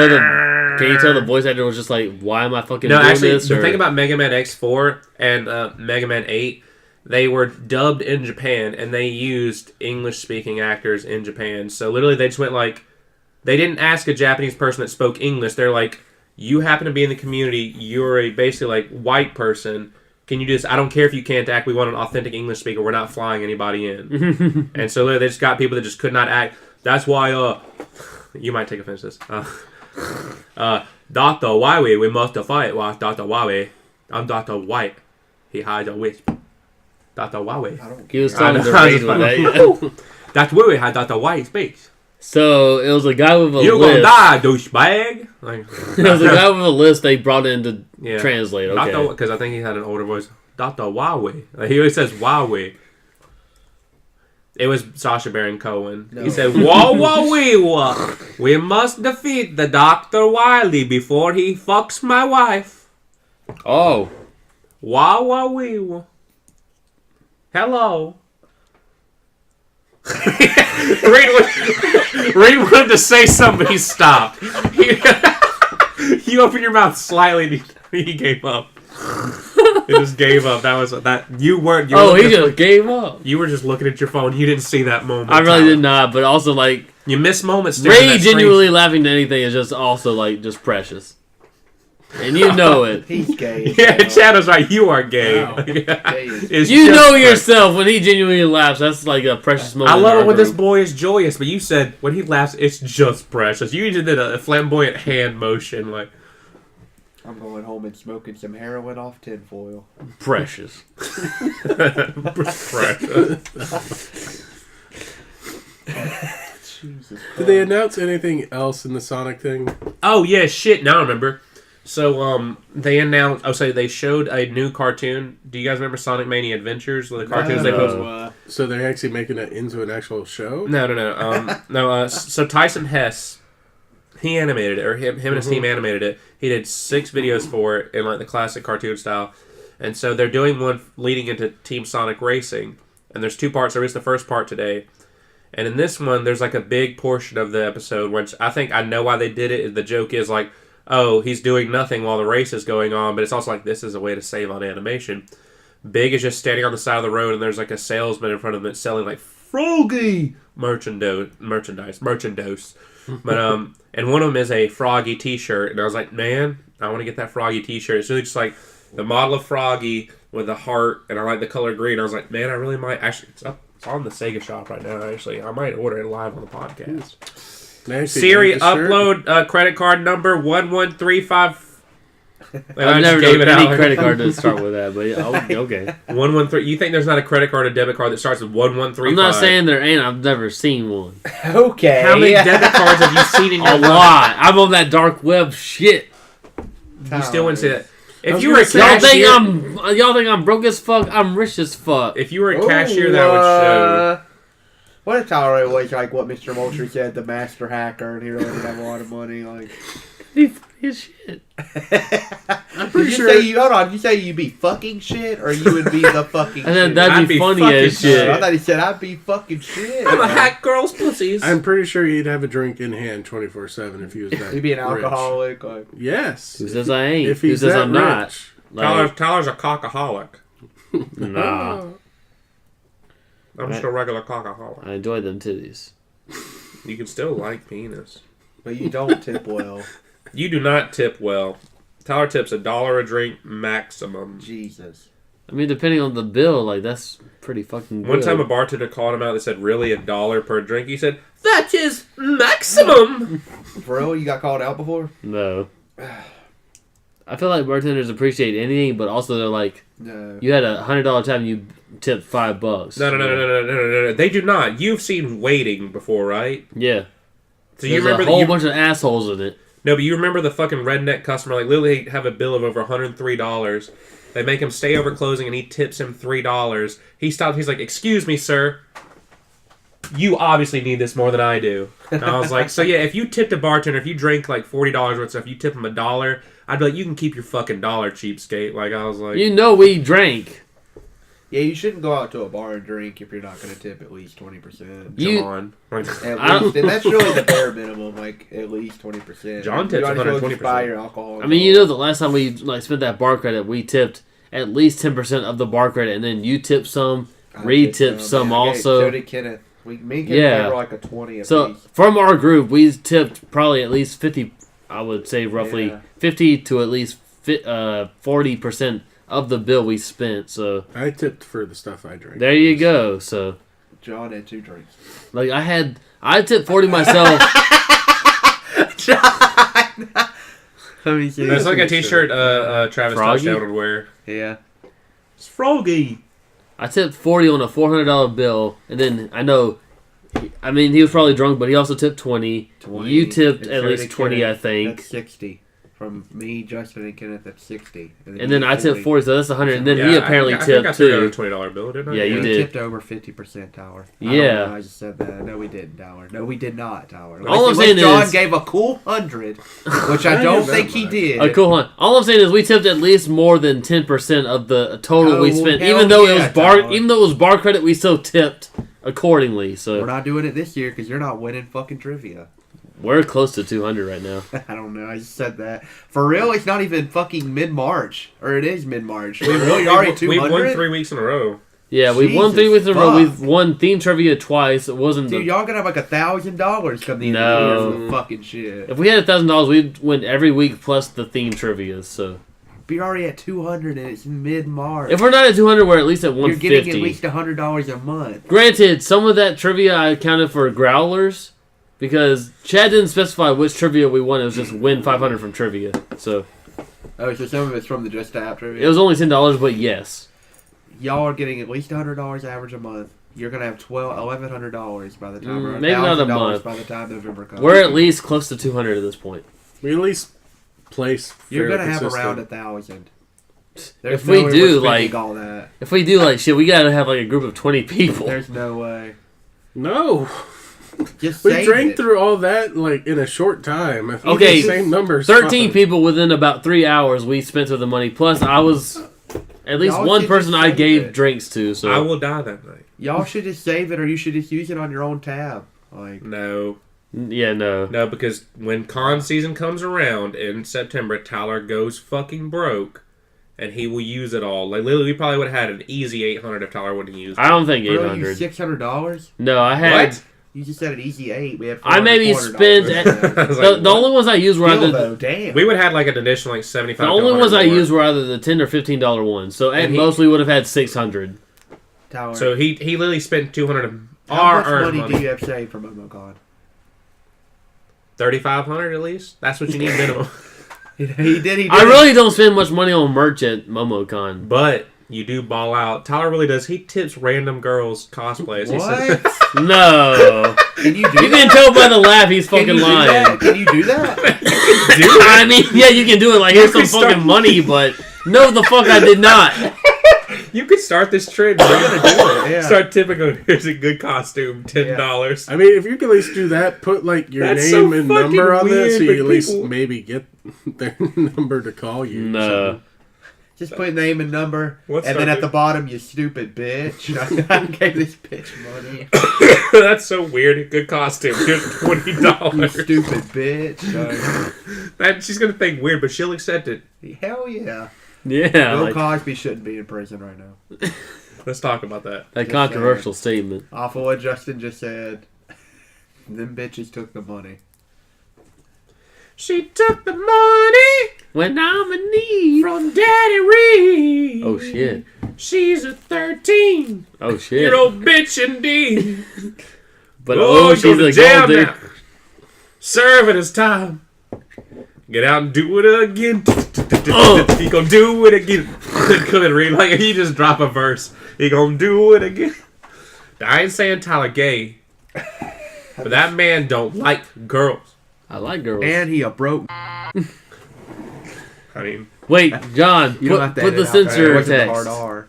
[SPEAKER 1] tell the voice actor was just like, why am I fucking
[SPEAKER 2] No,
[SPEAKER 1] doing
[SPEAKER 2] actually,
[SPEAKER 1] this?
[SPEAKER 2] the
[SPEAKER 1] or-
[SPEAKER 2] thing about Mega Man X4 and Mega Man 8, they were dubbed in Japan, and they used English-speaking actors in Japan. So literally, they just went like, they didn't ask a Japanese person that spoke English. They're like, you happen to be in the community. You're a basically like white person. Can you just? I don't care if you can't act. We want an authentic English speaker. We're not flying anybody in. And so literally, they just got people that just could not act. That's why. You might take offense to this. Dr. Huawei, we must fight. Well, Dr. Huawei, I'm Dr. White. He hides a wisp. Dr. Huawei.
[SPEAKER 3] I don't
[SPEAKER 1] He was
[SPEAKER 2] I
[SPEAKER 1] talking to
[SPEAKER 2] know.
[SPEAKER 1] Reed with that.
[SPEAKER 2] Dr. Huawei had Dr. White speaks.
[SPEAKER 1] So it was a guy with a
[SPEAKER 2] You gonna
[SPEAKER 1] list.
[SPEAKER 2] die, douchebag. Like,
[SPEAKER 1] It was a guy with a list they brought in to
[SPEAKER 2] yeah.
[SPEAKER 1] translate. Okay.
[SPEAKER 2] Because I think he had an older voice. Dr. Huawei. Like, he always says Huawei. It was Sacha Baron Cohen.
[SPEAKER 3] No.
[SPEAKER 2] He said, "Wah wah wee wah. We must defeat the Dr. Wily before he fucks my wife.
[SPEAKER 1] Oh.
[SPEAKER 2] Wah wah wee wah. Hello." Reed wanted to say something, he stopped. You opened your mouth slightly, and he gave up. He just gave up. That was that. You weren't. You were
[SPEAKER 1] Oh, he
[SPEAKER 2] looking-
[SPEAKER 1] just gave up.
[SPEAKER 2] You were just looking at your phone. You didn't see that moment.
[SPEAKER 1] I really
[SPEAKER 2] Tyler.
[SPEAKER 1] did not, but also like
[SPEAKER 2] You miss moments. staring at
[SPEAKER 1] Ray
[SPEAKER 2] that screen.
[SPEAKER 1] genuinely laughing to anything is just also like just precious, and you know it.
[SPEAKER 3] He's gay. as
[SPEAKER 2] Yeah,
[SPEAKER 3] hell.
[SPEAKER 2] Chad was right. You are gay.
[SPEAKER 4] Wow.
[SPEAKER 3] Gay as-
[SPEAKER 2] It's
[SPEAKER 1] You
[SPEAKER 2] just
[SPEAKER 1] know
[SPEAKER 2] precious.
[SPEAKER 1] yourself when he genuinely laughs. That's like a precious moment.
[SPEAKER 2] I
[SPEAKER 1] in
[SPEAKER 2] love
[SPEAKER 1] our
[SPEAKER 2] it when this
[SPEAKER 1] group.
[SPEAKER 2] boy is joyous, but you said when he laughs, it's just precious. You even did a flamboyant hand motion, like.
[SPEAKER 3] I'm going home and smoking some heroin off tinfoil.
[SPEAKER 1] Precious.
[SPEAKER 2] Precious.
[SPEAKER 3] Jesus
[SPEAKER 4] Did they announce anything else in the Sonic thing?
[SPEAKER 2] Oh yeah, shit. Now I remember. So they announced. Oh, so they showed a new cartoon. Do you guys remember Sonic Mania Adventures? The cartoons they posted.
[SPEAKER 4] So they're actually making it into an actual show?
[SPEAKER 2] No. No. So Tyson Hess, he animated it, or him and his team animated it. He did 6 videos for it in like the classic cartoon style, and so they're doing one leading into Team Sonic Racing. And there's 2 parts. There is the first part today, and in this one, there's like a big portion of the episode which I think I know why they did it. The joke is like, oh, he's doing nothing while the race is going on, but it's also like this is a way to save on animation. Big is just standing on the side of the road, and there's like a salesman in front of him that's selling like Froggy merchandise. But and one of them is a Froggy T-shirt, and I was like, man, I want to get that Froggy T-shirt. It's really just like the model of Froggy with a heart, and I like the color green. I was like, man, I really might actually. It's on the Sega shop right now. Actually, I might order it live on the podcast.
[SPEAKER 4] Nancy,
[SPEAKER 2] Siri,
[SPEAKER 4] did the shirt?
[SPEAKER 2] upload credit card number 1135.
[SPEAKER 1] I've never known any credit card to start with that, but yeah, okay.
[SPEAKER 2] 113. You think there's not a credit card or debit card that starts with 1135?
[SPEAKER 1] I'm not saying there ain't. I've never seen one.
[SPEAKER 3] Okay.
[SPEAKER 2] How many debit cards have you seen in your
[SPEAKER 1] A
[SPEAKER 2] life?
[SPEAKER 1] lot. I'm on that dark web shit.
[SPEAKER 2] You still wouldn't say that. If
[SPEAKER 4] was
[SPEAKER 2] you were a
[SPEAKER 4] gonna say,
[SPEAKER 2] cashier,
[SPEAKER 1] Y'all think I'm broke as fuck? I'm rich as fuck.
[SPEAKER 2] if you were a cashier, that would show.
[SPEAKER 3] What if Tyler was like what Mr. Moultrie said, the master hacker, and he really didn't have a lot of money? Like,
[SPEAKER 1] Be funny as shit.
[SPEAKER 4] I'm
[SPEAKER 3] did
[SPEAKER 4] pretty
[SPEAKER 3] you
[SPEAKER 4] sure.
[SPEAKER 3] say you hold on? Did you say you'd be fucking shit, or you would be the fucking?
[SPEAKER 1] And then
[SPEAKER 3] shit?
[SPEAKER 1] that'd
[SPEAKER 2] I'd
[SPEAKER 1] be
[SPEAKER 2] be
[SPEAKER 1] funny
[SPEAKER 2] fucking
[SPEAKER 1] as
[SPEAKER 2] shit.
[SPEAKER 3] I
[SPEAKER 1] shit.
[SPEAKER 3] thought he said I'd be fucking shit.
[SPEAKER 2] I'm a hack girl's pussies.
[SPEAKER 4] I'm pretty sure he'd have a drink in hand 24/7 if he was that.
[SPEAKER 3] He'd be an
[SPEAKER 4] rich.
[SPEAKER 3] alcoholic. Like,
[SPEAKER 4] Yes.
[SPEAKER 1] Who says I ain't?
[SPEAKER 4] If
[SPEAKER 1] Who
[SPEAKER 4] he's
[SPEAKER 1] says
[SPEAKER 4] that
[SPEAKER 1] I'm not?
[SPEAKER 4] rich.
[SPEAKER 1] Like,
[SPEAKER 2] Tyler's a cockaholic.
[SPEAKER 1] nah.
[SPEAKER 2] I'm just a regular cockaholic.
[SPEAKER 1] I enjoy them titties.
[SPEAKER 2] You can still like penis.
[SPEAKER 3] but you don't tip well.
[SPEAKER 2] You do not tip well. Tyler tips $1 a drink maximum.
[SPEAKER 3] Jesus.
[SPEAKER 1] I mean, depending on the bill, like that's pretty fucking good.
[SPEAKER 2] One time a bartender called him out. They said, "Really, $1 per drink?" He said, "That is maximum."
[SPEAKER 3] For real, you got called out before?
[SPEAKER 1] No. I feel like bartenders appreciate anything, but also they're like,
[SPEAKER 3] No.
[SPEAKER 1] you had $100 tab and you tipped $5.
[SPEAKER 2] No. They do not. You've seen waiting before, right?
[SPEAKER 1] Yeah.
[SPEAKER 2] So
[SPEAKER 1] There's
[SPEAKER 2] you remember
[SPEAKER 1] a whole
[SPEAKER 2] that
[SPEAKER 1] bunch of assholes in it.
[SPEAKER 2] No, but you remember the fucking redneck customer, like literally have a bill of over $103, They make him stay over closing, and he tips him $3. He stops. He's like, "Excuse me, sir. You obviously need this more than I do." And I was like, "So yeah, if you tipped a bartender, if you drank like $40 worth of stuff, you tip him $1, I'd be like, you can keep your fucking dollar, cheapskate." Like I was like,
[SPEAKER 1] You know we drank.
[SPEAKER 3] Yeah, you shouldn't go out to a bar and drink if you're not going to tip at least 20%.
[SPEAKER 2] "Come on."
[SPEAKER 3] At least, and that's really the bare minimum, like at least 20%.
[SPEAKER 2] John tips
[SPEAKER 3] you
[SPEAKER 2] 120%.
[SPEAKER 3] buy your alcohol.
[SPEAKER 1] I mean, you know, the last time we like spent that bar credit, we tipped at least 10% of the bar credit, and then you tipped some, Reed tipped some also.
[SPEAKER 3] So did Kenneth. Me and Kenneth were like a 20 a
[SPEAKER 1] So
[SPEAKER 3] piece.
[SPEAKER 1] from our group, we tipped probably at least 50. I would say roughly 50 to at least 40% of the bill we spent. So
[SPEAKER 4] I tipped for the stuff I drank.
[SPEAKER 1] there you go. So
[SPEAKER 3] John had 2 drinks.
[SPEAKER 1] like I tipped 40 myself.
[SPEAKER 3] John! Let me see.
[SPEAKER 2] That's like a T-shirt Travis
[SPEAKER 1] Froggy?
[SPEAKER 2] Touchdown would wear.
[SPEAKER 3] Yeah.
[SPEAKER 2] It's Froggy.
[SPEAKER 1] I tipped 40 on a $400 bill, and then I know. I mean, he was probably drunk, but he also tipped 20.
[SPEAKER 3] 20.
[SPEAKER 1] You tipped
[SPEAKER 3] And
[SPEAKER 1] at
[SPEAKER 3] so
[SPEAKER 1] least
[SPEAKER 3] did
[SPEAKER 1] 20,
[SPEAKER 3] Kenneth.
[SPEAKER 1] I think.
[SPEAKER 3] That's 60. From me, Justin, and Kenneth, that's 60.
[SPEAKER 1] And then I tipped 40, so that's 100. And then he
[SPEAKER 2] Yeah,
[SPEAKER 1] apparently
[SPEAKER 2] I think I
[SPEAKER 1] tipped
[SPEAKER 2] took out a
[SPEAKER 1] too.
[SPEAKER 2] $20 bill, didn't I?
[SPEAKER 1] Yeah, you
[SPEAKER 3] We
[SPEAKER 1] did.
[SPEAKER 3] tipped over 50%, Tower.
[SPEAKER 1] Yeah.
[SPEAKER 3] I just said that. No, we didn't, Tower. No, we did not, Tower.
[SPEAKER 1] All I'm saying
[SPEAKER 3] John
[SPEAKER 1] is-
[SPEAKER 3] gave a cool 100, which I
[SPEAKER 4] I
[SPEAKER 3] don't
[SPEAKER 4] didn't
[SPEAKER 3] think
[SPEAKER 4] know
[SPEAKER 3] he
[SPEAKER 4] that.
[SPEAKER 3] did.
[SPEAKER 1] Cool, hon. All I'm saying is we tipped at least more than 10% of the total we
[SPEAKER 3] Oh,
[SPEAKER 1] spent.
[SPEAKER 3] hell
[SPEAKER 1] Even though it
[SPEAKER 3] yeah,
[SPEAKER 1] was bar,
[SPEAKER 3] Tyler.
[SPEAKER 1] even though it was bar credit, we still tipped accordingly. So
[SPEAKER 3] We're not doing it this year because you're not winning fucking trivia.
[SPEAKER 1] we're close to 200 right now.
[SPEAKER 3] I don't know. I just said that. For real, it's not even fucking mid-March. Or it is mid-March. We really already
[SPEAKER 2] We've
[SPEAKER 3] 200?
[SPEAKER 2] won 3 weeks in a row.
[SPEAKER 1] Yeah, we won 3
[SPEAKER 3] Jesus
[SPEAKER 1] weeks in a row.
[SPEAKER 3] fuck.
[SPEAKER 1] We've won theme trivia twice. It wasn't
[SPEAKER 3] Dude,
[SPEAKER 1] the,
[SPEAKER 3] y'all gonna have like $1,000 come the end of the year for the fucking shit.
[SPEAKER 1] if we had $1,000, we'd win every week plus the theme trivia. So
[SPEAKER 3] But you're already at 200 and it's mid-March.
[SPEAKER 1] if we're not at 200, we're at least at
[SPEAKER 3] You're
[SPEAKER 1] 150.
[SPEAKER 3] getting at least $100 a month.
[SPEAKER 1] Granted, some of that trivia I counted for growlers because Chad didn't specify which trivia we won. It was just win 500 from trivia. So
[SPEAKER 3] Oh, so some of it's from the Just App trivia?
[SPEAKER 1] it was only $10, but yes.
[SPEAKER 3] Y'all are getting at least $100 average a month. You're gonna have $1,100 by the time, or
[SPEAKER 1] maybe not a
[SPEAKER 3] $1,000
[SPEAKER 1] month.
[SPEAKER 3] by the time November comes.
[SPEAKER 1] We're at least close to 200 at this point.
[SPEAKER 4] We at least place.
[SPEAKER 3] You're
[SPEAKER 4] fairly
[SPEAKER 3] gonna have
[SPEAKER 4] consistent.
[SPEAKER 3] around 1,000.
[SPEAKER 1] If we
[SPEAKER 3] way
[SPEAKER 1] do,
[SPEAKER 3] we're spending
[SPEAKER 1] like-
[SPEAKER 3] all that,
[SPEAKER 1] If we do like shit, we gotta have like a group of 20 people.
[SPEAKER 3] there's no way.
[SPEAKER 4] No,
[SPEAKER 3] Just
[SPEAKER 4] we
[SPEAKER 3] save
[SPEAKER 4] drank
[SPEAKER 3] it.
[SPEAKER 4] through all that like in a short time. I think
[SPEAKER 1] Okay,
[SPEAKER 4] the same numbers.
[SPEAKER 1] 13 people within about 3 hours we spent with the money. Plus, I was at least
[SPEAKER 3] Y'all
[SPEAKER 1] one
[SPEAKER 3] should
[SPEAKER 1] person
[SPEAKER 3] just
[SPEAKER 1] I
[SPEAKER 3] save
[SPEAKER 1] gave
[SPEAKER 3] it.
[SPEAKER 1] drinks to. So
[SPEAKER 2] I will die that night.
[SPEAKER 3] Y'all should just save it, or you should just use it on your own tab. Like,
[SPEAKER 2] No.
[SPEAKER 1] yeah, no.
[SPEAKER 2] No, because when con season comes around in September, Tyler goes fucking broke. And he will use it all. Like, literally, we probably would have had an easy 800 if Tyler wouldn't use it.
[SPEAKER 1] I don't think
[SPEAKER 3] bro, you
[SPEAKER 1] 800.
[SPEAKER 3] $600.
[SPEAKER 1] No, I had.
[SPEAKER 2] What?
[SPEAKER 3] You just said an easy 8. We had.
[SPEAKER 1] I maybe
[SPEAKER 3] $400.
[SPEAKER 1] spent.
[SPEAKER 2] I was
[SPEAKER 1] The,
[SPEAKER 2] like,
[SPEAKER 1] the
[SPEAKER 2] what?
[SPEAKER 1] only ones I used were
[SPEAKER 3] Still,
[SPEAKER 1] either
[SPEAKER 3] though, damn.
[SPEAKER 2] We would have had like an additional like 75.
[SPEAKER 1] the
[SPEAKER 2] to
[SPEAKER 1] only
[SPEAKER 2] 100
[SPEAKER 1] ones I
[SPEAKER 2] more.
[SPEAKER 1] used were either the $10 or $15 ones. So at
[SPEAKER 2] And he-
[SPEAKER 1] most we would have had 600.
[SPEAKER 3] Tower.
[SPEAKER 2] So he literally spent 200 of
[SPEAKER 3] how
[SPEAKER 2] our
[SPEAKER 3] much
[SPEAKER 2] earned
[SPEAKER 3] money do you have saved from MomoCon?
[SPEAKER 2] 3,500 at least. That's what you need minimum.
[SPEAKER 3] He did.
[SPEAKER 1] I really don't spend much money on merch at MomoCon.
[SPEAKER 2] But you do ball out. Tyler really does. He tips random girls cosplays. He said-
[SPEAKER 3] What?
[SPEAKER 1] No.
[SPEAKER 3] Can you do
[SPEAKER 1] You
[SPEAKER 3] that?
[SPEAKER 1] can tell by the laugh he's
[SPEAKER 3] Can
[SPEAKER 1] fucking
[SPEAKER 3] you do that?
[SPEAKER 1] lying.
[SPEAKER 3] Can you do that?
[SPEAKER 1] I mean, yeah, you can do it. Like, here's some
[SPEAKER 2] can start-
[SPEAKER 1] fucking money, but no, the fuck I did not.
[SPEAKER 2] You could start this trend.
[SPEAKER 3] I'm gonna do it. Yeah.
[SPEAKER 2] Start tipping on, here's a good costume, $10.
[SPEAKER 4] I mean, if you could at least do that, put like your
[SPEAKER 2] That's
[SPEAKER 4] name
[SPEAKER 2] so
[SPEAKER 4] and
[SPEAKER 2] fucking
[SPEAKER 4] number on there,
[SPEAKER 2] weird,
[SPEAKER 4] so
[SPEAKER 2] but
[SPEAKER 4] you at least
[SPEAKER 2] people-
[SPEAKER 4] maybe get their number to call you. or
[SPEAKER 1] No.
[SPEAKER 4] something.
[SPEAKER 3] Just put name and number,
[SPEAKER 2] What's
[SPEAKER 3] and then
[SPEAKER 2] our
[SPEAKER 3] at the bottom, you stupid bitch. I gave this bitch money.
[SPEAKER 2] That's so weird. Good costume. Here's
[SPEAKER 3] You
[SPEAKER 2] $20.
[SPEAKER 3] stupid bitch.
[SPEAKER 2] Man, she's gonna think weird, but she'll accept it.
[SPEAKER 3] Hell yeah.
[SPEAKER 1] Yeah,
[SPEAKER 3] Bill
[SPEAKER 1] like,
[SPEAKER 3] Cosby shouldn't be in prison right now.
[SPEAKER 2] Let's talk about that.
[SPEAKER 1] a controversial statement.
[SPEAKER 3] Off of what Justin just said, them bitches took the money.
[SPEAKER 2] She took the money
[SPEAKER 1] When I'm in need.
[SPEAKER 2] from Daddy Reed.
[SPEAKER 1] Oh, shit.
[SPEAKER 2] She's a 13-year-old
[SPEAKER 1] Oh, shit.
[SPEAKER 2] bitch indeed.
[SPEAKER 1] But,
[SPEAKER 2] Oh,
[SPEAKER 1] oh,
[SPEAKER 2] he's
[SPEAKER 1] she's
[SPEAKER 2] going
[SPEAKER 1] a
[SPEAKER 2] to jail
[SPEAKER 1] gold digger.
[SPEAKER 2] now. Serving his time. Get out and do it again. He gonna do it again. Couldn't read like he just drop a verse. He gonna do it again. I ain't saying Tyler gay, but that man don't like girls.
[SPEAKER 1] I like girls.
[SPEAKER 3] And he a broke.
[SPEAKER 2] I mean,
[SPEAKER 1] Wait, John,
[SPEAKER 3] You don't have to
[SPEAKER 1] put
[SPEAKER 3] edit
[SPEAKER 1] the
[SPEAKER 3] out that. It
[SPEAKER 1] censor
[SPEAKER 3] wasn't the
[SPEAKER 1] text.
[SPEAKER 3] hard R.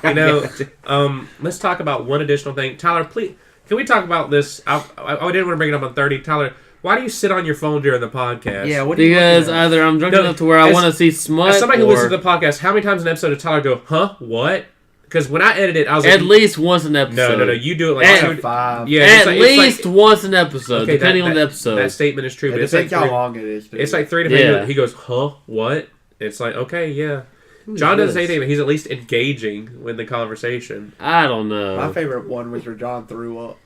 [SPEAKER 2] you know, let's talk about one additional thing. Tyler, please, can we talk about this? I didn't want to bring it up on 30. Tyler, why do you sit on your phone during the podcast?
[SPEAKER 3] Yeah, what do you
[SPEAKER 1] Because
[SPEAKER 3] looking at?
[SPEAKER 1] either I'm drunk
[SPEAKER 2] No,
[SPEAKER 1] enough to where I
[SPEAKER 2] as-
[SPEAKER 1] want to see smut,
[SPEAKER 2] As somebody who
[SPEAKER 1] or
[SPEAKER 2] listens to the podcast, how many times an episode did Tyler go, huh? What? Because when I edit it, I was like,
[SPEAKER 1] at least once an episode.
[SPEAKER 2] no, you do it like
[SPEAKER 1] At-
[SPEAKER 3] 5.
[SPEAKER 2] Yeah,
[SPEAKER 1] At
[SPEAKER 2] it's like-
[SPEAKER 1] least once an episode,
[SPEAKER 2] Okay,
[SPEAKER 1] depending
[SPEAKER 2] that-
[SPEAKER 1] on the episode.
[SPEAKER 2] That statement is true,
[SPEAKER 3] It
[SPEAKER 2] but it's like
[SPEAKER 3] depends how
[SPEAKER 2] three,
[SPEAKER 3] long it is. Dude.
[SPEAKER 2] it's like 3 to
[SPEAKER 1] Yeah.
[SPEAKER 2] He goes, huh? What? It's like, okay, yeah. John doesn't say anything, but he's at least engaging with the conversation.
[SPEAKER 1] I don't know.
[SPEAKER 3] My favorite one was where John threw up.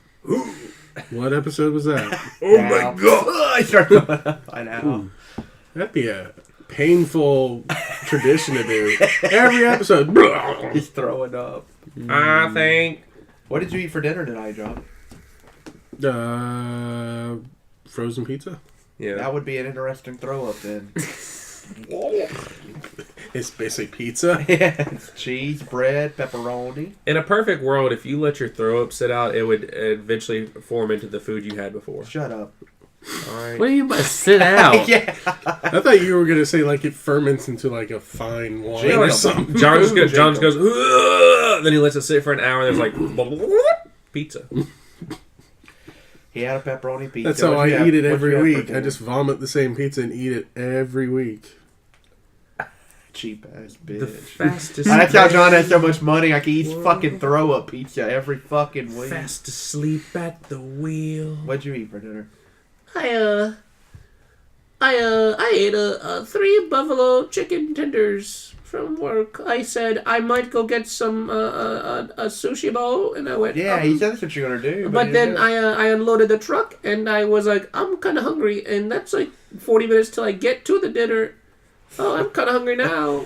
[SPEAKER 4] What episode was that?
[SPEAKER 3] Oh my god! I started throwing up. I know.
[SPEAKER 4] That'd be a painful tradition to do. Every episode.
[SPEAKER 3] He's throwing up.
[SPEAKER 2] I think.
[SPEAKER 3] What did you eat for dinner tonight, John?
[SPEAKER 4] Frozen pizza.
[SPEAKER 2] Yeah.
[SPEAKER 3] That would be an interesting throw up then.
[SPEAKER 4] It's basic pizza.
[SPEAKER 3] Yeah, it's cheese, bread, pepperoni.
[SPEAKER 2] In a perfect world, if you let your throw up sit out, it would eventually form into the food you had before.
[SPEAKER 3] Shut up.
[SPEAKER 2] All right.
[SPEAKER 1] What do you mean by sit out?
[SPEAKER 3] Yeah.
[SPEAKER 4] I thought you were gonna say like it ferments into like a fine wine or
[SPEAKER 3] Jacob.
[SPEAKER 4] something.
[SPEAKER 2] John just goes,
[SPEAKER 3] Jacob.
[SPEAKER 2] "Ugh," then he lets it sit for an hour, and there's like pizza.
[SPEAKER 3] He had a pepperoni pizza.
[SPEAKER 4] That's how
[SPEAKER 3] What'd you
[SPEAKER 4] I
[SPEAKER 3] have-
[SPEAKER 4] eat it
[SPEAKER 3] what'd
[SPEAKER 4] every
[SPEAKER 3] you have for
[SPEAKER 4] week. I
[SPEAKER 3] dinner?
[SPEAKER 4] just vomit the same pizza and eat it every week.
[SPEAKER 3] Cheap ass
[SPEAKER 2] The
[SPEAKER 3] bitch.
[SPEAKER 2] fastest.
[SPEAKER 3] That's how John has so much money. I can eat fucking throw up pizza every fucking week.
[SPEAKER 2] Fast asleep at the wheel.
[SPEAKER 3] What'd you eat for dinner?
[SPEAKER 2] I ate 3 buffalo chicken tenders from work. I said I might go get some a sushi bowl, and I went.
[SPEAKER 3] Yeah, he said that's what you're gonna do.
[SPEAKER 2] But
[SPEAKER 3] he
[SPEAKER 2] then
[SPEAKER 3] didn't do it.
[SPEAKER 2] I unloaded the truck, and I was like, I'm kind of hungry, and that's like 40 minutes till I get to the dinner. Oh, I'm kind of hungry now.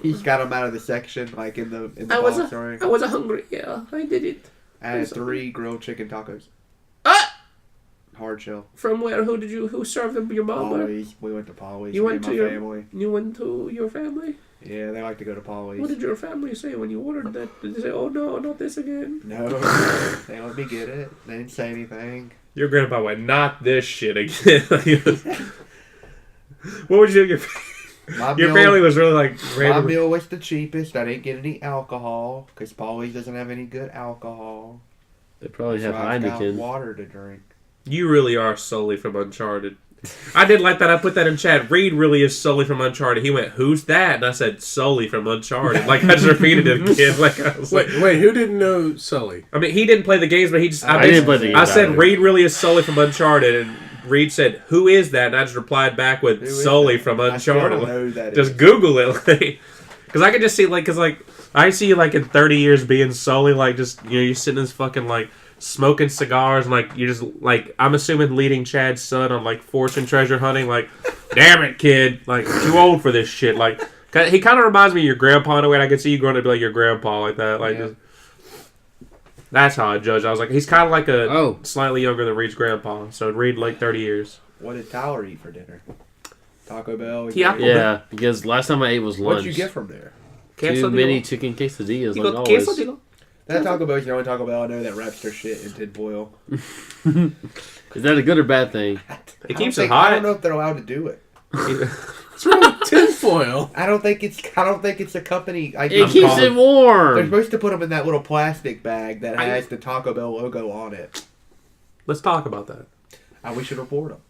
[SPEAKER 3] He's got him out of the section, like in the
[SPEAKER 2] I was
[SPEAKER 3] box. Sorry.
[SPEAKER 2] I was hungry. Yeah, I did it.
[SPEAKER 3] I had 3 grilled chicken tacos.
[SPEAKER 2] Ah!
[SPEAKER 3] Hard shell.
[SPEAKER 2] From where? Who served them? Your mom? or-
[SPEAKER 3] Polly's. We went to Polly's.
[SPEAKER 2] You
[SPEAKER 3] me
[SPEAKER 2] went
[SPEAKER 3] and
[SPEAKER 2] to
[SPEAKER 3] my
[SPEAKER 2] your-
[SPEAKER 3] family.
[SPEAKER 2] You went to your family?
[SPEAKER 3] Yeah, they like to go to Polly's.
[SPEAKER 2] What did your family say when you ordered that? Did they say, "Oh no, not this again"?
[SPEAKER 3] No, they let me get it. They didn't say anything.
[SPEAKER 2] Your grandpa went, "Not this shit again." What would you do?
[SPEAKER 3] My
[SPEAKER 2] Your
[SPEAKER 3] meal,
[SPEAKER 2] family was really like
[SPEAKER 3] my
[SPEAKER 2] random.
[SPEAKER 3] meal was the cheapest. I didn't get any alcohol because Polly's doesn't have any good alcohol.
[SPEAKER 1] They probably
[SPEAKER 3] So
[SPEAKER 1] have
[SPEAKER 3] I've got
[SPEAKER 1] Heineken.
[SPEAKER 3] water to drink.
[SPEAKER 2] You really are solely from Uncharted. I did like that. I put that in chat. Reed really is solely from Uncharted. He went, "Who's that?" And I said, "Solely from Uncharted." Like I just repeated it again. Like I was like,
[SPEAKER 4] Wait, who didn't know Sully?
[SPEAKER 2] I mean, he didn't play the games, but he just.
[SPEAKER 1] I didn't play the game.
[SPEAKER 2] I said
[SPEAKER 1] either.
[SPEAKER 2] Reed really is solely from Uncharted, and Reed said, "Who is that?" And I just replied back with,
[SPEAKER 3] Who is
[SPEAKER 2] "Solely
[SPEAKER 3] that?
[SPEAKER 2] from
[SPEAKER 3] I still
[SPEAKER 2] Uncharted."
[SPEAKER 3] don't know who that
[SPEAKER 2] Just
[SPEAKER 3] is.
[SPEAKER 2] Google it, because I could just see I see you like in 30 years being Sully, like just you're sitting in this fucking like smoking cigars, and like you're just like I'm assuming leading Chad's son on like fortune treasure hunting, like damn it kid, like too old for this shit. Like he kind of reminds me of your grandpa in a way. I could see you growing up to be like your grandpa like that, like
[SPEAKER 3] Yeah.
[SPEAKER 2] just. That's how I judge. I was like, he's kind of like
[SPEAKER 1] Oh.
[SPEAKER 2] slightly younger than Reed's grandpa. So Reed like 30 years.
[SPEAKER 3] What did Tyler eat for dinner? Taco Bell.
[SPEAKER 2] Yeah.
[SPEAKER 1] Yeah, because last time I ate was lunch.
[SPEAKER 3] What'd you get from there?
[SPEAKER 1] Too many chicken quesadillas, like always.
[SPEAKER 3] That Taco Bell's the only Taco Bell I know that wraps their shit in tinfoil.
[SPEAKER 1] Is that a good or bad thing?
[SPEAKER 2] It keeps
[SPEAKER 3] I
[SPEAKER 2] it hot.
[SPEAKER 3] don't know if they're allowed to do it.
[SPEAKER 4] What's wrong with tinfoil?
[SPEAKER 3] I don't think it's a company.
[SPEAKER 1] It keeps it
[SPEAKER 3] They're
[SPEAKER 1] warm.
[SPEAKER 3] supposed to put them in that little plastic bag that has the Taco Bell logo on it.
[SPEAKER 2] Let's talk about that.
[SPEAKER 3] We should report them.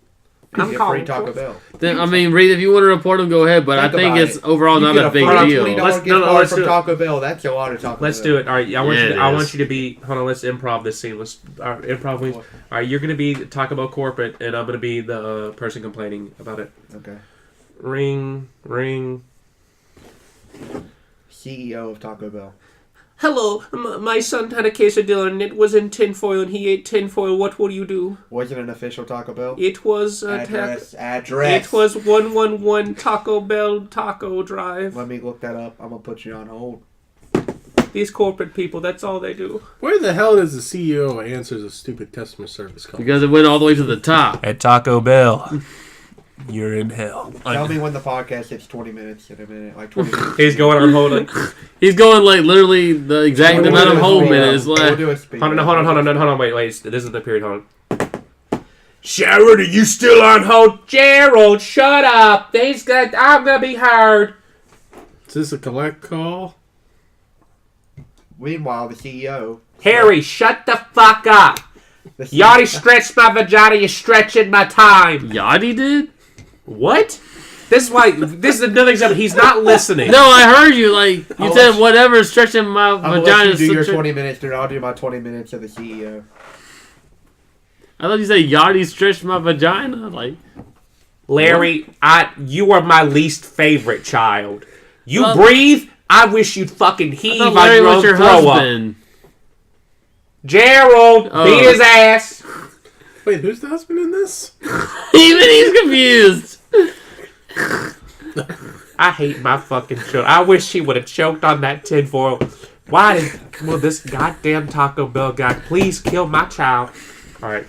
[SPEAKER 2] I'm
[SPEAKER 3] Get
[SPEAKER 2] calling
[SPEAKER 3] free Taco
[SPEAKER 2] for-
[SPEAKER 3] Bell.
[SPEAKER 1] Then, I mean, Reed, if you want to report them, go ahead. But I
[SPEAKER 3] Think
[SPEAKER 1] think
[SPEAKER 3] about
[SPEAKER 1] it's
[SPEAKER 3] it.
[SPEAKER 1] overall
[SPEAKER 3] You
[SPEAKER 1] not
[SPEAKER 3] get
[SPEAKER 1] a big
[SPEAKER 3] free
[SPEAKER 1] deal.
[SPEAKER 3] $20
[SPEAKER 2] Let's-
[SPEAKER 3] gift
[SPEAKER 2] no, no,
[SPEAKER 3] card
[SPEAKER 2] let's
[SPEAKER 3] from
[SPEAKER 2] do it.
[SPEAKER 3] Taco Bell. That's a lot of Taco
[SPEAKER 2] Let's
[SPEAKER 3] Bell.
[SPEAKER 2] do it. All right, I want
[SPEAKER 1] Yeah,
[SPEAKER 2] you.
[SPEAKER 1] it
[SPEAKER 2] I want
[SPEAKER 1] is.
[SPEAKER 2] you to be. Hold on. Let's improv this scene. Let's improv. All right, you're gonna be Taco Bell corporate, and I'm gonna be the person complaining about it.
[SPEAKER 3] Okay.
[SPEAKER 2] Ring, ring.
[SPEAKER 3] CEO of Taco Bell.
[SPEAKER 2] Hello, my son had a quesadilla and it was in tinfoil, and he ate tinfoil. What will you do?
[SPEAKER 3] Was it an official Taco Bell?
[SPEAKER 2] It was
[SPEAKER 3] Address.
[SPEAKER 2] It was 111 Taco Bell Taco Drive.
[SPEAKER 3] Let me look that up. I'm gonna put you on hold.
[SPEAKER 2] These corporate people, that's all they do.
[SPEAKER 4] Where the hell does the CEO answer a stupid customer service call?
[SPEAKER 1] Because it went all the way to the top.
[SPEAKER 5] At Taco Bell, you're in hell.
[SPEAKER 3] Tell me when the podcast hits 20 minutes in a minute. Like 20 minutes.
[SPEAKER 2] He's going on hold. Like,
[SPEAKER 1] He's going like literally the exact
[SPEAKER 3] We'll
[SPEAKER 1] amount
[SPEAKER 3] do
[SPEAKER 1] of
[SPEAKER 3] a
[SPEAKER 1] whole
[SPEAKER 3] speed
[SPEAKER 1] minutes
[SPEAKER 3] run. We'll
[SPEAKER 1] left.
[SPEAKER 3] do a speed
[SPEAKER 2] hold
[SPEAKER 3] run.
[SPEAKER 2] on, wait. This is the period. Hold on. Sharon, are you still on hold? Gerald, shut up. I'm gonna be heard.
[SPEAKER 4] Is this a collect call?
[SPEAKER 3] Meanwhile, the CEO.
[SPEAKER 2] Harry, shut the fuck up. You already stretched my vagina, you're stretching my time.
[SPEAKER 1] Yachty did?
[SPEAKER 2] What? This is another example. He's not listening.
[SPEAKER 1] No, I heard you. Like, you
[SPEAKER 3] I'll
[SPEAKER 1] said
[SPEAKER 3] let
[SPEAKER 1] whatever stretching my
[SPEAKER 3] I'm gonna
[SPEAKER 1] vagina.
[SPEAKER 3] let you do your 20 minutes, dude. I'll do my 20 minutes of the CEO.
[SPEAKER 1] I thought you said Yachty stretched my vagina. Like,
[SPEAKER 2] Larry, you are my least favorite child. You
[SPEAKER 1] Well,
[SPEAKER 2] breathe, I wish you'd fucking
[SPEAKER 1] I
[SPEAKER 2] heave
[SPEAKER 1] thought
[SPEAKER 2] on
[SPEAKER 1] Larry
[SPEAKER 2] your
[SPEAKER 1] was
[SPEAKER 2] own
[SPEAKER 1] your
[SPEAKER 2] throw up.
[SPEAKER 1] husband.
[SPEAKER 2] Gerald,
[SPEAKER 1] Oh.
[SPEAKER 2] beat his ass.
[SPEAKER 4] Wait, who's the husband in this?
[SPEAKER 1] Even he's confused.
[SPEAKER 2] I hate my fucking show. I wish he would have choked on that tinfoil. Will this goddamn Taco Bell guy please kill my child? Alright.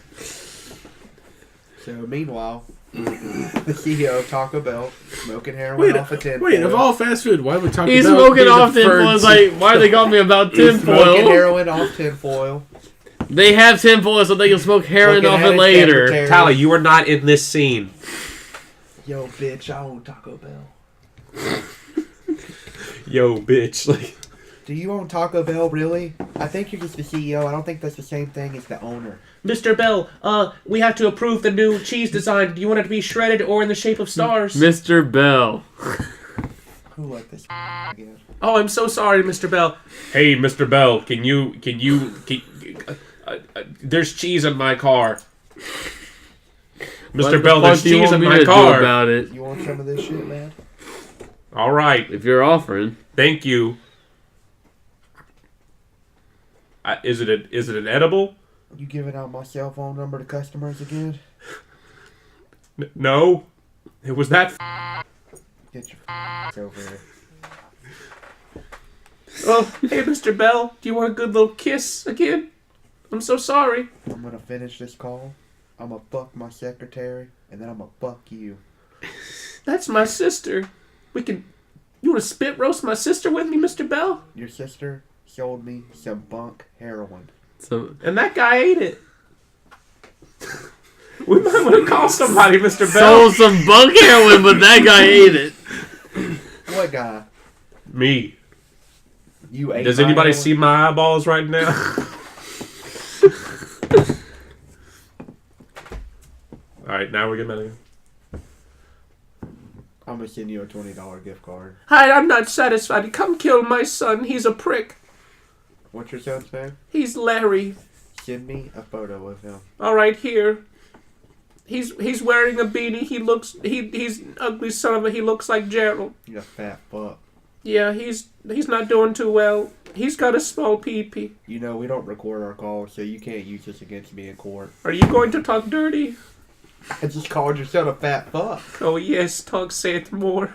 [SPEAKER 3] So, meanwhile, the CEO of Taco Bell smoking heroin off a tin
[SPEAKER 4] Wait,
[SPEAKER 3] foil.
[SPEAKER 4] of all fast food, why would Taco
[SPEAKER 1] He's
[SPEAKER 4] Bell
[SPEAKER 1] smoking
[SPEAKER 4] be the
[SPEAKER 1] off tinfoil.
[SPEAKER 4] first-
[SPEAKER 1] It's like, why are they calling me about
[SPEAKER 3] He's smoking
[SPEAKER 1] tinfoil?
[SPEAKER 3] heroin off tinfoil.
[SPEAKER 1] They have tinfoil so they can smoke heroin
[SPEAKER 3] Looking
[SPEAKER 1] off
[SPEAKER 3] at
[SPEAKER 1] it
[SPEAKER 3] his
[SPEAKER 1] later.
[SPEAKER 3] secretary.
[SPEAKER 2] Tyler, you are not in this scene.
[SPEAKER 3] Yo, bitch, I own Taco Bell.
[SPEAKER 2] Yo, bitch. Like,
[SPEAKER 3] Do you own Taco Bell, really? I think you're just the CEO. I don't think that's the same thing as the owner.
[SPEAKER 2] Mr. Bell, we have to approve the new cheese design. Do you want it to be shredded or in the shape of stars?
[SPEAKER 1] Mr. Bell.
[SPEAKER 3] Who let this again?
[SPEAKER 2] Oh, I'm so sorry, Mr. Bell. Hey, Mr. Bell, can you there's cheese in my car.
[SPEAKER 1] What
[SPEAKER 2] Mr.
[SPEAKER 1] the
[SPEAKER 2] Bell,
[SPEAKER 1] fuck
[SPEAKER 2] there's
[SPEAKER 1] do you
[SPEAKER 2] cheese
[SPEAKER 1] want
[SPEAKER 2] in
[SPEAKER 1] me
[SPEAKER 2] my
[SPEAKER 1] to do
[SPEAKER 2] car.
[SPEAKER 1] about it?
[SPEAKER 3] You want some of this shit, man?
[SPEAKER 2] All right,
[SPEAKER 1] If you're offering.
[SPEAKER 2] thank you. Is it an edible?
[SPEAKER 3] You giving out my cell phone number to customers again?
[SPEAKER 2] No. It was that.
[SPEAKER 3] Get your over here.
[SPEAKER 2] Oh, hey, Mr. Bell, do you want a good little kiss again? I'm so sorry.
[SPEAKER 3] I'm gonna finish this call. I'm gonna fuck my secretary, and then I'm gonna fuck you.
[SPEAKER 2] That's my sister. You want to spit roast my sister with me, Mr. Bell?
[SPEAKER 3] Your sister sold me some bunk heroin.
[SPEAKER 1] So,
[SPEAKER 2] And that guy ate it. We might want to call somebody, Mr. Bell.
[SPEAKER 1] sold some bunk heroin, but that guy ate it.
[SPEAKER 3] What guy?
[SPEAKER 2] Me.
[SPEAKER 3] You ate
[SPEAKER 2] Does
[SPEAKER 3] my
[SPEAKER 2] anybody
[SPEAKER 3] heroin?
[SPEAKER 2] see my eyeballs right now? Alright, now we're getting out.
[SPEAKER 3] I'm gonna send you a $20 gift card.
[SPEAKER 2] Hi, I'm not satisfied. Come kill my son. He's a prick.
[SPEAKER 3] What's your son's name?
[SPEAKER 2] He's Larry.
[SPEAKER 3] Send me a photo of him.
[SPEAKER 2] Alright, here. He's wearing a beanie. He's an ugly son of a. He looks like Gerald.
[SPEAKER 3] You fat fuck.
[SPEAKER 2] Yeah, he's not doing too well. He's got a small pee-pee.
[SPEAKER 3] You know, we don't record our calls, so you can't use this against me in court.
[SPEAKER 2] Are you going to talk dirty?
[SPEAKER 3] I just called your son a fat fuck.
[SPEAKER 2] Oh yes, say it more.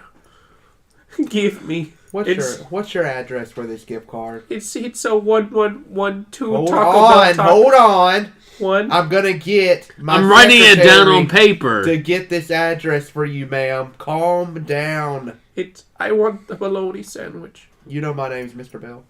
[SPEAKER 2] Give me.
[SPEAKER 3] What's your address for this gift card?
[SPEAKER 2] It's a 1112
[SPEAKER 3] Hold
[SPEAKER 2] Taco
[SPEAKER 3] on,
[SPEAKER 2] Bell.
[SPEAKER 3] hold on.
[SPEAKER 2] One.
[SPEAKER 3] I'm gonna get my
[SPEAKER 1] I'm writing it down
[SPEAKER 3] secretary
[SPEAKER 1] on paper.
[SPEAKER 3] to get this address for you, ma'am. Calm down.
[SPEAKER 2] I want the bologna sandwich.
[SPEAKER 3] You know my name's Mr. Bell.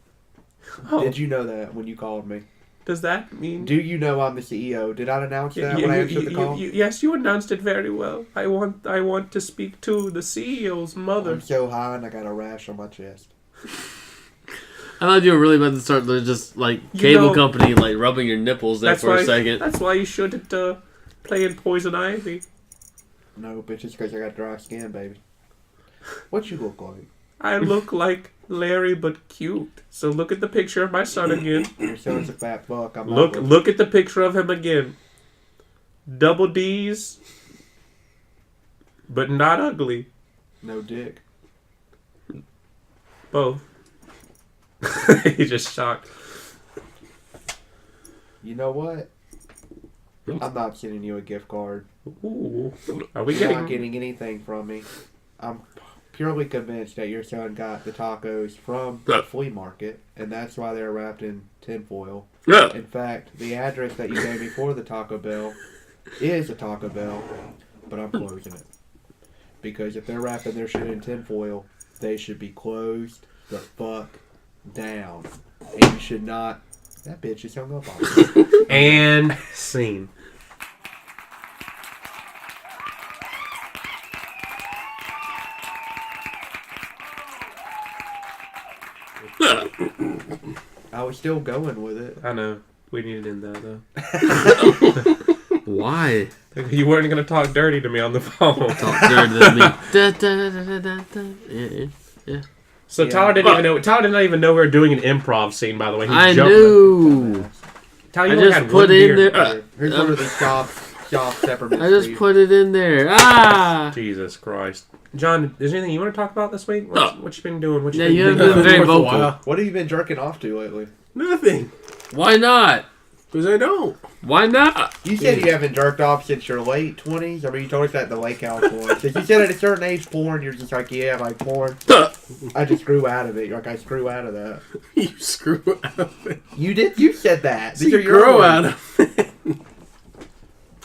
[SPEAKER 2] Oh,
[SPEAKER 3] Did you know that when you called me?
[SPEAKER 2] does that mean?
[SPEAKER 3] Do you know I'm the CEO? Did I announce that when I answered the call?
[SPEAKER 2] Yes, you announced it very well. I want to speak to the CEO's mother.
[SPEAKER 3] I'm so high and I got a rash on my chest.
[SPEAKER 1] I thought you were really about to start just like
[SPEAKER 2] You
[SPEAKER 1] cable
[SPEAKER 2] know-
[SPEAKER 1] company, like rubbing your nipples there for a second.
[SPEAKER 2] That's why you shouldn't play in Poison Ivy.
[SPEAKER 3] No, bitch, it's because I got dry skin, baby. What you look like?
[SPEAKER 2] I look like Larry but cute. So look at the picture of my son again.
[SPEAKER 3] Your son's a fat fuck. I'm
[SPEAKER 2] Look at the picture of him again. Double D's, but not ugly.
[SPEAKER 3] No dick.
[SPEAKER 2] Both. He's just shocked.
[SPEAKER 3] You know what? I'm not sending you a gift card.
[SPEAKER 2] Ooh. Are we
[SPEAKER 3] You're not
[SPEAKER 2] getting?
[SPEAKER 3] getting anything from me. I'm purely convinced that your son got the tacos from the flea market, and that's why they're wrapped in tinfoil.
[SPEAKER 1] Yeah.
[SPEAKER 3] In fact, the address that you gave me for the Taco Bell is a Taco Bell, but I'm closing it. Because if they're wrapping their shit in tinfoil, they should be closed the fuck down. And you should not... That bitch is hung up on me.
[SPEAKER 2] And scene.
[SPEAKER 3] I was still going with it.
[SPEAKER 2] I know. We needed in that, though.
[SPEAKER 1] Why?
[SPEAKER 2] You weren't going to talk dirty to me on the phone.
[SPEAKER 1] Talk dirty to me. Da, da, da, da, da. Yeah.
[SPEAKER 2] So
[SPEAKER 3] Yeah.
[SPEAKER 2] Tyler didn't even know. Tyler did not even know we were doing an improv scene. By the way, he
[SPEAKER 1] I
[SPEAKER 2] jumped.
[SPEAKER 1] knew.
[SPEAKER 2] Tyler,
[SPEAKER 1] I
[SPEAKER 2] you only
[SPEAKER 1] just
[SPEAKER 2] had
[SPEAKER 1] put
[SPEAKER 2] one
[SPEAKER 1] it in
[SPEAKER 2] beer.
[SPEAKER 1] there.
[SPEAKER 3] Here's one of these soft peppermint.
[SPEAKER 1] I just put it in there. Ah!
[SPEAKER 2] Jesus Christ, John, is there anything you want to talk about this week? What you been doing? What you
[SPEAKER 1] Yeah,
[SPEAKER 2] been
[SPEAKER 1] you
[SPEAKER 2] doing?
[SPEAKER 1] haven't been very
[SPEAKER 4] Worth a
[SPEAKER 1] vocal.
[SPEAKER 4] while.
[SPEAKER 3] What have you been jerking off to lately?
[SPEAKER 4] Nothing.
[SPEAKER 1] Why not?
[SPEAKER 4] Because I don't.
[SPEAKER 1] Why not?
[SPEAKER 3] You said you haven't jerked off since your late 20s. I mean, you told us that in the lake house once. You said at a certain age, porn, you're just like, yeah, like porn. I just grew out of it. Like, I screw out of that.
[SPEAKER 4] You screw out of it.
[SPEAKER 3] You did? You said that.
[SPEAKER 4] So
[SPEAKER 3] These
[SPEAKER 4] you
[SPEAKER 3] are your
[SPEAKER 4] grow
[SPEAKER 3] words.
[SPEAKER 4] out of it.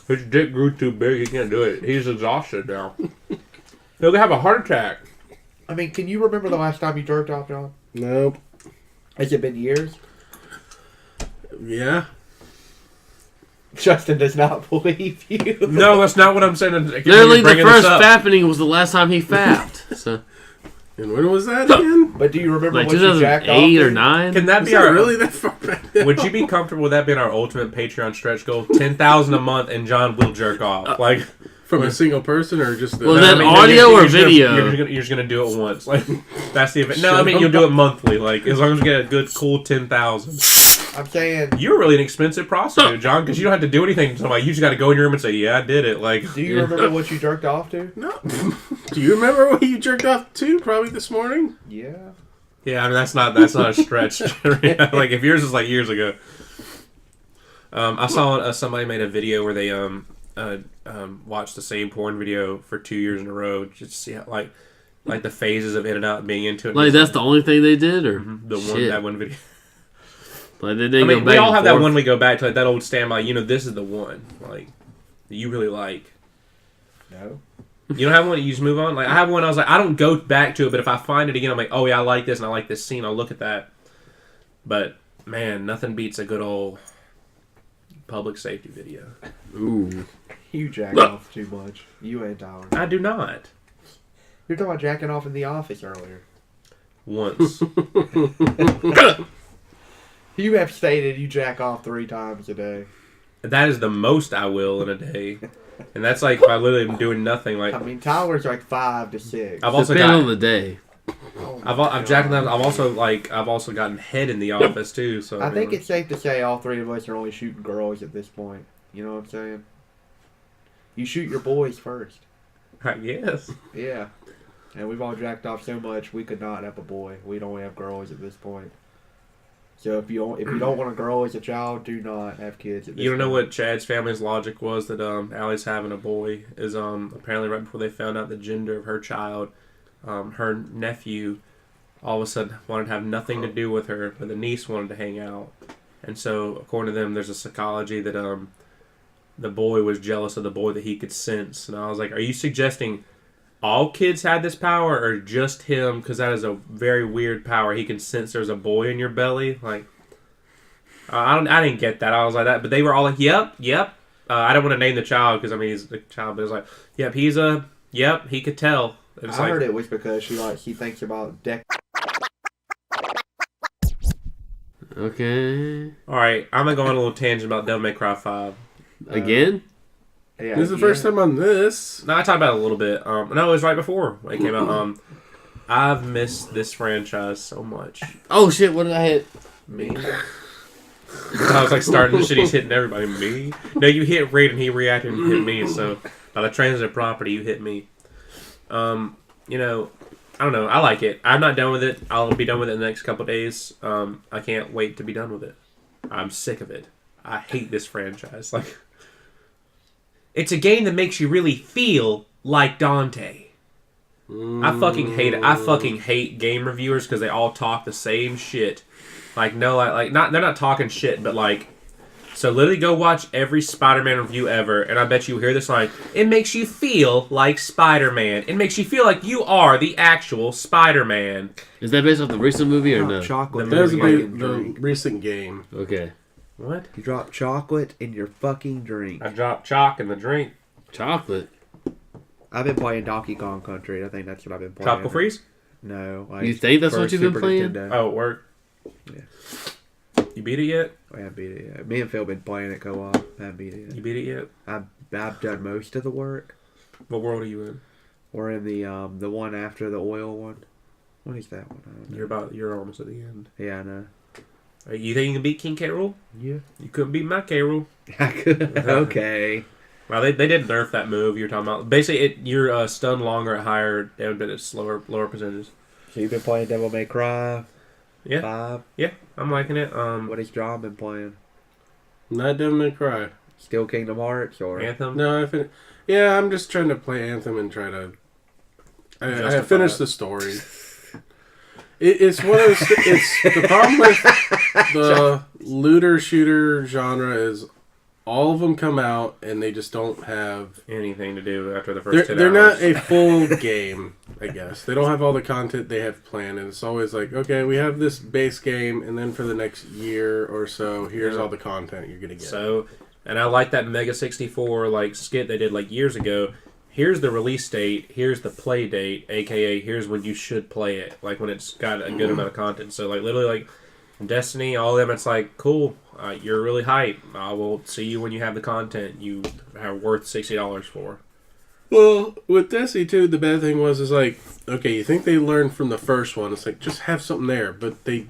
[SPEAKER 2] His dick grew too big. He can't do it. He's exhausted now. He'll have a heart attack.
[SPEAKER 3] I mean, can you remember the last time you jerked off, John?
[SPEAKER 4] Nope.
[SPEAKER 3] Has it been years?
[SPEAKER 4] Yeah.
[SPEAKER 3] Justin does not believe you.
[SPEAKER 2] No, that's not what I'm saying. I can't believe
[SPEAKER 1] Literally,
[SPEAKER 2] you're
[SPEAKER 1] the
[SPEAKER 2] bringing this
[SPEAKER 1] first
[SPEAKER 2] up.
[SPEAKER 1] fapping was the last time he fapped. So,
[SPEAKER 4] And when was that again?
[SPEAKER 3] But do you remember
[SPEAKER 1] like
[SPEAKER 3] what you jacked off
[SPEAKER 1] 2008 or
[SPEAKER 3] to?
[SPEAKER 1] 9.
[SPEAKER 2] Can that
[SPEAKER 4] Is
[SPEAKER 2] be
[SPEAKER 4] that
[SPEAKER 2] our
[SPEAKER 4] really that far back?
[SPEAKER 2] Would you be comfortable with that being our ultimate Patreon stretch goal? 10,000 a month, and John will jerk off. Like,
[SPEAKER 4] From a single person or just the...
[SPEAKER 1] Well, then audio or video?
[SPEAKER 2] You're just gonna do it once. Like, that's the event. No, I mean you'll do it monthly. Like, as long as we get a good, cool 10,000.
[SPEAKER 3] I'm saying,
[SPEAKER 2] You're really an expensive prostitute, John, because you don't have to do anything to somebody. You just got to go in your room and say, "Yeah, I did it." Like,
[SPEAKER 3] do you remember what you jerked off to?
[SPEAKER 4] No. Do you remember what you jerked off to? Probably this morning?
[SPEAKER 3] Yeah.
[SPEAKER 2] yeah, I mean that's not a stretch. Like, if yours is like years ago. I saw somebody made a video where they watched the same porn video for 2 years in a row just to see how like the phases of in and out being into it.
[SPEAKER 1] Like, that's the only thing they did? Or
[SPEAKER 2] that one video.
[SPEAKER 1] Like, they didn't
[SPEAKER 2] I mean,
[SPEAKER 1] go back
[SPEAKER 2] we all
[SPEAKER 1] and
[SPEAKER 2] have that
[SPEAKER 1] forth?
[SPEAKER 2] one we go back to, like that old standby. This is the one, like that you really like.
[SPEAKER 3] No.
[SPEAKER 2] You don't have one that you just move on. Like I have one. I was like, I don't go back to it, but if I find it again, I'm like, oh yeah, I like this and I like this scene. I'll look at that. But man, nothing beats a good old public safety video.
[SPEAKER 1] Ooh.
[SPEAKER 3] You jack off too much. You and Tyler.
[SPEAKER 2] I do not.
[SPEAKER 3] You're talking about jacking off in the office earlier.
[SPEAKER 2] Once.
[SPEAKER 3] You have stated you jack off 3 times a day.
[SPEAKER 2] That is the most I will in a day, and that's like if I literally am doing nothing. Like
[SPEAKER 3] I mean, Tyler's like 5 to 6.
[SPEAKER 2] I've also
[SPEAKER 1] Depending
[SPEAKER 2] got.
[SPEAKER 1] on the day.
[SPEAKER 3] Oh
[SPEAKER 2] I've
[SPEAKER 3] my
[SPEAKER 2] jacked
[SPEAKER 3] God.
[SPEAKER 2] them. I've also gotten head in the office too. So
[SPEAKER 3] I think it's safe to say all 3 of us are only shooting girls at this point. You know what I'm saying? You shoot your boys first.
[SPEAKER 2] I guess.
[SPEAKER 3] Yeah. And we've all jacked off so much we could not have a boy. We'd only have girls at this point. So if you don't want a girl as a child, do not have kids at this
[SPEAKER 2] You don't know
[SPEAKER 3] point.
[SPEAKER 2] what Chad's family's logic was that Allie's having a boy is apparently right before they found out the gender of her child, her nephew all of a sudden wanted to have nothing to do with her, but the niece wanted to hang out, and so according to them, there's a psychology that the boy was jealous of the boy that he could sense, and I was like, are you suggesting all kids had this power or just him? Because that is a very weird power. He can sense there's a boy in your belly. Like, I didn't get that. I was like that, but they were all like, "Yep." I don't want to name the child because I mean he's a child, but it was like, "Yep, yep." He could tell. It was
[SPEAKER 3] I
[SPEAKER 2] like,
[SPEAKER 3] heard it was because she thinks about
[SPEAKER 1] Okay.
[SPEAKER 2] all right, I'm gonna go on a little tangent about Devil May Cry 5.
[SPEAKER 1] Again?
[SPEAKER 3] Yeah,
[SPEAKER 4] This is the first time on this.
[SPEAKER 2] No, I talked about it a little bit. No, it was right before it came out. I've missed this franchise so much.
[SPEAKER 1] Oh, shit, what did I hit?
[SPEAKER 2] Me. I was like starting the shit. He's hitting everybody. Me. No, you hit Raid and he reacted and hit me. So by the transitive property, you hit me. I don't know. I like it. I'm not done with it. I'll be done with it in the next couple of days. I can't wait to be done with it. I'm sick of it. I hate this franchise. Like, it's a game that makes you really feel like Dante. I fucking hate it. I fucking hate game reviewers because they all talk the same shit. Like, no, not they're not talking shit, but like, so literally go watch every Spider-Man review ever, and I bet you hear this line. It makes you feel like Spider-Man. It makes you feel like you are the actual Spider-Man.
[SPEAKER 1] Is that based off the recent movie or no?
[SPEAKER 3] chocolate
[SPEAKER 4] That was
[SPEAKER 3] in
[SPEAKER 4] the,
[SPEAKER 3] your fucking
[SPEAKER 4] the
[SPEAKER 3] drink.
[SPEAKER 4] recent game.
[SPEAKER 1] Okay.
[SPEAKER 2] What?
[SPEAKER 3] You drop chocolate in your fucking drink.
[SPEAKER 2] I dropped chalk in the drink.
[SPEAKER 1] Chocolate.
[SPEAKER 3] I've been playing Donkey Kong Country. I think that's what I've been playing.
[SPEAKER 2] Tropical Freeze?
[SPEAKER 3] No. Like
[SPEAKER 1] You think that's
[SPEAKER 3] for
[SPEAKER 1] what you've been
[SPEAKER 3] Super
[SPEAKER 1] playing?
[SPEAKER 3] Nintendo.
[SPEAKER 2] Oh, it worked. You beat it yet?
[SPEAKER 3] I haven't beat it yet. Me and Phil been playing it co-op. I haven't beat it yet.
[SPEAKER 2] You beat it yet?
[SPEAKER 3] I've done most of the work.
[SPEAKER 2] What world are you in?
[SPEAKER 3] We're in the one after the oil one. What is that one? I don't know.
[SPEAKER 2] You're almost at the end.
[SPEAKER 3] Yeah, I know.
[SPEAKER 2] You think you can beat King K. Rool?
[SPEAKER 3] Yeah.
[SPEAKER 2] You couldn't beat my K. Rool.
[SPEAKER 3] I could. Okay.
[SPEAKER 2] Well, they did nerf that move you're talking about. Basically, you're stunned longer at higher damage, but it's lower percentages.
[SPEAKER 3] So you've been playing Devil May Cry?
[SPEAKER 2] Yeah.
[SPEAKER 3] 5?
[SPEAKER 2] Yeah, I'm liking it.
[SPEAKER 3] What has John been playing?
[SPEAKER 4] Not Devil May Cry.
[SPEAKER 3] Still Kingdom Hearts or
[SPEAKER 2] Anthem?
[SPEAKER 4] No, yeah, I'm just trying to play Anthem and try to. I have finished the story. It's one of those. It's the problem with the looter shooter genre is all of them come out and they just don't have
[SPEAKER 2] anything to do after the first 10
[SPEAKER 4] They're
[SPEAKER 2] hours.
[SPEAKER 4] not a full game, I guess. They don't have all the content they have planned, and it's always like, okay, we have this base game, and then for the next year or so, here's all the content you're gonna get.
[SPEAKER 2] So, and I like that Mega 64 like skit they did like years ago. Here's the release date. Here's the play date, aka here's when you should play it. Like when it's got a good amount of content. So like literally like Destiny, all of them. It's like cool. You're really hype. I will see you when you have the content you are worth $60 for.
[SPEAKER 4] Well, with Destiny 2, the bad thing is like, okay, you think they learned from the first one. It's like, just have something there. But they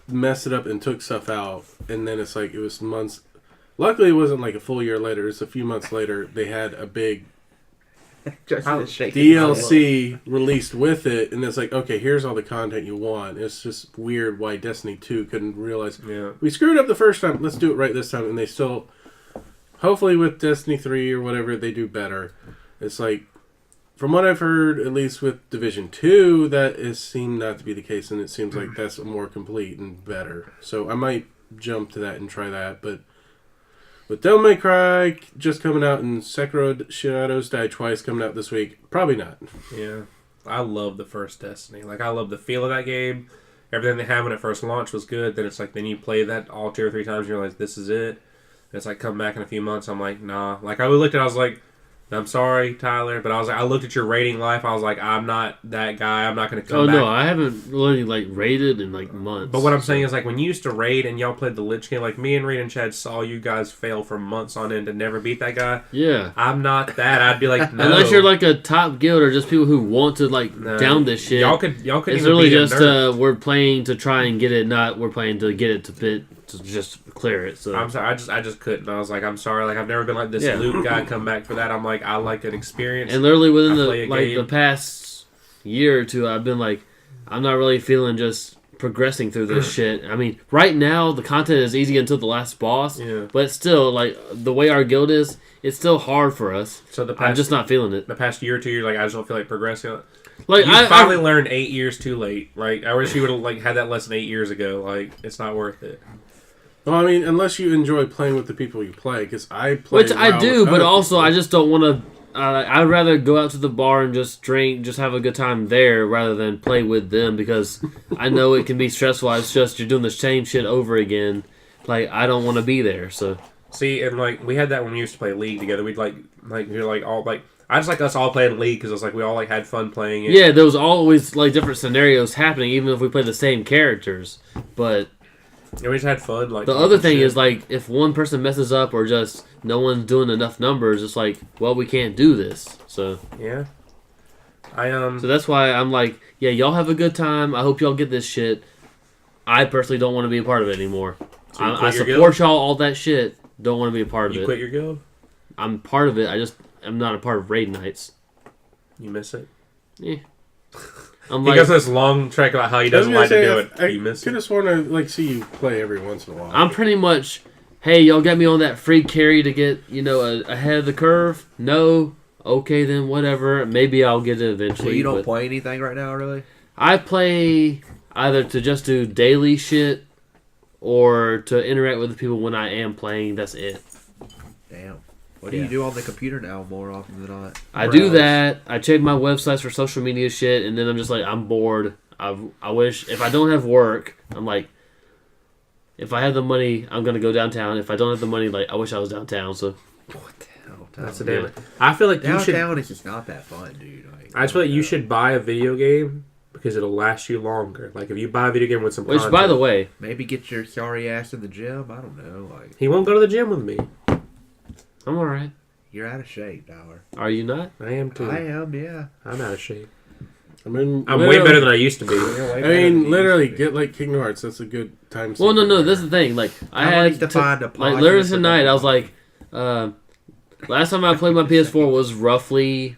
[SPEAKER 4] messed it up and took stuff out. And then it's like, it was months. Luckily, it wasn't like a full year later. It's a few months later. They had a big DLC released with it. And it's like, okay, here's all the content you want. It's just weird why Destiny 2 couldn't realize, we screwed up the first time. Let's do it right this time. And they still, hopefully with Destiny 3 or whatever, they do better. It's like, from what I've heard, at least with Division 2, that is seemed not to be the case, and it seems like that's more complete and better. So I might jump to that and try that, but with Devil May Cry just coming out and Sekiro Shadows Die Twice coming out this week, probably not.
[SPEAKER 2] Yeah. I love the first Destiny. Like, I love the feel of that game. Everything they had when it first launched was good. Then it's like, then you play that all 2 or 3 times and you're like, this is it. And it's like, come back in a few months. I'm like, nah. Like, I looked at it, I was like, I'm sorry, Tyler, but I was like, I looked at your rating life. I was like, I'm not that guy. I'm not going to come back.
[SPEAKER 1] Oh no, I haven't really like raided in like months.
[SPEAKER 2] But what I'm saying is like when you used to raid and y'all played the Lich King, like me and Reed and Chad saw you guys fail for months on end to never beat that guy.
[SPEAKER 1] Yeah,
[SPEAKER 2] I'm not that. I'd be like, no.
[SPEAKER 1] Unless you're like a top guild or just people who want to like down this shit.
[SPEAKER 2] Y'all could.
[SPEAKER 1] It's really just we're playing to try and get it. Not we're playing to get it to just clear it. So
[SPEAKER 2] I'm sorry, I just couldn't. I was like, I'm sorry, like I've never been like this loot guy. Come back for that. I'm like, I like an experience.
[SPEAKER 1] And literally within the past year or two, I've been like, I'm not really feeling just progressing through this shit. I mean, right now the content is easy until the last boss, but still, like the way our guild is, it's still hard for us. So I'm just not feeling it.
[SPEAKER 2] The past year or two, you're like, I just don't feel like progressing.
[SPEAKER 1] Like
[SPEAKER 2] I finally learned 8 years too late. Like I wish you would have like had that lesson 8 years ago. Like it's not worth it.
[SPEAKER 4] Well, I mean, unless you enjoy playing with the people you play, because I play.
[SPEAKER 1] Which I do, but also I just don't want to. I'd rather go out to the bar and just drink, just have a good time there, rather than play with them, because I know it can be stressful. It's just you're doing the same shit over again. Like I don't want to be there. So
[SPEAKER 2] see, and like we had that when we used to play League together. We'd like you're like all like. I just like us all playing League because it was like we all like had fun playing it.
[SPEAKER 1] Yeah, there was always like different scenarios happening, even if we played the same characters. But
[SPEAKER 2] yeah, we just had fun. Like
[SPEAKER 1] the other thing is like if one person messes up or just no one's doing enough numbers, it's like, well, we can't do this. So
[SPEAKER 2] yeah,
[SPEAKER 1] So that's why I'm like, yeah, y'all have a good time. I hope y'all get this shit. I personally don't want to be a part of it anymore.
[SPEAKER 2] So
[SPEAKER 1] I support y'all all that shit. Don't want to be a part of it.
[SPEAKER 2] You quit your guild?
[SPEAKER 1] I'm part of it. I'm not a part of raid nights.
[SPEAKER 2] You miss it?
[SPEAKER 1] Yeah.
[SPEAKER 2] He goes this long trek about how he doesn't like to do it. You miss it?
[SPEAKER 4] I could have sworn I like see you play every once in a while.
[SPEAKER 1] I'm pretty much, hey, y'all got me on that free carry to get, ahead of the curve? No? Okay, then whatever. Maybe I'll get it eventually.
[SPEAKER 3] So you don't play anything right now, really?
[SPEAKER 1] I play either to just do daily shit or to interact with the people when I am playing. That's it.
[SPEAKER 3] Damn. What do you do on the computer now more often than not?
[SPEAKER 1] I do that. I check my websites for social media shit, and then I'm just like, I'm bored. I wish, if I don't have work, I'm like, if I have the money, I'm going to go downtown. If I don't have the money, like, I wish I was downtown. So
[SPEAKER 3] what the hell?
[SPEAKER 2] That's a damn. I feel like
[SPEAKER 3] downtown is just not that fun, dude.
[SPEAKER 2] I just feel like you should buy a video game because it'll last you longer. Like if you buy a video game with some
[SPEAKER 1] Which,
[SPEAKER 2] content,
[SPEAKER 1] by the way,
[SPEAKER 3] Maybe get your sorry ass in the gym. I don't know. Like
[SPEAKER 2] he won't go to the gym with me.
[SPEAKER 1] I'm alright.
[SPEAKER 3] you're out of shape, Dower.
[SPEAKER 1] Are you not?
[SPEAKER 2] I am too.
[SPEAKER 3] I am. Yeah.
[SPEAKER 2] I'm out of shape.
[SPEAKER 4] I mean,
[SPEAKER 2] I'm way better than I used to be.
[SPEAKER 4] I mean, literally, get like Kingdom Hearts. That's a good time.
[SPEAKER 1] Well, no,
[SPEAKER 4] saver.
[SPEAKER 1] that's the thing. Like, I
[SPEAKER 3] I
[SPEAKER 1] had
[SPEAKER 3] to find a
[SPEAKER 1] like
[SPEAKER 3] positive
[SPEAKER 1] literally tonight. I was
[SPEAKER 3] productive
[SPEAKER 1] like, last time I played my PS4 was roughly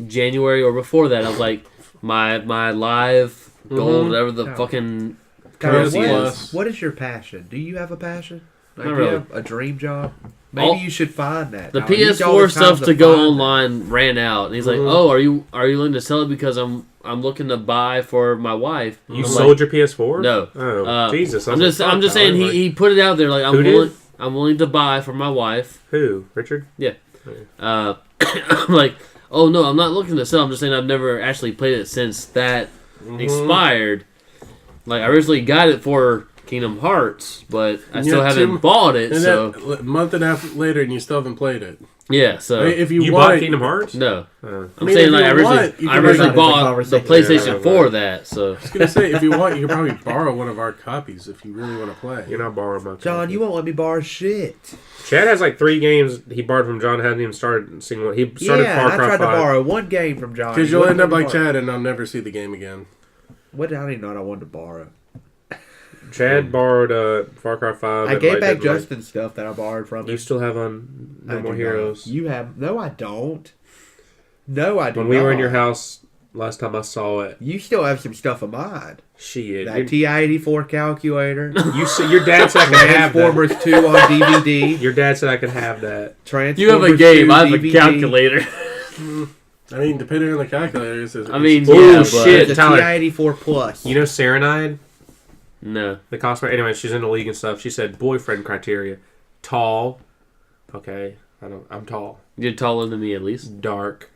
[SPEAKER 1] January or before that. I was like, my live goal, whatever the
[SPEAKER 3] Yeah.
[SPEAKER 1] fucking
[SPEAKER 3] Tyler,
[SPEAKER 1] currency
[SPEAKER 3] what
[SPEAKER 1] is.
[SPEAKER 3] is- what is your passion? Do you have a passion? Like,
[SPEAKER 1] Not
[SPEAKER 3] do you
[SPEAKER 1] really.
[SPEAKER 3] have a dream job? Maybe
[SPEAKER 1] All-
[SPEAKER 3] you should find that.
[SPEAKER 1] The
[SPEAKER 3] Tyler. Use all the
[SPEAKER 1] PS4 stuff
[SPEAKER 3] time
[SPEAKER 1] to go
[SPEAKER 3] find that.
[SPEAKER 1] online ran out, and he's like, "Oh, are you looking to sell it because I'm looking to buy for my wife?"
[SPEAKER 2] You
[SPEAKER 1] I'm
[SPEAKER 2] sold your PS4?
[SPEAKER 1] No.
[SPEAKER 2] Oh, Jesus.
[SPEAKER 1] I'm just saying he put it out there like
[SPEAKER 2] Who
[SPEAKER 1] I'm willing to buy for my wife.
[SPEAKER 2] Who? Richard?
[SPEAKER 1] I'm like, oh no, I'm not looking to sell. I'm just saying I've never actually played it since that expired. Like I originally got it for Kingdom Hearts, but I still haven't bought it.
[SPEAKER 4] And
[SPEAKER 1] So
[SPEAKER 4] that, a month and a half later, and you still haven't played it.
[SPEAKER 1] yeah, so
[SPEAKER 4] I mean, if
[SPEAKER 2] You
[SPEAKER 4] you,
[SPEAKER 2] bought
[SPEAKER 4] want,
[SPEAKER 2] Kingdom Hearts?
[SPEAKER 1] no,
[SPEAKER 2] Oh.
[SPEAKER 1] I'm
[SPEAKER 4] mean,
[SPEAKER 1] saying
[SPEAKER 4] if
[SPEAKER 1] like
[SPEAKER 4] you
[SPEAKER 1] I originally,
[SPEAKER 4] want, you
[SPEAKER 1] I
[SPEAKER 4] can
[SPEAKER 1] originally
[SPEAKER 3] have a
[SPEAKER 1] bought the
[SPEAKER 3] conversation.
[SPEAKER 1] PlayStation
[SPEAKER 2] Yeah,
[SPEAKER 1] 4
[SPEAKER 2] right.
[SPEAKER 1] that. So
[SPEAKER 4] I was gonna say, if you want, you can probably borrow one of our copies if you really want to play.
[SPEAKER 2] You're not borrowing my
[SPEAKER 3] John,
[SPEAKER 2] copy.
[SPEAKER 3] you won't let me borrow shit.
[SPEAKER 2] Chad has like 3 games he borrowed from John. Hadn't even started seeing what he started.
[SPEAKER 3] Yeah,
[SPEAKER 2] Far
[SPEAKER 3] I
[SPEAKER 2] Cry
[SPEAKER 3] tried
[SPEAKER 2] 5.
[SPEAKER 3] to borrow one game from John.
[SPEAKER 4] Because
[SPEAKER 3] He
[SPEAKER 4] you'll
[SPEAKER 3] wouldn't
[SPEAKER 4] end up
[SPEAKER 3] let me
[SPEAKER 4] like
[SPEAKER 3] borrow.
[SPEAKER 4] Chad, and I'll never see the game again.
[SPEAKER 3] What? I didn't even know what I wanted to borrow.
[SPEAKER 2] Chad borrowed Far Cry 5.
[SPEAKER 3] I
[SPEAKER 2] and,
[SPEAKER 3] gave
[SPEAKER 2] like,
[SPEAKER 3] back
[SPEAKER 2] didn't like-
[SPEAKER 3] Justin stuff that I borrowed from
[SPEAKER 2] You
[SPEAKER 3] him.
[SPEAKER 2] still have on
[SPEAKER 3] I
[SPEAKER 2] No
[SPEAKER 3] do
[SPEAKER 2] More
[SPEAKER 3] not.
[SPEAKER 2] Heroes.
[SPEAKER 3] You have? No, I don't. No, I do
[SPEAKER 2] When we were in
[SPEAKER 3] not.
[SPEAKER 2] your house last time I saw it,
[SPEAKER 3] You still have some stuff of mine.
[SPEAKER 2] shit.
[SPEAKER 3] That TI-84 calculator.
[SPEAKER 2] Your dad said I could have that.
[SPEAKER 3] Transformers 2 on DVD.
[SPEAKER 2] Your dad said I could have that.
[SPEAKER 3] Transformers
[SPEAKER 1] you have a game.
[SPEAKER 3] 2
[SPEAKER 1] I have a
[SPEAKER 3] DVD.
[SPEAKER 1] calculator.
[SPEAKER 4] I mean, depending on the calculator,
[SPEAKER 1] I mean,
[SPEAKER 2] Ooh,
[SPEAKER 1] yeah, but
[SPEAKER 2] shit.
[SPEAKER 3] The
[SPEAKER 2] Tyler.
[SPEAKER 3] TI-84 Plus.
[SPEAKER 2] You know Serenade?
[SPEAKER 1] no.
[SPEAKER 2] The cosplayer. Anyway, she's in the league and stuff. She said boyfriend criteria: tall. Okay, I'm tall.
[SPEAKER 1] You're taller than me at least.
[SPEAKER 2] Dark.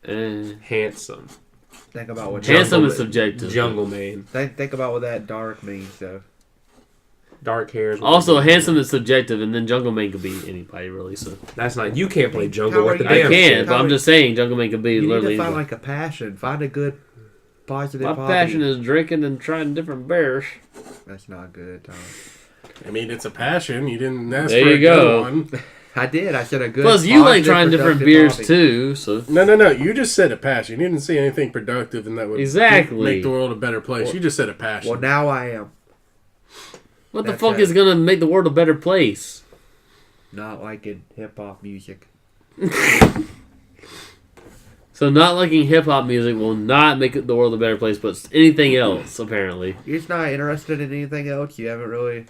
[SPEAKER 2] Handsome.
[SPEAKER 3] Think about what
[SPEAKER 1] Handsome is
[SPEAKER 2] man.
[SPEAKER 1] subjective.
[SPEAKER 2] Jungle man.
[SPEAKER 3] Think about what that dark means, though.
[SPEAKER 2] Dark hair.
[SPEAKER 1] Also, handsome is subjective, and then Jungle Man could be anybody really. So
[SPEAKER 2] That's not. You can't play jungle
[SPEAKER 3] How
[SPEAKER 2] with the
[SPEAKER 3] are
[SPEAKER 1] I
[SPEAKER 3] you-
[SPEAKER 2] damn.
[SPEAKER 1] can, but
[SPEAKER 3] How
[SPEAKER 1] I'm
[SPEAKER 3] are-
[SPEAKER 1] just saying Jungle Man could be
[SPEAKER 3] You need
[SPEAKER 1] literally.
[SPEAKER 3] to find
[SPEAKER 1] anybody.
[SPEAKER 3] like a passion. Find a good, positive
[SPEAKER 1] My
[SPEAKER 3] hobby.
[SPEAKER 1] passion is drinking and trying different beers.
[SPEAKER 3] That's not good, Tom.
[SPEAKER 4] I mean, it's a passion. You didn't ask
[SPEAKER 1] There
[SPEAKER 4] for
[SPEAKER 1] you
[SPEAKER 4] a
[SPEAKER 1] go.
[SPEAKER 4] good one.
[SPEAKER 3] I did. I said a good.
[SPEAKER 1] Plus, you like
[SPEAKER 3] positive,
[SPEAKER 1] trying different
[SPEAKER 3] productive
[SPEAKER 1] beers
[SPEAKER 3] hobby.
[SPEAKER 1] too. So
[SPEAKER 4] No. You just said a passion. You didn't say anything productive, and that would
[SPEAKER 1] Exactly.
[SPEAKER 4] make the world a better place. You just said a passion.
[SPEAKER 3] Well, now I am.
[SPEAKER 1] what the
[SPEAKER 3] That's
[SPEAKER 1] fuck
[SPEAKER 3] it.
[SPEAKER 1] is gonna make the world a better place?
[SPEAKER 3] Not liking hip hop music.
[SPEAKER 1] So not liking hip hop music will not make the world a better place, but anything else apparently.
[SPEAKER 3] You're just not interested in anything else. You haven't really.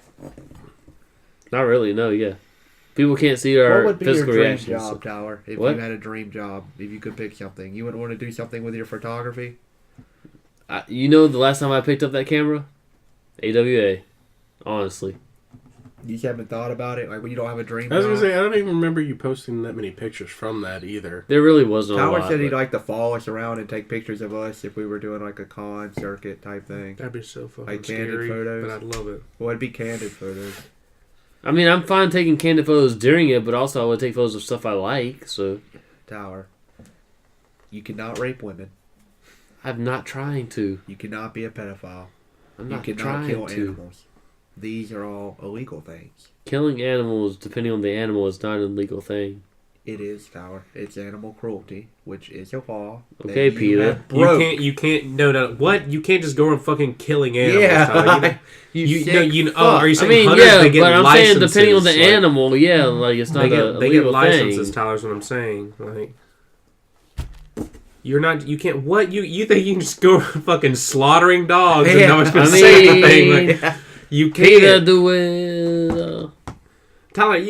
[SPEAKER 1] Not really. No. Yeah. People can't see
[SPEAKER 3] What
[SPEAKER 1] our
[SPEAKER 3] would be your
[SPEAKER 1] physical
[SPEAKER 3] dream
[SPEAKER 1] reactions.
[SPEAKER 3] job, Tower? If
[SPEAKER 1] What?
[SPEAKER 3] you had a dream job, if you could pick something, you wouldn't want to do something with your photography.
[SPEAKER 1] You know, the last time I picked up that camera, AWA. Honestly,
[SPEAKER 3] You just haven't thought about it. Like when you don't have a dream
[SPEAKER 4] I was
[SPEAKER 3] job.
[SPEAKER 4] gonna say I don't even remember you posting that many pictures from that either.
[SPEAKER 1] there really wasn't a
[SPEAKER 3] Tower
[SPEAKER 1] lot.
[SPEAKER 3] said he'd
[SPEAKER 1] but-
[SPEAKER 3] like to follow us around and take pictures of us if we were doing like a con circuit type thing.
[SPEAKER 2] That'd be so fucking
[SPEAKER 3] Like candid
[SPEAKER 2] scary.
[SPEAKER 3] photos?
[SPEAKER 2] But I'd love it.
[SPEAKER 3] Well, it'd be candid photos.
[SPEAKER 1] I mean, I'm fine taking candid photos during it, but also I would take photos of stuff I like. So
[SPEAKER 3] Tower, you cannot rape women.
[SPEAKER 1] I'm not trying to.
[SPEAKER 3] You cannot be a pedophile.
[SPEAKER 1] I'm
[SPEAKER 3] You
[SPEAKER 1] not
[SPEAKER 3] cannot
[SPEAKER 1] trying
[SPEAKER 3] kill
[SPEAKER 1] to.
[SPEAKER 3] animals. These are all illegal things.
[SPEAKER 1] Killing animals, depending on the animal, is not an illegal thing.
[SPEAKER 3] It is, Tower. It's animal cruelty, which is a law. that
[SPEAKER 1] Okay,
[SPEAKER 3] you
[SPEAKER 1] Peter.
[SPEAKER 3] have broke.
[SPEAKER 2] You can't. No. What? You can't just go around fucking killing animals.
[SPEAKER 3] Yeah.
[SPEAKER 2] Tyler. You
[SPEAKER 3] sick
[SPEAKER 2] are you
[SPEAKER 3] fuck.
[SPEAKER 1] I
[SPEAKER 2] saying
[SPEAKER 1] mean,
[SPEAKER 2] hunters?
[SPEAKER 1] yeah,
[SPEAKER 2] They get
[SPEAKER 1] but I'm saying depending on the
[SPEAKER 2] licenses, like-
[SPEAKER 1] animal, yeah, like it's not
[SPEAKER 2] They
[SPEAKER 1] a
[SPEAKER 2] get
[SPEAKER 1] illegal
[SPEAKER 2] licenses,
[SPEAKER 1] thing.
[SPEAKER 2] Tyler's what I'm saying. Like, you're not. You can't. What you think you can just go fucking slaughtering dogs and
[SPEAKER 3] Yeah,
[SPEAKER 2] no one's gonna
[SPEAKER 1] I
[SPEAKER 2] say anything?
[SPEAKER 1] mean-
[SPEAKER 2] Like, you
[SPEAKER 1] Peter
[SPEAKER 2] can't.
[SPEAKER 1] do it.
[SPEAKER 2] Tyler,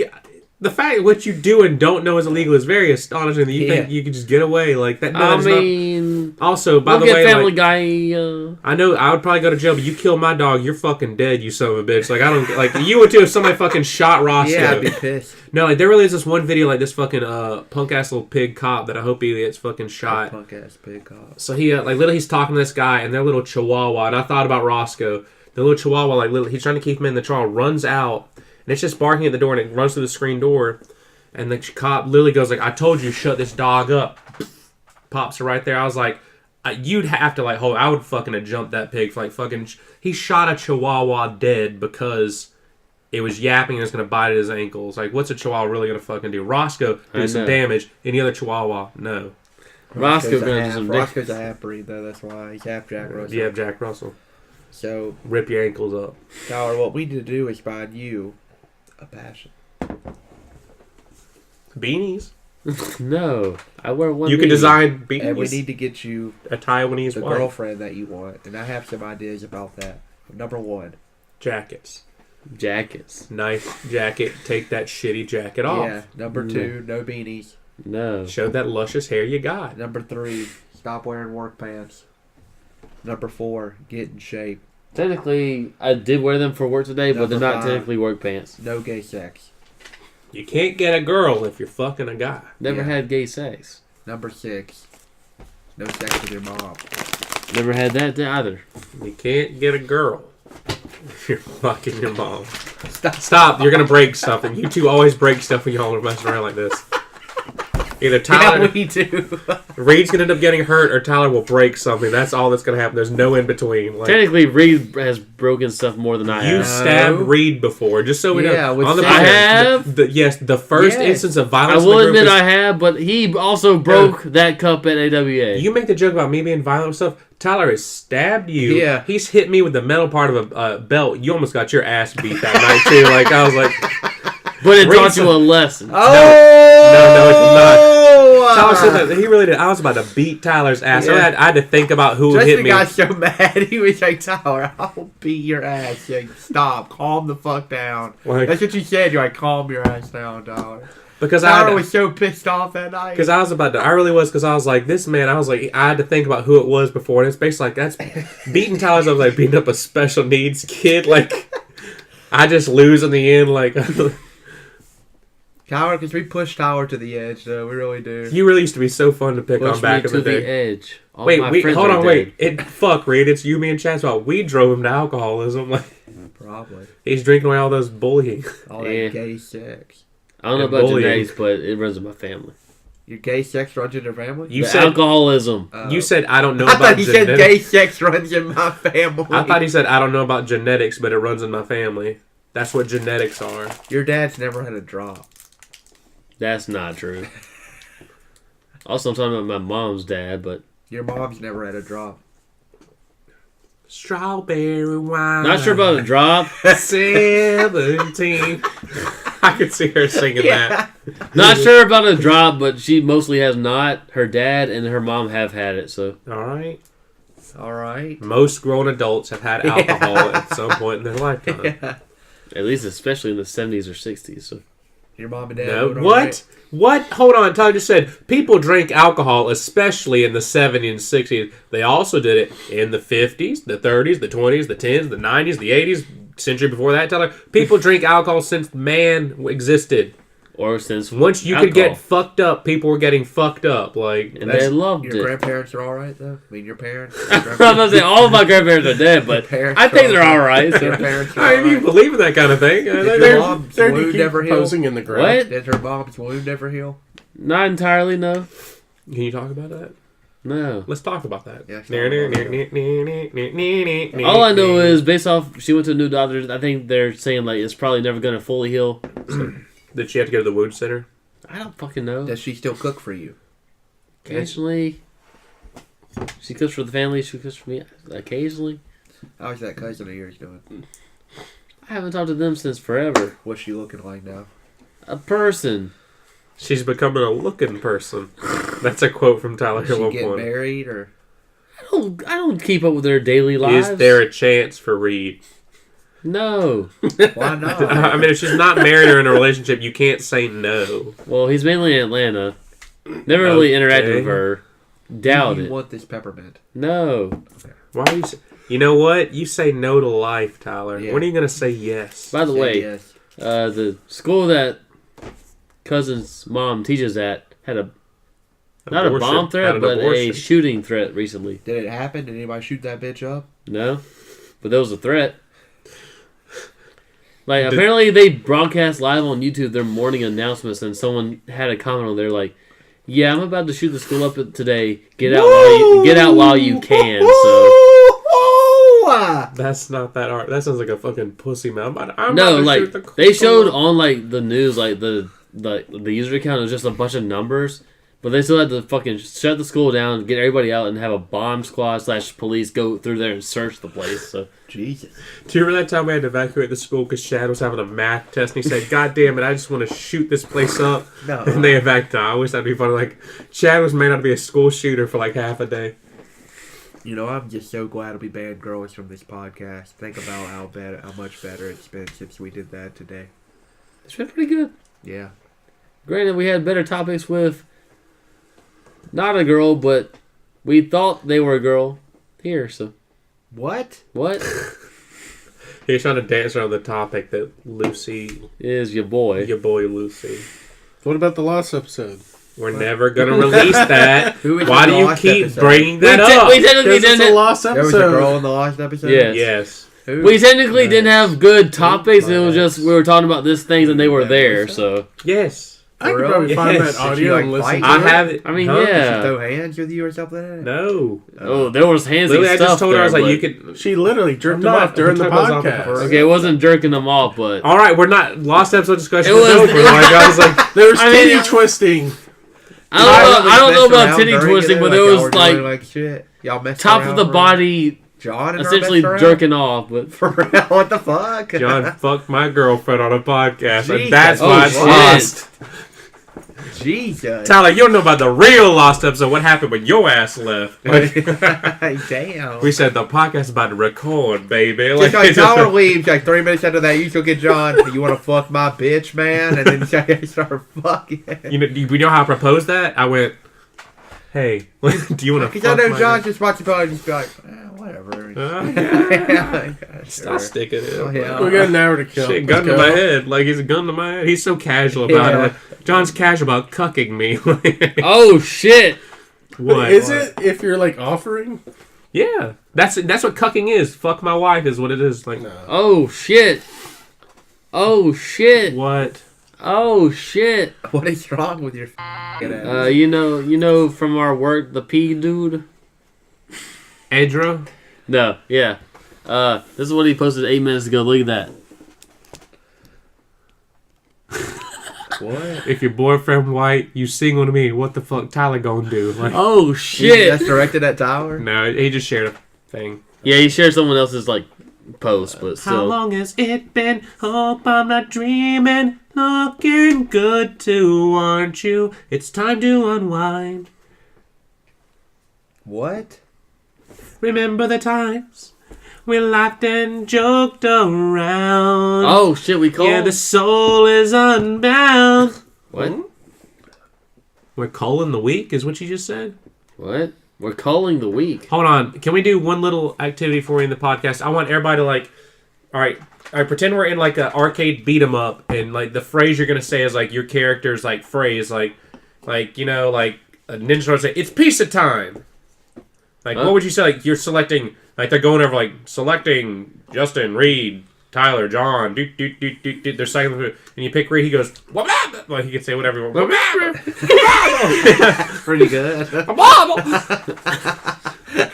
[SPEAKER 2] the fact that what you do and don't know is illegal is very astonishing. That you think you can just get away like that. No,
[SPEAKER 1] I
[SPEAKER 2] that's not-
[SPEAKER 1] mean,
[SPEAKER 2] also, by
[SPEAKER 1] look
[SPEAKER 2] the
[SPEAKER 1] at
[SPEAKER 2] way,
[SPEAKER 1] Family
[SPEAKER 2] like,
[SPEAKER 1] Guy.
[SPEAKER 2] I know I would probably go to jail, but you kill my dog, you're fucking dead, you son of a bitch. Like I don't like you would too if somebody fucking shot Roscoe.
[SPEAKER 3] Yeah, I'd be pissed.
[SPEAKER 2] No, like there really is this one video like this fucking punk ass little pig cop that I hope he gets fucking shot.
[SPEAKER 3] Punk ass pig cop.
[SPEAKER 2] So he like literally he's talking to this guy and their little chihuahua, and I thought about Roscoe. The little chihuahua, like literally, he's trying to keep him in the trial, runs out, and it's just barking at the door, and it runs through the screen door, and the cop literally goes like, "I told you, shut this dog up." Pops her right there. I was like, you'd have to like hold. I would fucking have jumped that pig for like fucking. He shot a chihuahua dead because it was yapping and it was gonna bite at his ankles. Like, what's a chihuahua really gonna fucking do? Roscoe do some damage. Any other chihuahua, no.
[SPEAKER 1] Roscoe's gonna do some damage.
[SPEAKER 3] Roscoe's a half breed though. That's why he's half Jack Russell.
[SPEAKER 2] Yeah, Jack Russell.
[SPEAKER 3] So
[SPEAKER 2] Rip your ankles up.
[SPEAKER 3] Tyler, what we need to do is find you a passion.
[SPEAKER 2] Beanies.
[SPEAKER 1] No, I wear one.
[SPEAKER 2] You can design beanies.
[SPEAKER 3] And we need to get you
[SPEAKER 2] a Taiwanese
[SPEAKER 3] the
[SPEAKER 2] wife.
[SPEAKER 3] girlfriend that you want. And I have some ideas about that. Number one.
[SPEAKER 2] Jackets. Nice jacket. Take that shitty jacket off.
[SPEAKER 3] Yeah. Number two, no beanies.
[SPEAKER 1] No.
[SPEAKER 2] Show that luscious hair you got.
[SPEAKER 3] Number three, stop wearing work pants. Number four, get in shape.
[SPEAKER 1] Technically, I did wear them for work today, but they're
[SPEAKER 3] Number
[SPEAKER 1] not
[SPEAKER 3] five.
[SPEAKER 1] technically work pants.
[SPEAKER 3] No gay sex.
[SPEAKER 2] You can't get a girl if you're fucking a guy.
[SPEAKER 1] Never
[SPEAKER 3] Yeah.
[SPEAKER 1] had gay sex.
[SPEAKER 3] Number six, no sex with your mom.
[SPEAKER 1] Never had that either.
[SPEAKER 2] You can't get a girl if you're fucking your mom. Stop. You're going to break something. You two always break stuff when y'all are messing around like this. Either Tyler,
[SPEAKER 3] Yeah, we do.
[SPEAKER 2] Reed's going to end up getting hurt, or Tyler will break something. That's all that's going to happen. There's no in between. Like,
[SPEAKER 1] Technically, Reed has broken stuff more than I
[SPEAKER 2] you
[SPEAKER 1] have.
[SPEAKER 2] stabbed Reed before, just so we
[SPEAKER 3] Yeah,
[SPEAKER 2] know.
[SPEAKER 3] with
[SPEAKER 2] On the
[SPEAKER 3] scissors.
[SPEAKER 1] I
[SPEAKER 2] podcast,
[SPEAKER 1] have?
[SPEAKER 2] yes, the first
[SPEAKER 3] Yes.
[SPEAKER 2] instance of
[SPEAKER 1] I
[SPEAKER 2] violence in
[SPEAKER 1] will
[SPEAKER 2] the group
[SPEAKER 1] admit
[SPEAKER 2] is-
[SPEAKER 1] I have, but he also broke that cup at AWA.
[SPEAKER 2] You make the joke about me being violent and stuff. Tyler has stabbed you.
[SPEAKER 3] Yeah.
[SPEAKER 2] He's hit me with the metal part of a belt. You almost got your ass beat that night, too. Like, I was like...
[SPEAKER 1] But it
[SPEAKER 2] Reed
[SPEAKER 1] taught
[SPEAKER 2] said-
[SPEAKER 1] you a lesson.
[SPEAKER 2] No, it's not.
[SPEAKER 3] Oh!
[SPEAKER 2] Tyler said that he really did. I was about to beat Tyler's ass.
[SPEAKER 3] Yeah.
[SPEAKER 2] I had to think about who hit
[SPEAKER 3] Justin
[SPEAKER 2] me.
[SPEAKER 3] got so mad. He was like, Tyler, I'll beat your ass. Like, stop. Calm the fuck down.
[SPEAKER 2] Like-
[SPEAKER 3] That's what you said. You're like, calm your ass down, Tyler.
[SPEAKER 2] Because
[SPEAKER 3] Tyler was so pissed off that night.
[SPEAKER 2] Because I was about to, I really was, because I was like, this man, I was like, I had to think about who it was before, and it's basically like, that's, beating Tyler's, I was like, beating up a special needs kid, like, I just lose in the end, like,
[SPEAKER 3] Tyler, because we pushed Tyler to the edge, though. We really do.
[SPEAKER 2] you really used to be so fun to pick
[SPEAKER 1] Push
[SPEAKER 2] on back
[SPEAKER 1] me
[SPEAKER 2] in the
[SPEAKER 1] to
[SPEAKER 2] day.
[SPEAKER 1] the edge. All
[SPEAKER 2] Wait,
[SPEAKER 1] my friends
[SPEAKER 2] hold
[SPEAKER 1] are
[SPEAKER 2] on,
[SPEAKER 1] dead.
[SPEAKER 2] wait. Fuck, Reed, it's you, me, and Chad's fault. We drove him to alcoholism, like,
[SPEAKER 3] Probably.
[SPEAKER 2] he's drinking away all those bullying.
[SPEAKER 3] All
[SPEAKER 1] Yeah.
[SPEAKER 3] that gay sex.
[SPEAKER 1] I don't know
[SPEAKER 2] And
[SPEAKER 1] about
[SPEAKER 2] bullying.
[SPEAKER 1] genetics, but it runs in my family.
[SPEAKER 3] Your gay sex runs in your family?
[SPEAKER 2] You
[SPEAKER 1] The
[SPEAKER 2] said,
[SPEAKER 1] alcoholism.
[SPEAKER 2] you said, I don't know
[SPEAKER 3] I
[SPEAKER 2] about
[SPEAKER 3] thought he said
[SPEAKER 2] genetics.
[SPEAKER 3] gay sex runs in my family.
[SPEAKER 2] I thought he said, I don't know about genetics, but it runs in my family. That's what genetics are.
[SPEAKER 3] Your dad's never had a drop.
[SPEAKER 1] That's not true. Also, I'm talking about my mom's dad, but
[SPEAKER 3] Your mom's never had a drop.
[SPEAKER 2] Strawberry wine.
[SPEAKER 1] not sure about a drop.
[SPEAKER 2] 17. I could see her singing that.
[SPEAKER 1] Not sure about a drop, but she mostly has not. Her dad and her mom have had it, so
[SPEAKER 2] All right.
[SPEAKER 3] All right.
[SPEAKER 2] Most grown adults have had alcohol at some point in their lifetime.
[SPEAKER 3] Yeah.
[SPEAKER 1] at least especially in the 70s or 60s. So
[SPEAKER 3] Your mom and dad.
[SPEAKER 2] No,
[SPEAKER 3] doing all
[SPEAKER 2] what?
[SPEAKER 3] right?
[SPEAKER 2] What? Hold on. Tyler just said people drink alcohol, especially in the 70s and 60s. They also did it in the 50s, the 30s, the 20s, the 10s, the 90s, the 80s, century before that, Tyler. People drink alcohol since man existed.
[SPEAKER 1] or since
[SPEAKER 2] Once you could get fucked up, people were getting fucked up. Like,
[SPEAKER 1] and
[SPEAKER 2] that's-
[SPEAKER 1] they loved
[SPEAKER 3] Your
[SPEAKER 1] it.
[SPEAKER 3] grandparents are all right though. I mean, your parents.
[SPEAKER 1] I'm not gonna say all of my grandparents are dead, but
[SPEAKER 3] Parents
[SPEAKER 1] I think
[SPEAKER 3] are
[SPEAKER 1] they're all right.
[SPEAKER 3] Your
[SPEAKER 1] So.
[SPEAKER 3] parents are
[SPEAKER 2] I
[SPEAKER 3] all
[SPEAKER 2] mean, you
[SPEAKER 3] right.
[SPEAKER 2] believe in that kind of thing.
[SPEAKER 3] Did
[SPEAKER 2] They're-
[SPEAKER 3] your mom's
[SPEAKER 4] They're to
[SPEAKER 3] wound
[SPEAKER 4] keep
[SPEAKER 3] ever heal?
[SPEAKER 4] posing in the ground.
[SPEAKER 1] What?
[SPEAKER 3] Did her mom's wound ever heal?
[SPEAKER 1] Not entirely, no.
[SPEAKER 2] Can you talk about that?
[SPEAKER 1] No.
[SPEAKER 2] Let's talk about that.
[SPEAKER 3] Yeah,
[SPEAKER 1] All I know is based off she went to a new doctor. I think they're saying like it's probably never gonna fully heal.
[SPEAKER 2] Did she have to go to the wound center?
[SPEAKER 1] I don't fucking know.
[SPEAKER 3] Does she still cook for you?
[SPEAKER 1] Occasionally, she cooks for the family. She cooks for me occasionally.
[SPEAKER 3] How's that cousin of yours doing?
[SPEAKER 1] I haven't talked to them since forever.
[SPEAKER 3] What's she looking like now?
[SPEAKER 1] A person.
[SPEAKER 2] She's becoming a looking person. That's a quote from Tyler
[SPEAKER 3] Did
[SPEAKER 2] at
[SPEAKER 3] she
[SPEAKER 2] one
[SPEAKER 3] get
[SPEAKER 2] point.
[SPEAKER 3] married or?
[SPEAKER 1] I don't keep up with their daily lives.
[SPEAKER 2] Is there a chance for Reed?
[SPEAKER 1] No.
[SPEAKER 3] Why not?
[SPEAKER 2] I mean, if she's not married or in a relationship, you can't say no.
[SPEAKER 1] Well, he's mainly in Atlanta. Never really interacted with her. Doubt
[SPEAKER 3] Do you
[SPEAKER 1] it.
[SPEAKER 3] want this peppermint?
[SPEAKER 1] No.
[SPEAKER 2] Why are you? You know what? You say no to life, Tyler.
[SPEAKER 3] Yeah.
[SPEAKER 2] When are you gonna say yes?
[SPEAKER 1] By the
[SPEAKER 3] Say
[SPEAKER 1] way,
[SPEAKER 3] yes.
[SPEAKER 1] the school that cousin's mom teaches at had a not a
[SPEAKER 2] Abortion.
[SPEAKER 1] bomb
[SPEAKER 2] Had
[SPEAKER 1] threat,
[SPEAKER 2] an
[SPEAKER 1] but a
[SPEAKER 2] abortion.
[SPEAKER 1] shooting threat recently.
[SPEAKER 3] Did it happen? Did anybody shoot that bitch up?
[SPEAKER 1] No, but there was a threat. Like apparently they broadcast live on YouTube their morning announcements, and someone had a comment on there like, Yeah, I'm about to shoot the school up today. Get out while you can. So
[SPEAKER 2] That's not that art. That sounds like a fucking pussy man. I'm
[SPEAKER 1] no,
[SPEAKER 2] about to
[SPEAKER 1] like
[SPEAKER 2] shoot the
[SPEAKER 1] they showed
[SPEAKER 2] school.
[SPEAKER 1] on like the news, like the user account was just a bunch of numbers, but they still had to fucking shut the school down, get everybody out, and have a bomb squad / police go through there and search the place. So
[SPEAKER 3] Jesus.
[SPEAKER 2] Do you remember that time we had to evacuate the school because Chad was having a math test and he said, "God damn it, I just want to shoot this place up."
[SPEAKER 3] No.
[SPEAKER 2] And they evacuated. I wish that'd be funny. Like Chad was made out to be a school shooter for like half a day.
[SPEAKER 3] You know, I'm just so glad we banned girls from this podcast. Think about how much better it's been since we did that today.
[SPEAKER 1] it's been pretty good.
[SPEAKER 3] Yeah.
[SPEAKER 1] Granted, we had better topics with not a girl, but we thought they were a girl here. So
[SPEAKER 3] What?
[SPEAKER 1] what
[SPEAKER 2] He's trying to dance around the topic that Lucy,
[SPEAKER 1] is your boy?
[SPEAKER 2] your boy Lucy.
[SPEAKER 4] What about the last episode?
[SPEAKER 2] We're never gonna release that.
[SPEAKER 3] Who is
[SPEAKER 2] Why
[SPEAKER 3] in
[SPEAKER 2] do
[SPEAKER 3] the
[SPEAKER 2] you
[SPEAKER 3] last
[SPEAKER 2] keep
[SPEAKER 3] episode?
[SPEAKER 2] bringing that up?
[SPEAKER 1] We technically
[SPEAKER 4] Because it's
[SPEAKER 1] didn't.
[SPEAKER 4] a lost episode.
[SPEAKER 3] There was a girl in the last episode?
[SPEAKER 1] Yes.
[SPEAKER 2] Yes.
[SPEAKER 3] Who?
[SPEAKER 1] We technically didn't
[SPEAKER 3] Nice.
[SPEAKER 1] have good topics. It was
[SPEAKER 3] Nice.
[SPEAKER 1] just we were talking about this things and they were there. So
[SPEAKER 2] Yes.
[SPEAKER 4] I could
[SPEAKER 3] For
[SPEAKER 4] probably
[SPEAKER 3] real?
[SPEAKER 4] find
[SPEAKER 2] Yes.
[SPEAKER 4] that
[SPEAKER 2] Did
[SPEAKER 4] audio
[SPEAKER 3] you, like,
[SPEAKER 4] and listen
[SPEAKER 3] fight?
[SPEAKER 4] to
[SPEAKER 2] I
[SPEAKER 4] it.
[SPEAKER 2] have it.
[SPEAKER 1] I mean,
[SPEAKER 2] Huh?
[SPEAKER 3] Did she
[SPEAKER 1] yeah.
[SPEAKER 3] throw hands with you or something?
[SPEAKER 2] No.
[SPEAKER 1] Oh, there was handsy
[SPEAKER 2] Literally, I
[SPEAKER 1] stuff
[SPEAKER 2] just told her,
[SPEAKER 1] there,
[SPEAKER 2] I was like,
[SPEAKER 1] but-
[SPEAKER 2] you could.
[SPEAKER 4] She literally jerked
[SPEAKER 2] I'm
[SPEAKER 4] him
[SPEAKER 2] not-
[SPEAKER 4] off during the
[SPEAKER 2] I'm talking about
[SPEAKER 4] podcast.
[SPEAKER 2] something.
[SPEAKER 1] Okay, it wasn't jerking them off, but
[SPEAKER 2] All right, we're not. Lost episode discussion
[SPEAKER 1] It
[SPEAKER 2] is
[SPEAKER 1] was-
[SPEAKER 2] over. Like, I was like,
[SPEAKER 4] There was
[SPEAKER 1] I mean,
[SPEAKER 4] titty twisting.
[SPEAKER 1] I don't know about
[SPEAKER 3] Messed
[SPEAKER 1] titty
[SPEAKER 3] around during
[SPEAKER 1] twisting,
[SPEAKER 3] it,
[SPEAKER 1] but
[SPEAKER 3] like,
[SPEAKER 1] it
[SPEAKER 3] y'all
[SPEAKER 1] was
[SPEAKER 3] were
[SPEAKER 1] like
[SPEAKER 3] doing, shit. Y'all messed
[SPEAKER 1] top
[SPEAKER 3] around
[SPEAKER 1] of the
[SPEAKER 3] for real?
[SPEAKER 1] body,
[SPEAKER 3] John and her
[SPEAKER 1] essentially
[SPEAKER 3] messed around?
[SPEAKER 1] jerking off. But
[SPEAKER 3] For real? What the fuck?
[SPEAKER 2] John fucked my girlfriend on a podcast, and
[SPEAKER 3] Jesus.
[SPEAKER 2] that's
[SPEAKER 1] Oh,
[SPEAKER 2] why it's
[SPEAKER 1] shit.
[SPEAKER 2] lost.
[SPEAKER 3] Jesus.
[SPEAKER 2] Tyler, you don't know about the real lost episode. What happened when your ass left? Like,
[SPEAKER 3] Damn.
[SPEAKER 2] we said the podcast is about to record, baby.
[SPEAKER 3] Just like Tyler leaves, like 3 minutes after that, you still get John. You want to fuck my bitch, man? And then you start fucking.
[SPEAKER 2] you know how I proposed that? I went, "Hey, do you want to
[SPEAKER 3] Because I
[SPEAKER 2] fuck
[SPEAKER 3] know
[SPEAKER 2] my
[SPEAKER 3] John
[SPEAKER 2] girl?"
[SPEAKER 3] just watching probably just be like, whatever.
[SPEAKER 2] I'll stick it in.
[SPEAKER 3] Oh, yeah.
[SPEAKER 4] We got an hour to kill.
[SPEAKER 2] Shit,
[SPEAKER 4] Let's
[SPEAKER 2] gun to
[SPEAKER 4] go.
[SPEAKER 2] my head. Like, he's a gun to my head. He's so casual about
[SPEAKER 3] Yeah.
[SPEAKER 2] it. Like, John's casual about cucking me.
[SPEAKER 1] oh shit!
[SPEAKER 2] What?
[SPEAKER 4] Is it if you're like offering?
[SPEAKER 2] Yeah. That's what cucking is. Fuck my wife is what it is. Like,
[SPEAKER 4] No.
[SPEAKER 1] Oh shit! Oh shit!
[SPEAKER 2] what?
[SPEAKER 1] Oh shit!
[SPEAKER 3] What is wrong with your ass?
[SPEAKER 1] You know from our work, the P dude.
[SPEAKER 2] Edra?
[SPEAKER 1] No, yeah. This is what he posted 8 minutes ago. Look at that.
[SPEAKER 3] What?
[SPEAKER 2] If your boyfriend white, you single to me, what the fuck Tyler gonna do? Like,
[SPEAKER 1] Oh shit!
[SPEAKER 3] That's directed at Tyler?
[SPEAKER 2] no, he just shared a thing.
[SPEAKER 1] Yeah, he shared someone else's like post, but
[SPEAKER 2] How
[SPEAKER 1] still.
[SPEAKER 2] long has it been? Hope I'm not dreaming. Looking good too, aren't you? It's time to unwind.
[SPEAKER 3] What?
[SPEAKER 2] Remember the times we laughed and joked around.
[SPEAKER 1] Oh shit! We called.
[SPEAKER 2] yeah, the soul is unbound.
[SPEAKER 1] What?
[SPEAKER 2] We're calling the week, is what you just said?
[SPEAKER 1] What? We're calling the week.
[SPEAKER 2] Hold on. Can we do one little activity for you in the podcast? I want everybody to like, all right, pretend we're in like an arcade beat 'em up, and like the phrase you're gonna say is like your character's like phrase, like you know, like a ninja would say, "It's pizza time." Like,
[SPEAKER 1] Huh?
[SPEAKER 2] what would you say? Like you're selecting, like they're going over like selecting Justin, Reed, Tyler, John, they're cycling through, and you pick Reed. He goes, "Wah-blah!" Like he can say whatever.
[SPEAKER 3] Pretty good.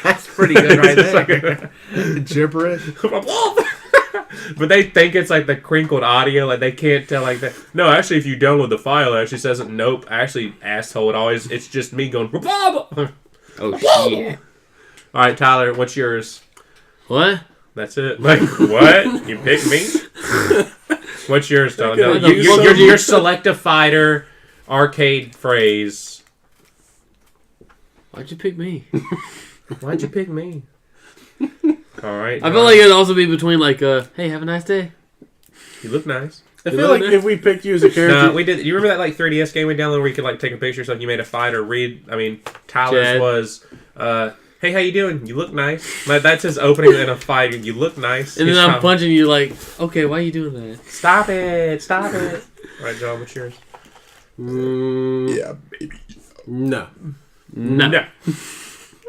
[SPEAKER 3] That's pretty good right there. Gibberish.
[SPEAKER 2] But they think it's like the crinkled audio, like they can't tell like that. No, actually, if you download the file, it actually says nope. Actually, asshole, it's just me going.
[SPEAKER 1] Oh shit!
[SPEAKER 2] All right, Tyler, what's yours?
[SPEAKER 1] What?
[SPEAKER 2] That's it. Like what? You pick me? What's yours, Tyler? No,
[SPEAKER 1] Okay,
[SPEAKER 2] your select a fighter arcade phrase.
[SPEAKER 1] Why'd you pick me?
[SPEAKER 2] Why'd you pick me? All right.
[SPEAKER 1] I feel like it'd also be between like, hey, have a nice day.
[SPEAKER 2] you look nice.
[SPEAKER 4] I feel like if we picked you as a character,
[SPEAKER 2] No, we did. You remember that like 3DS game we downloaded where you could like take a picture? So you made a fighter. Tyler's
[SPEAKER 1] Chad.
[SPEAKER 2] was, hey, how you doing? You look nice. Like, that's his opening in a fight. You look nice.
[SPEAKER 1] And
[SPEAKER 2] He's
[SPEAKER 1] then I'm
[SPEAKER 2] trying-
[SPEAKER 1] punching you like, okay, why are you doing that?
[SPEAKER 2] Stop it! Stop it! All right, John, what's yours?
[SPEAKER 4] yeah, baby. No.
[SPEAKER 1] No.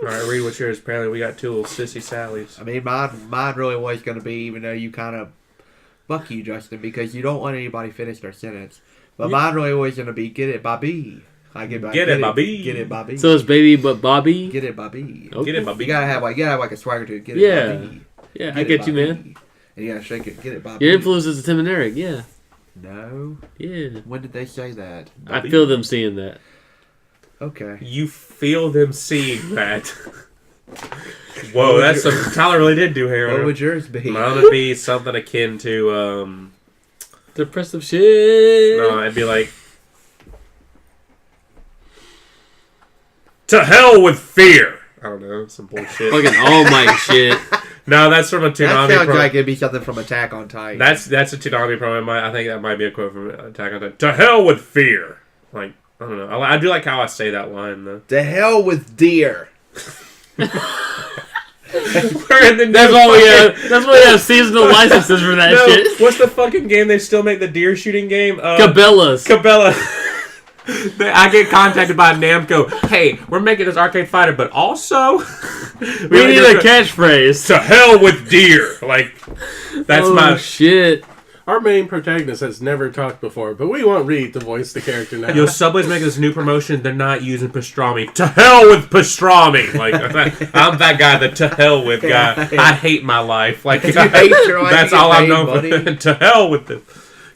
[SPEAKER 2] All right, Reed, what's yours? Apparently, we got two little sissy Sallys.
[SPEAKER 3] I mean, mine really was going to be, even though you kind of, fuck you, Justin, because you don't let anybody finish their sentence. But mine really was going to be, get it by B. I get
[SPEAKER 2] it, Bobby.
[SPEAKER 3] Get it, Bobby.
[SPEAKER 1] So it's baby, but Bobby.
[SPEAKER 3] Get it, Bobby.
[SPEAKER 1] Okay.
[SPEAKER 2] Get it, Bobby.
[SPEAKER 3] You gotta have like a swagger to it. Get it,
[SPEAKER 1] Yeah.
[SPEAKER 3] Bobby.
[SPEAKER 1] Yeah, I
[SPEAKER 3] Get
[SPEAKER 1] get
[SPEAKER 3] it,
[SPEAKER 1] you,
[SPEAKER 3] Bobby.
[SPEAKER 1] man.
[SPEAKER 3] And you gotta shake it. Get it, Bobby.
[SPEAKER 1] Your influence is Tim and Eric. Yeah,
[SPEAKER 3] No.
[SPEAKER 1] yeah.
[SPEAKER 3] When did they say that?
[SPEAKER 1] I feel them seeing that.
[SPEAKER 3] Okay.
[SPEAKER 2] You feel them seeing that. Whoa, that's some Tyler really did do
[SPEAKER 3] What
[SPEAKER 2] heroin.
[SPEAKER 3] would yours be?
[SPEAKER 2] Mine would be something akin to
[SPEAKER 1] Depressive shit.
[SPEAKER 2] no, it'd be like to hell with fear. I don't know, some bullshit.
[SPEAKER 1] Fucking All Might shit.
[SPEAKER 2] No, that's from a
[SPEAKER 3] That
[SPEAKER 2] Toonami
[SPEAKER 3] sounds
[SPEAKER 2] promo.
[SPEAKER 3] like it'd be something from Attack on Titan.
[SPEAKER 2] That's a Toonami promo. I think that might be a quote from Attack on Titan. To hell with fear. Like, I don't know. I do like how I say that line though.
[SPEAKER 3] To hell with deer.
[SPEAKER 2] We're in the
[SPEAKER 1] That's
[SPEAKER 2] new
[SPEAKER 1] why we
[SPEAKER 2] fucking-
[SPEAKER 1] have. That's why we have seasonal licenses for that
[SPEAKER 2] No,
[SPEAKER 1] shit.
[SPEAKER 2] what's the fucking game they still make the deer shooting game?
[SPEAKER 1] Cabela's.
[SPEAKER 2] Cabela. I get contacted by Namco. Hey, we're making this arcade fighter, but also
[SPEAKER 1] We need a catchphrase.
[SPEAKER 2] to hell with deer. Like that's
[SPEAKER 1] Oh
[SPEAKER 2] my.
[SPEAKER 1] shit.
[SPEAKER 4] Our main protagonist has never talked before, but we want Reed to voice the character now.
[SPEAKER 2] Yo, Subway's making this new promotion. They're not using pastrami. To hell with pastrami. Like I'm that guy. The to hell with guy. I hate my life. Like
[SPEAKER 3] You hate your life,
[SPEAKER 2] that's
[SPEAKER 3] you
[SPEAKER 2] all
[SPEAKER 3] get
[SPEAKER 2] I'm
[SPEAKER 3] paid,
[SPEAKER 2] known
[SPEAKER 3] buddy.
[SPEAKER 2] for. To hell with it.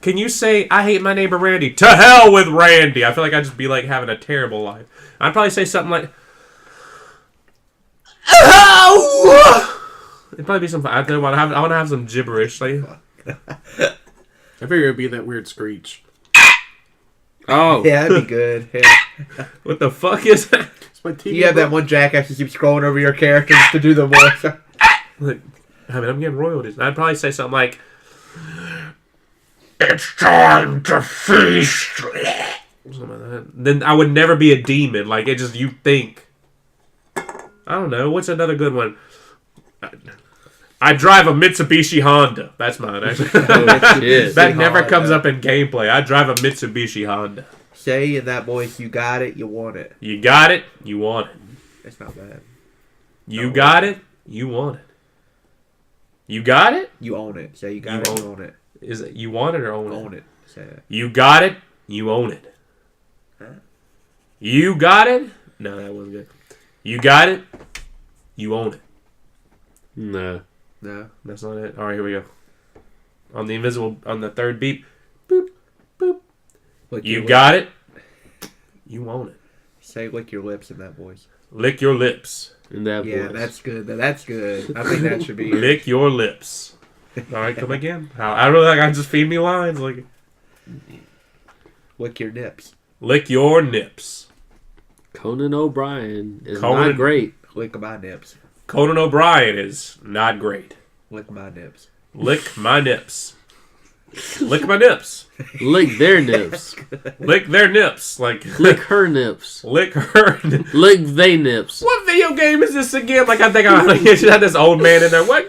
[SPEAKER 2] Can you say I hate my neighbor Randy? To hell with Randy. I feel like I'd just be like having a terrible life. I'd probably say something like. It'd probably be something. I want to have some gibberish. Like,
[SPEAKER 4] I figure it'd be that weird screech.
[SPEAKER 1] Oh.
[SPEAKER 3] Yeah, that'd be good. Yeah.
[SPEAKER 2] what the fuck is that?
[SPEAKER 4] It's my TV.
[SPEAKER 3] You have that one jackass who keeps scrolling over your characters to do the voice.
[SPEAKER 2] Like, I mean, I'm getting royalties. I'd probably say something like, "It's time to feast." Something like that. Then I would never be a demon. Like it just you think. I don't know. What's another good one? I drive a Mitsubishi Honda. That's mine. Actually.
[SPEAKER 1] Oh, shit.
[SPEAKER 2] That never
[SPEAKER 3] Honda.
[SPEAKER 2] comes up in gameplay. I drive a Mitsubishi Honda.
[SPEAKER 3] Say in that voice, you got it, you want it.
[SPEAKER 2] You got it. You want it.
[SPEAKER 3] That's not bad.
[SPEAKER 2] You got it. You want it. You got it.
[SPEAKER 3] You own it. Say you got
[SPEAKER 2] You
[SPEAKER 3] it,
[SPEAKER 2] own-
[SPEAKER 3] you own it.
[SPEAKER 2] Is it you want it or own it?
[SPEAKER 3] Own it. Say it.
[SPEAKER 2] You got it. You own it.
[SPEAKER 3] Huh?
[SPEAKER 2] You got it. No, that wasn't good. You got it. You own it.
[SPEAKER 1] No.
[SPEAKER 3] No.
[SPEAKER 2] That's not it. All right, here we go. On the third beep, boop, boop.
[SPEAKER 3] Lick
[SPEAKER 2] You
[SPEAKER 3] your
[SPEAKER 2] got it. You own it.
[SPEAKER 3] lips. Say lick your lips in that voice.
[SPEAKER 2] Lick your lips.
[SPEAKER 1] In that
[SPEAKER 3] Yeah,
[SPEAKER 1] voice.
[SPEAKER 3] that's good. That's good. I think that should be.
[SPEAKER 2] Lick your lips. All right, come again. I really like. I just feed me lines like.
[SPEAKER 3] Lick your nips.
[SPEAKER 2] Lick your nips.
[SPEAKER 1] Conan O'Brien is
[SPEAKER 2] Conan-
[SPEAKER 1] not great.
[SPEAKER 3] Lick my nips.
[SPEAKER 2] Conan O'Brien is not great.
[SPEAKER 3] Lick my nips.
[SPEAKER 2] Lick my nips. Lick my nips.
[SPEAKER 1] Lick their nips.
[SPEAKER 2] Lick their nips. Like
[SPEAKER 1] Lick her nips.
[SPEAKER 2] lick her.
[SPEAKER 1] Lick they nips.
[SPEAKER 2] What video game is this again? Like I think I should have this old man in there. What?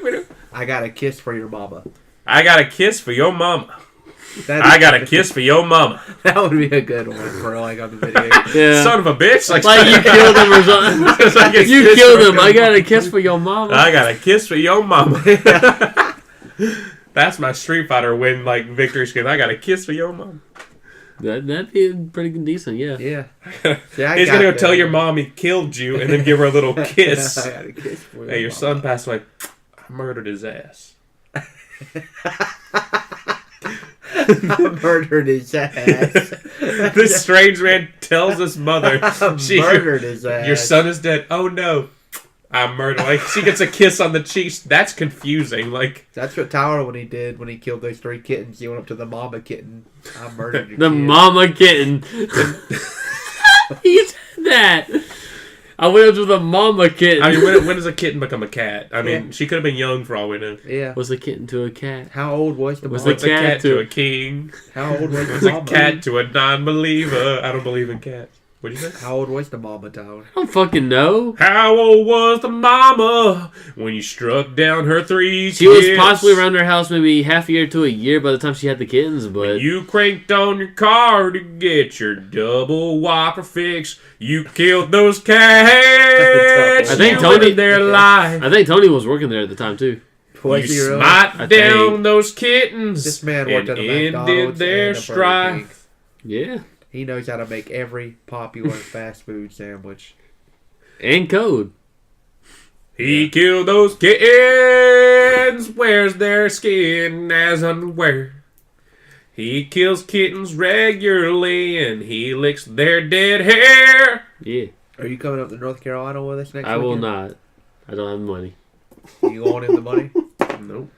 [SPEAKER 3] I got a kiss for your mama.
[SPEAKER 2] I got a kiss for your mama.
[SPEAKER 3] That
[SPEAKER 2] I got a kiss for your mama.
[SPEAKER 3] That would be a good one for like on the video.
[SPEAKER 1] Yeah.
[SPEAKER 2] Son of a bitch. Like
[SPEAKER 1] you killed him or something.
[SPEAKER 2] It's like a
[SPEAKER 1] You
[SPEAKER 2] kiss
[SPEAKER 1] killed
[SPEAKER 2] for
[SPEAKER 1] him.
[SPEAKER 2] your
[SPEAKER 1] I got a kiss for your mama.
[SPEAKER 2] I got a kiss for your mama. That's my Street Fighter win, like victory skin. I got a kiss for your mama.
[SPEAKER 1] That'd be pretty good, decent, yeah.
[SPEAKER 3] Yeah. Yeah,
[SPEAKER 2] He's gonna go tell your mom he killed you and then give her a little kiss.
[SPEAKER 3] I got a kiss for your
[SPEAKER 2] Hey, your
[SPEAKER 3] mama.
[SPEAKER 2] son passed away. I murdered his ass.
[SPEAKER 3] I murdered his ass.
[SPEAKER 2] This strange man tells his mother,
[SPEAKER 3] I murdered his ass.
[SPEAKER 2] your son is dead. Oh no. I murdered. Like she gets a kiss on the cheeks. That's confusing. Like
[SPEAKER 3] That's what Tyler when he killed those 3 kittens. He went up to the mama kitten. I murdered your
[SPEAKER 1] The
[SPEAKER 3] kid.
[SPEAKER 1] mama kitten. He said that. I went up to the mama kitten.
[SPEAKER 2] I mean, when does a kitten become a cat? I mean,
[SPEAKER 3] Yeah.
[SPEAKER 2] she could have been young for all we know.
[SPEAKER 3] Yeah.
[SPEAKER 1] Was a kitten to a cat?
[SPEAKER 3] How old was the
[SPEAKER 1] Was
[SPEAKER 3] mama?
[SPEAKER 2] What's a cat
[SPEAKER 1] cat
[SPEAKER 2] to
[SPEAKER 1] to-
[SPEAKER 2] a king?
[SPEAKER 3] How old was
[SPEAKER 2] What's
[SPEAKER 3] the
[SPEAKER 2] a
[SPEAKER 3] mama?
[SPEAKER 2] cat to a non-believer? I don't believe in cats. What do you say?
[SPEAKER 3] How old was the mama, Tyler?
[SPEAKER 1] I don't fucking know.
[SPEAKER 2] How old was the mama when you struck down her 3
[SPEAKER 1] She was
[SPEAKER 2] kids?
[SPEAKER 1] possibly around her house maybe half a year to a year by the time she had the kittens, but
[SPEAKER 2] You cranked on your car to get your double whopper fix. You killed those cats.
[SPEAKER 1] I think
[SPEAKER 2] you
[SPEAKER 1] Tony-
[SPEAKER 2] ended their life.
[SPEAKER 1] I think Tony was working there at the time too.
[SPEAKER 3] Was
[SPEAKER 2] You
[SPEAKER 3] he really?
[SPEAKER 2] smite
[SPEAKER 1] I
[SPEAKER 2] down
[SPEAKER 1] think.
[SPEAKER 2] those kittens
[SPEAKER 3] This man worked
[SPEAKER 2] and
[SPEAKER 3] at a
[SPEAKER 2] ended
[SPEAKER 3] McDonald's
[SPEAKER 2] their
[SPEAKER 3] and a Burger
[SPEAKER 2] strife.
[SPEAKER 1] Yeah.
[SPEAKER 3] He knows how to make every popular fast food sandwich.
[SPEAKER 1] And code.
[SPEAKER 2] He killed those kittens, wears their skin as underwear. He kills kittens regularly, and he licks their dead hair.
[SPEAKER 1] Yeah.
[SPEAKER 3] Are you coming up to North Carolina with us next
[SPEAKER 1] I will
[SPEAKER 3] weekend?
[SPEAKER 1] not. I don't have money.
[SPEAKER 3] You want him the money?
[SPEAKER 2] Nope.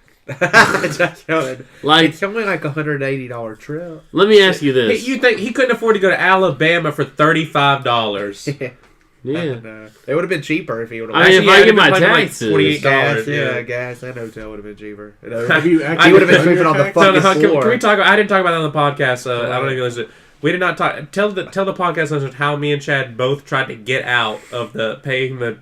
[SPEAKER 1] Like,
[SPEAKER 3] It's only like $180 trip.
[SPEAKER 1] let me ask you this.
[SPEAKER 2] You think he couldn't afford to go to Alabama for $35?
[SPEAKER 1] Yeah.
[SPEAKER 3] It would have been cheaper if he would have.
[SPEAKER 1] I mean, if I get my taxes.
[SPEAKER 2] $28.
[SPEAKER 3] gas,
[SPEAKER 2] yeah.
[SPEAKER 3] gas and hotel would have been cheaper.
[SPEAKER 4] Have you
[SPEAKER 3] He
[SPEAKER 4] actually
[SPEAKER 3] would have been
[SPEAKER 4] done
[SPEAKER 3] sleeping
[SPEAKER 4] your
[SPEAKER 3] on the
[SPEAKER 4] tax?
[SPEAKER 3] fucking
[SPEAKER 2] Can
[SPEAKER 3] floor.
[SPEAKER 2] we talk? I didn't talk about that on the podcast. I don't even listen. We did not talk. Tell the podcast listeners how me and Chad both tried to get out of the paying the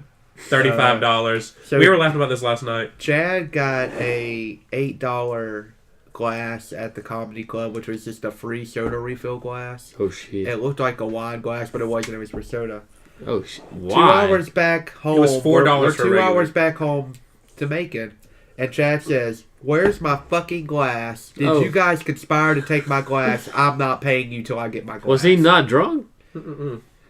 [SPEAKER 2] $35.
[SPEAKER 3] So-
[SPEAKER 2] We were laughing about this last night.
[SPEAKER 3] Chad got a $8 glass at the comedy club, which was just a free soda refill glass.
[SPEAKER 1] Oh, shit.
[SPEAKER 3] It looked like a wine glass, but it wasn't. It was for soda.
[SPEAKER 1] Oh, shit.
[SPEAKER 3] 2
[SPEAKER 1] Why?
[SPEAKER 3] hours back home.
[SPEAKER 2] It was $4
[SPEAKER 3] We're
[SPEAKER 2] for
[SPEAKER 3] 2
[SPEAKER 2] regular.
[SPEAKER 3] hours back home to Macon, and Chad says, "Where's my fucking glass? Did
[SPEAKER 1] Oh.
[SPEAKER 3] you guys conspire to take my glass? I'm not paying you till I get my glass."
[SPEAKER 1] Was he not drunk?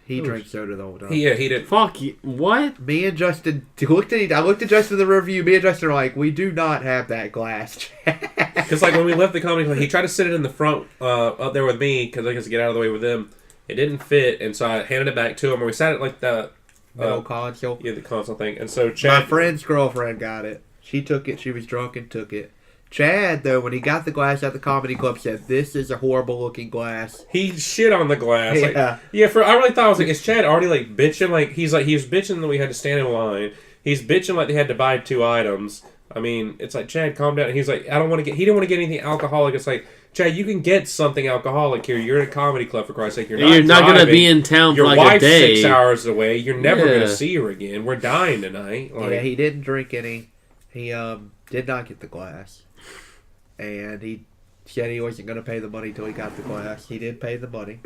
[SPEAKER 3] He drank soda the whole time.
[SPEAKER 2] Yeah, he did.
[SPEAKER 1] Fuck you. What?
[SPEAKER 3] Me and Justin I looked at Justin in the review. Me and Justin are like, we do not have that glass, Chad.
[SPEAKER 2] Because like when we left the comedy club, he tried to sit it in the front up there with me because I guess to get out of the way with him. It didn't fit, and so I handed it back to him. And we sat at like the
[SPEAKER 3] Middle console.
[SPEAKER 2] the console thing. And so
[SPEAKER 3] My
[SPEAKER 2] Chad,
[SPEAKER 3] friend's girlfriend got it. She took it. She was drunk and took it. Chad, though, when he got the glass at the comedy club, said, "This is a horrible looking glass."
[SPEAKER 2] he shit on the glass. Like,
[SPEAKER 3] Yeah.
[SPEAKER 2] yeah. I really thought I was like, is Chad already like bitching? Like he was bitching that we had to stand in line. He's bitching like they had to buy 2 items. I mean, it's like, Chad, calm down. And he's like, I don't want to get. He didn't want to get anything alcoholic. It's like, Chad, you can get something alcoholic here. You're in a comedy club, for Christ's sake.
[SPEAKER 1] You're not going to
[SPEAKER 2] driving.
[SPEAKER 1] be in town for
[SPEAKER 2] Your
[SPEAKER 1] like a
[SPEAKER 2] wife's
[SPEAKER 1] day.
[SPEAKER 2] 6 hours away. You're never
[SPEAKER 1] Yeah.
[SPEAKER 2] going to see her again. We're dying tonight. Like,
[SPEAKER 3] Yeah, he didn't drink any. He did not get the glass, and he said he wasn't going to pay the money till he got the glass. He did pay the money.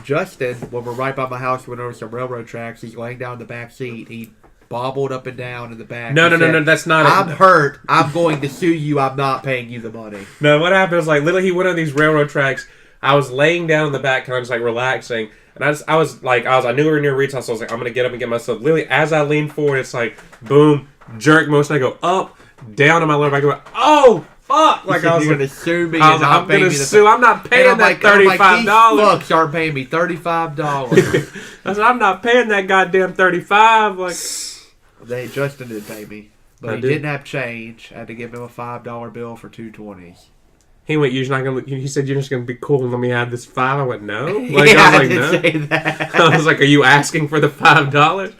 [SPEAKER 3] Justin, when we're right by my house, went over some railroad tracks. He's laying down in the back seat. He bobbled up and down in the back.
[SPEAKER 2] No,
[SPEAKER 3] He said,
[SPEAKER 2] that's not
[SPEAKER 3] I'm
[SPEAKER 2] it.
[SPEAKER 3] hurt. I'm going to sue you. I'm not paying you the money.
[SPEAKER 2] No, what happened was like literally he went on these railroad tracks. I was laying down in the back, kind of just like relaxing, and I knew we were near Reed's house, so I was like, I'm gonna get up and get myself. Literally, as I lean forward, it's like boom, jerk motion. I go up, down on my lower back. I go, oh fuck! Like I was
[SPEAKER 3] You're
[SPEAKER 2] like,
[SPEAKER 3] going to sue me.
[SPEAKER 2] I was
[SPEAKER 3] and
[SPEAKER 2] like,
[SPEAKER 3] not
[SPEAKER 2] I'm
[SPEAKER 3] pay
[SPEAKER 2] gonna
[SPEAKER 3] me the
[SPEAKER 2] sue. I'm not
[SPEAKER 3] And
[SPEAKER 2] paying
[SPEAKER 3] I'm
[SPEAKER 2] that
[SPEAKER 3] like,
[SPEAKER 2] $35.
[SPEAKER 3] These fucks aren't paying me $35.
[SPEAKER 2] I said, I'm not paying that goddamn $35. Like,
[SPEAKER 3] Justin didn't pay me, but
[SPEAKER 2] I
[SPEAKER 3] he
[SPEAKER 2] did.
[SPEAKER 3] didn't have change. I had to give him a $5 bill for 220s.
[SPEAKER 2] he went, you're not gonna. He said, you're just gonna be cool and let me have this $5. I went, no. Like
[SPEAKER 3] Yeah,
[SPEAKER 2] I was
[SPEAKER 3] I
[SPEAKER 2] like,
[SPEAKER 3] did
[SPEAKER 2] no.
[SPEAKER 3] say that.
[SPEAKER 2] I was like, are you asking for the $5?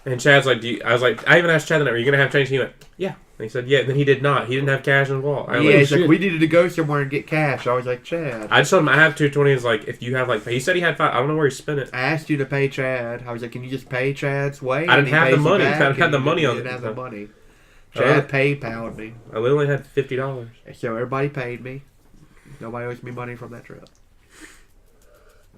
[SPEAKER 2] And Chad's like, I was like, I even asked Chad, are you gonna have change? He went, yeah. And he said, yeah. And then he did not. He didn't have cash in his wallet. I was
[SPEAKER 3] Yeah,
[SPEAKER 2] like,
[SPEAKER 3] he's like,
[SPEAKER 1] shit.
[SPEAKER 3] we needed to go somewhere and get cash. I was like, Chad.
[SPEAKER 2] I just told him I have 220s. Like, if you have like, he said he had 5. I don't know where he spent it.
[SPEAKER 3] I asked you to pay Chad. I was like, can you just pay Chad's way?
[SPEAKER 2] I
[SPEAKER 3] And
[SPEAKER 2] didn't
[SPEAKER 3] he
[SPEAKER 2] have the
[SPEAKER 3] pays you
[SPEAKER 2] money.
[SPEAKER 3] back,
[SPEAKER 2] I didn't have
[SPEAKER 3] and
[SPEAKER 2] the
[SPEAKER 3] he
[SPEAKER 2] money on
[SPEAKER 3] didn't
[SPEAKER 2] it.
[SPEAKER 3] have the money.
[SPEAKER 2] Uh,
[SPEAKER 3] Chad PayPal'd me.
[SPEAKER 2] I literally had $50.
[SPEAKER 3] So everybody paid me. Nobody owes me money from that trip.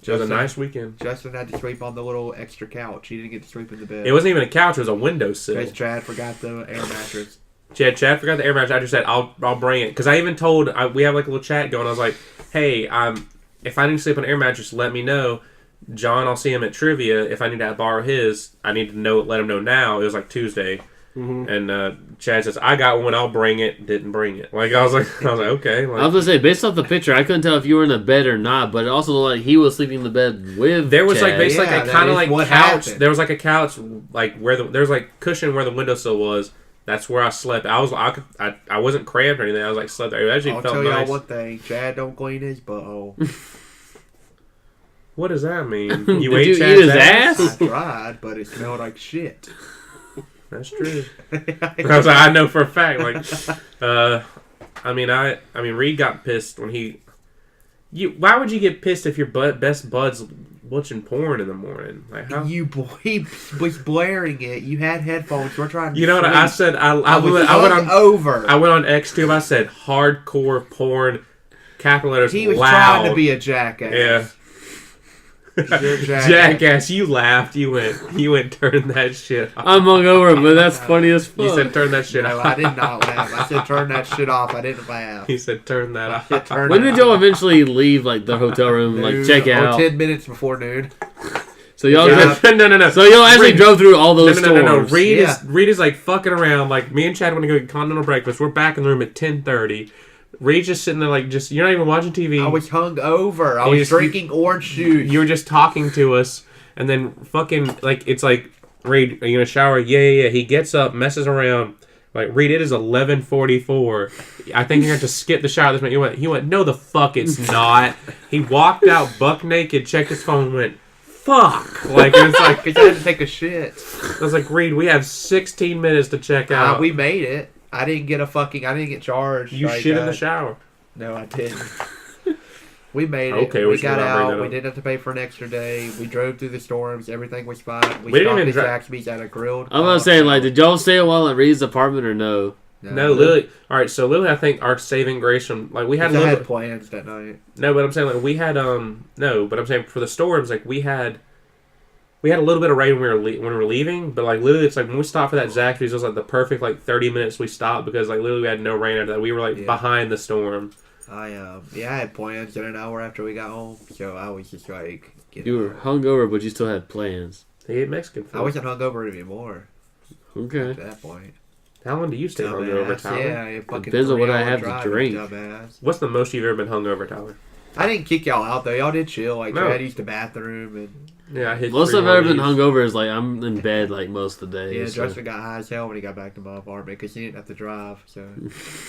[SPEAKER 2] It was a nice weekend.
[SPEAKER 3] Justin had to sleep on the little extra couch. He didn't get to sleep in the bed.
[SPEAKER 2] It wasn't even a couch. It was a windowsill.
[SPEAKER 3] because Chad forgot the air mattress.
[SPEAKER 2] Chad forgot the air mattress. I just said I'll bring it because I even told we have like a little chat going. I was like, hey, if I need to sleep on an air mattress, let me know. John, I'll see him at trivia. If I need to borrow his, I need to let him know now. It was like Tuesday, and Chad says I got one. I'll bring it. Didn't bring it. Like I was like okay. Like,
[SPEAKER 1] I was gonna say, based off the picture, I couldn't tell if you were in the bed or not, but it also looked like he was sleeping in the bed with.
[SPEAKER 2] there was like
[SPEAKER 1] Chad.
[SPEAKER 2] basically
[SPEAKER 3] Yeah,
[SPEAKER 2] like a
[SPEAKER 3] that
[SPEAKER 2] kind of
[SPEAKER 3] is
[SPEAKER 2] like
[SPEAKER 3] what
[SPEAKER 2] couch.
[SPEAKER 3] happened.
[SPEAKER 2] There was like a couch like where there was like cushion where the windowsill was. That's where I slept. I wasn't cramped or anything. I was like slept there. It actually
[SPEAKER 3] I'll
[SPEAKER 2] felt
[SPEAKER 3] tell
[SPEAKER 2] nice.
[SPEAKER 3] y'all one thing. Chad don't clean his butthole.
[SPEAKER 2] What does that mean?
[SPEAKER 1] Did
[SPEAKER 2] You ate
[SPEAKER 1] you eat
[SPEAKER 2] Chad's
[SPEAKER 1] his
[SPEAKER 2] ass?
[SPEAKER 1] ass?
[SPEAKER 3] I tried, but it smelled like shit.
[SPEAKER 2] That's true. Because I know for a fact, like, I mean, Reed got pissed when why would you get pissed if your best bud's watching porn in the morning? Like, how?
[SPEAKER 3] He was blaring it. You had headphones. We're trying to
[SPEAKER 2] You know what I
[SPEAKER 3] sleep.
[SPEAKER 2] said?
[SPEAKER 3] I was
[SPEAKER 2] went on
[SPEAKER 3] over.
[SPEAKER 2] I went on XTube. I said hardcore porn, capital letters,
[SPEAKER 3] He was
[SPEAKER 2] loud.
[SPEAKER 3] trying to be a jackass.
[SPEAKER 2] Yeah.
[SPEAKER 3] You're a
[SPEAKER 2] Jackass, you laughed. You went, turn that shit off.
[SPEAKER 1] I'm hungover, but that's funny as fuck.
[SPEAKER 2] You said turn that shit
[SPEAKER 3] No,
[SPEAKER 2] off.
[SPEAKER 3] I did not laugh. I said turn that shit off. I didn't laugh.
[SPEAKER 2] He said turn that off.
[SPEAKER 1] When did y'all eventually leave, like, the hotel room, like, check out?
[SPEAKER 3] 10 minutes before noon.
[SPEAKER 1] So y'all
[SPEAKER 2] No.
[SPEAKER 1] So y'all actually drove through all those
[SPEAKER 2] No.
[SPEAKER 1] stores.
[SPEAKER 2] Reed is like fucking around. Like me and Chad went to go get continental breakfast. We're back in the room at 10:30. Reed's just sitting there like you're not even watching TV.
[SPEAKER 3] I was hungover. I was drinking orange juice.
[SPEAKER 2] You were just talking to us, and then fucking like it's like Reed, are you gonna shower? Yeah. He gets up, messes around. Like Reed, it is 11:44. I think you're gonna have to skip the shower this minute. He went. No, the fuck, it's not. He walked out buck naked, checked his phone, and went. Fuck! Like it's like
[SPEAKER 3] Because I had to take a shit.
[SPEAKER 2] I was like, Reed, we have 16 minutes to check out.
[SPEAKER 3] We made it. I didn't get charged.
[SPEAKER 2] You shit in the shower.
[SPEAKER 3] No, I didn't. We made it.
[SPEAKER 2] Okay,
[SPEAKER 3] we
[SPEAKER 2] should
[SPEAKER 3] got
[SPEAKER 2] not bring that
[SPEAKER 3] out. We
[SPEAKER 2] up.
[SPEAKER 3] didn't have to pay for an extra day. We drove through the storms. Everything was fine. We
[SPEAKER 2] didn't
[SPEAKER 3] stopped
[SPEAKER 2] even
[SPEAKER 3] at Zaxby's at a grilled.
[SPEAKER 1] I'm gonna say, like, did y'all stay a while at Reed's apartment or no?
[SPEAKER 2] No, Lily. All right, so Lily, I think our saving grace from like we had a
[SPEAKER 3] I
[SPEAKER 2] little.
[SPEAKER 3] had plans that night.
[SPEAKER 2] No, but I'm saying like we had no, but I'm saying for the storms like we had a little bit of rain when we were leaving, but like literally it's like when we stopped for that Zaxby's, it was like the perfect like 30 minutes we stopped because like literally we had no rain after that. We were like behind the storm.
[SPEAKER 3] I had plans in an hour after we got home, so I was just like,
[SPEAKER 1] You were hungover, but you still had plans.
[SPEAKER 2] They ate Mexican food.
[SPEAKER 3] I wasn't hungover anymore
[SPEAKER 1] Okay.
[SPEAKER 3] at that point.
[SPEAKER 2] How long do you stay hungover,
[SPEAKER 3] Dumbass.
[SPEAKER 2] Tyler?
[SPEAKER 3] Yeah, it fucking
[SPEAKER 1] Depends on what I
[SPEAKER 3] 3-hour
[SPEAKER 1] have to
[SPEAKER 3] drive, you
[SPEAKER 1] drink.
[SPEAKER 3] Dumbass.
[SPEAKER 2] What's the most you've ever been hungover, Tyler?
[SPEAKER 3] I didn't kick y'all out though. Y'all did chill. Like
[SPEAKER 2] No.
[SPEAKER 3] Chad used the bathroom and
[SPEAKER 2] Yeah, I hit.
[SPEAKER 1] Most
[SPEAKER 2] 3
[SPEAKER 1] I've ever been
[SPEAKER 2] Hardee's.
[SPEAKER 1] hungover is like I'm in bed like most of the day.
[SPEAKER 3] yeah,
[SPEAKER 1] so.
[SPEAKER 3] Justin got high as hell when he got back to my apartment because he didn't have to drive. So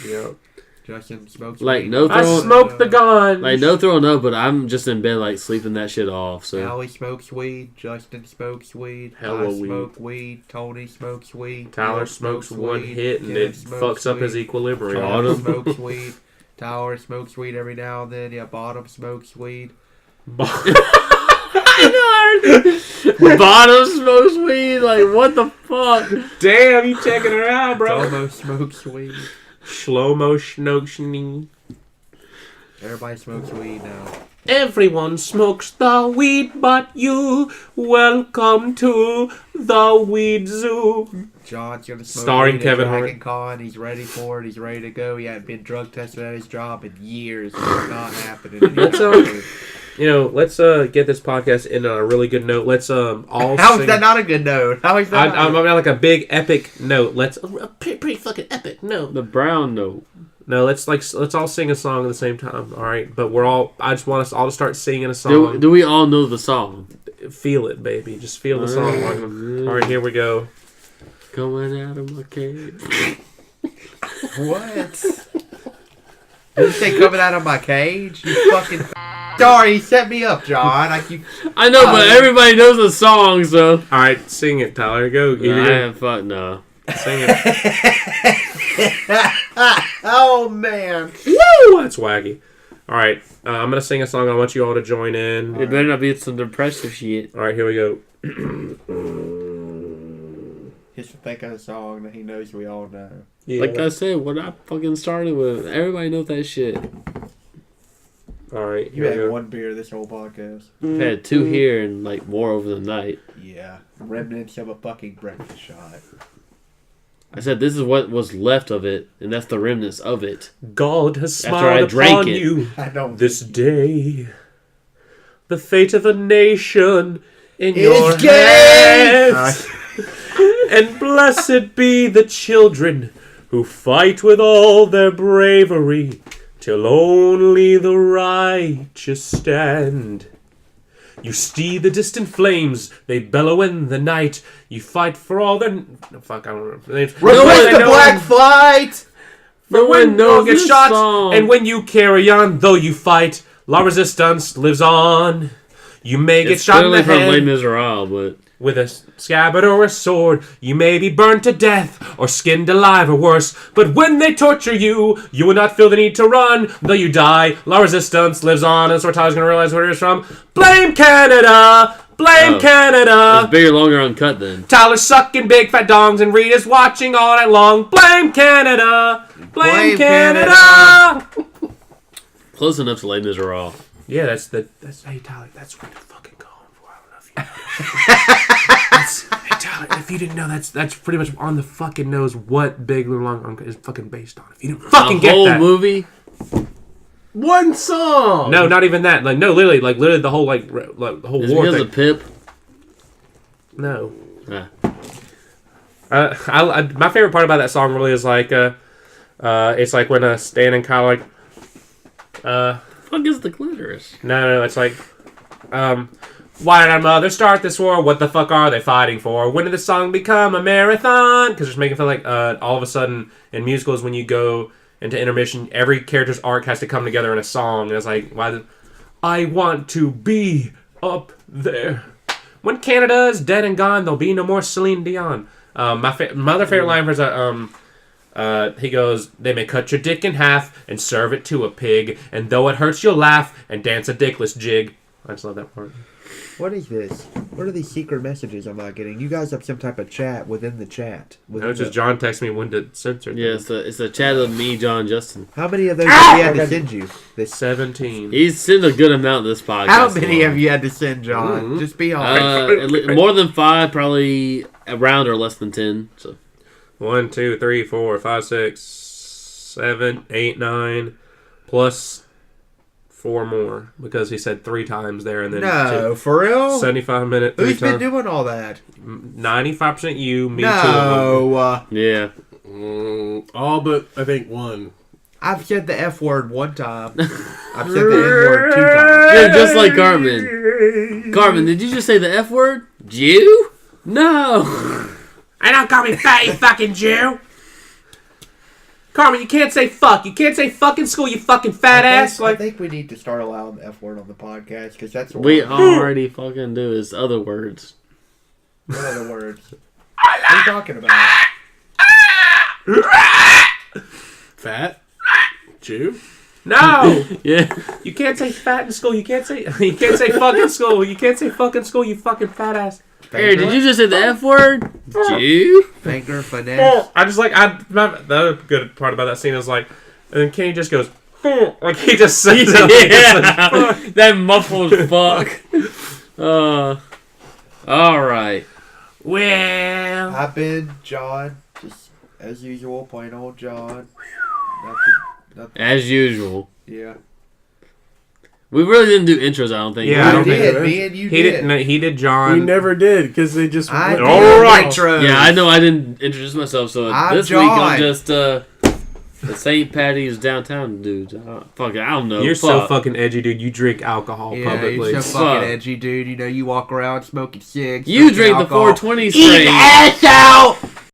[SPEAKER 2] Yep.
[SPEAKER 3] Justin smokes
[SPEAKER 1] Like,
[SPEAKER 3] weed.
[SPEAKER 1] no
[SPEAKER 2] I
[SPEAKER 1] throwing-
[SPEAKER 2] smoked the gun.
[SPEAKER 1] Like no throwing up, but I'm just in bed like sleeping that shit off. So
[SPEAKER 3] Allie smokes weed. Justin smokes weed.
[SPEAKER 2] Hella
[SPEAKER 3] I
[SPEAKER 2] weed.
[SPEAKER 3] smoke weed. Tony smokes weed.
[SPEAKER 2] Tyler
[SPEAKER 3] Bill
[SPEAKER 2] smokes one
[SPEAKER 3] weed.
[SPEAKER 2] hit and
[SPEAKER 3] Kevin
[SPEAKER 2] it
[SPEAKER 3] smokes
[SPEAKER 2] fucks up his
[SPEAKER 3] weed.
[SPEAKER 2] equilibrium.
[SPEAKER 1] Bottom.
[SPEAKER 3] Bottom smokes weed. Tower smokes weed every now and then. Yeah, Bottom smokes weed.
[SPEAKER 1] Bottom smokes weed. Like what the fuck?
[SPEAKER 2] Damn, you checking her out, bro.
[SPEAKER 3] Domo smokes weed.
[SPEAKER 2] Slow motion.
[SPEAKER 3] Everybody smokes weed now.
[SPEAKER 2] Everyone smokes the weed but you. Welcome to the weed zoo.
[SPEAKER 3] John's gonna smoke
[SPEAKER 2] Starring
[SPEAKER 3] weed at
[SPEAKER 2] Kevin
[SPEAKER 3] Dragon
[SPEAKER 2] Hart.
[SPEAKER 3] Con. He's ready for it. He's ready to go. He hadn't been drug tested at his job in years. It's not happening.
[SPEAKER 2] Let's let's get this podcast in on a really good note. Let's all
[SPEAKER 3] How is
[SPEAKER 2] sing.
[SPEAKER 3] that not a good note? How is that?
[SPEAKER 2] I'm on like a big epic note. Let's a pretty fucking epic note.
[SPEAKER 1] The brown note.
[SPEAKER 2] No, let's all sing a song at the same time. All right, but I just want us all to start singing a song.
[SPEAKER 1] Do we all know the song?
[SPEAKER 2] Feel it, baby. Just feel the song. All right, here we go.
[SPEAKER 1] Coming out of my cage.
[SPEAKER 3] What? Did you say coming out of my cage? You fucking. Sorry, set me up, John.
[SPEAKER 1] I know, but everybody knows the song, so.
[SPEAKER 2] All right, sing it, Tyler. Go.
[SPEAKER 1] Fuck no.
[SPEAKER 2] Sing it.
[SPEAKER 3] Oh man.
[SPEAKER 2] Woo! That's wacky. All right, I'm gonna sing a song. I want you all to join in.
[SPEAKER 1] It better not be some depressive shit.
[SPEAKER 2] All right, here we go.
[SPEAKER 3] Just to think of a song that he knows we all know.
[SPEAKER 2] Yeah.
[SPEAKER 1] Like I said, what I fucking started with, everybody knows that shit.
[SPEAKER 2] All right,
[SPEAKER 3] You
[SPEAKER 2] here we
[SPEAKER 3] had
[SPEAKER 2] go.
[SPEAKER 3] one beer this whole podcast.
[SPEAKER 1] I've had 2 here and like more over the night.
[SPEAKER 3] Yeah. Remnants of a fucking breakfast shot.
[SPEAKER 1] I said this is what was left of it, and that's the remnants of it.
[SPEAKER 2] God has
[SPEAKER 1] After I
[SPEAKER 2] smiled
[SPEAKER 1] drank
[SPEAKER 2] upon
[SPEAKER 1] it.
[SPEAKER 2] you
[SPEAKER 3] I don't.
[SPEAKER 2] this day. The fate of a nation in
[SPEAKER 3] Is
[SPEAKER 2] your
[SPEAKER 3] gay!
[SPEAKER 2] hands. And blessed be the children who fight with all their bravery till only the righteous stand. You see the distant flames, they bellow in the night. You fight for all their... No, fuck, I don't remember the names.
[SPEAKER 3] Request the black flight!
[SPEAKER 2] For when no one
[SPEAKER 1] knows
[SPEAKER 2] gets
[SPEAKER 1] this
[SPEAKER 2] shot,
[SPEAKER 1] song.
[SPEAKER 2] and when you carry on, though you fight, La Resistance lives on. You may get
[SPEAKER 1] It's
[SPEAKER 2] shot in
[SPEAKER 1] clearly
[SPEAKER 2] the
[SPEAKER 1] from Les
[SPEAKER 2] head
[SPEAKER 1] Miserables, but
[SPEAKER 2] with a scabbard or a sword. You may be burned to death or skinned alive or worse. But when they torture you, you will not feel the need to run. Though you die, La Resistance lives on. And so Tyler's going to realize where it is from. Blame Canada! Blame Canada!
[SPEAKER 1] it's bigger, longer, uncut then.
[SPEAKER 2] Tyler's sucking big fat dongs and Rita's watching all night long. Blame Canada! Blame Canada!
[SPEAKER 1] Close enough to Les Miserables.
[SPEAKER 2] Yeah, that's hey Tyler, that's what they fucking call Hey Tyler, if you didn't know, that's pretty much on the fucking nose what Big Little Long Arm is fucking based on. If you didn't fucking
[SPEAKER 1] The
[SPEAKER 2] get
[SPEAKER 1] whole
[SPEAKER 2] that.
[SPEAKER 1] movie.
[SPEAKER 4] One song.
[SPEAKER 2] No, not even that. Like, no, literally the whole like the whole
[SPEAKER 1] Is it
[SPEAKER 2] war
[SPEAKER 1] because
[SPEAKER 2] thing.
[SPEAKER 1] of Pip?
[SPEAKER 2] No.
[SPEAKER 1] Ah.
[SPEAKER 2] My favorite part about that song really is like, it's like when Stan and Kyle like,
[SPEAKER 1] Fuck is the clitoris?
[SPEAKER 2] no, it's like, why did our mother start this war? What the fuck are they fighting for? When did the song become a marathon? Because it's making it feel like all of a sudden in musicals when you go into intermission, every character's arc has to come together in a song. And it's like, I want to be up there. When Canada is dead and gone, there'll be no more Celine Dion. My other favorite line was he goes, they may cut your dick in half and serve it to a pig, and though it hurts, you'll laugh and dance a dickless jig. I just love that part.
[SPEAKER 3] What is this? What are these secret messages I'm not getting? You guys have some type of chat within the chat.
[SPEAKER 2] No, it's just John texted me when to censor.
[SPEAKER 1] Yeah, it's a chat of me, John, Justin.
[SPEAKER 3] How many of those have you had to send you?
[SPEAKER 2] 17.
[SPEAKER 1] He's sent a good amount this podcast.
[SPEAKER 3] How many
[SPEAKER 1] long.
[SPEAKER 3] have you had to send, John?
[SPEAKER 2] Mhm.
[SPEAKER 3] Just be honest.
[SPEAKER 1] More than 5, probably around or less than 10. So
[SPEAKER 2] 1, 2, 3, 4, 5, 6, 7, 8, 9, plus 4 more because he said 3 times there and then
[SPEAKER 3] No, for real?
[SPEAKER 2] 75 minute. 3
[SPEAKER 3] Who's been
[SPEAKER 2] times.
[SPEAKER 3] doing all that?
[SPEAKER 2] 95% you, me too.
[SPEAKER 3] No.
[SPEAKER 1] yeah,
[SPEAKER 4] All but I think one.
[SPEAKER 3] I've said the F word one time. I've said the N word 2 times.
[SPEAKER 1] you're just like Cartman. Cartman, did you just say the F word? Jew? No.
[SPEAKER 2] I don't call me fat, you fucking Jew. Carmen, you can't say fuck. You can't say fucking school, you fucking fat ass.
[SPEAKER 3] I
[SPEAKER 2] Like,
[SPEAKER 3] think we need to start allowing the F word on the podcast because that's
[SPEAKER 1] We
[SPEAKER 3] what
[SPEAKER 1] already fucking do is other words.
[SPEAKER 3] other words. What are you talking about?
[SPEAKER 4] Fat? Jew?
[SPEAKER 2] no,
[SPEAKER 1] Yeah.
[SPEAKER 2] you can't say fat in school. You can't say fucking school. You can't say fucking school, you fucking fat ass.
[SPEAKER 1] Hey, did you just say the F word? Jew?
[SPEAKER 3] Finger finesse?
[SPEAKER 2] I just like the other good part about that scene is like, and then Kenny just goes, like he just says it.
[SPEAKER 1] Yeah. That muffled fuck. Alright.
[SPEAKER 2] Well,
[SPEAKER 3] I've been John, just as usual, plain old John. Nothing.
[SPEAKER 1] As usual.
[SPEAKER 3] Yeah.
[SPEAKER 1] We really didn't do intros, I don't think.
[SPEAKER 2] Yeah, I don't
[SPEAKER 3] We
[SPEAKER 2] think
[SPEAKER 3] did. Me and you
[SPEAKER 2] he
[SPEAKER 3] did.
[SPEAKER 2] did. No, he did John.
[SPEAKER 4] We never did because they just.
[SPEAKER 3] I
[SPEAKER 4] went-
[SPEAKER 3] did
[SPEAKER 2] All right.
[SPEAKER 3] intros.
[SPEAKER 1] Yeah, I know I didn't introduce myself, so
[SPEAKER 3] I'm
[SPEAKER 1] this week I'm
[SPEAKER 3] John.
[SPEAKER 1] just the St. Patty's downtown dude. Fuck it, I don't know.
[SPEAKER 2] You're so fucking edgy, dude. You drink alcohol
[SPEAKER 3] Yeah,
[SPEAKER 2] publicly.
[SPEAKER 3] you're so
[SPEAKER 1] Fuck.
[SPEAKER 3] fucking edgy, dude. You know, you walk around smoking cigs.
[SPEAKER 1] You
[SPEAKER 3] drinking
[SPEAKER 1] drink the
[SPEAKER 3] alcohol.
[SPEAKER 1] 420
[SPEAKER 3] Eat
[SPEAKER 1] strain.
[SPEAKER 3] ass out!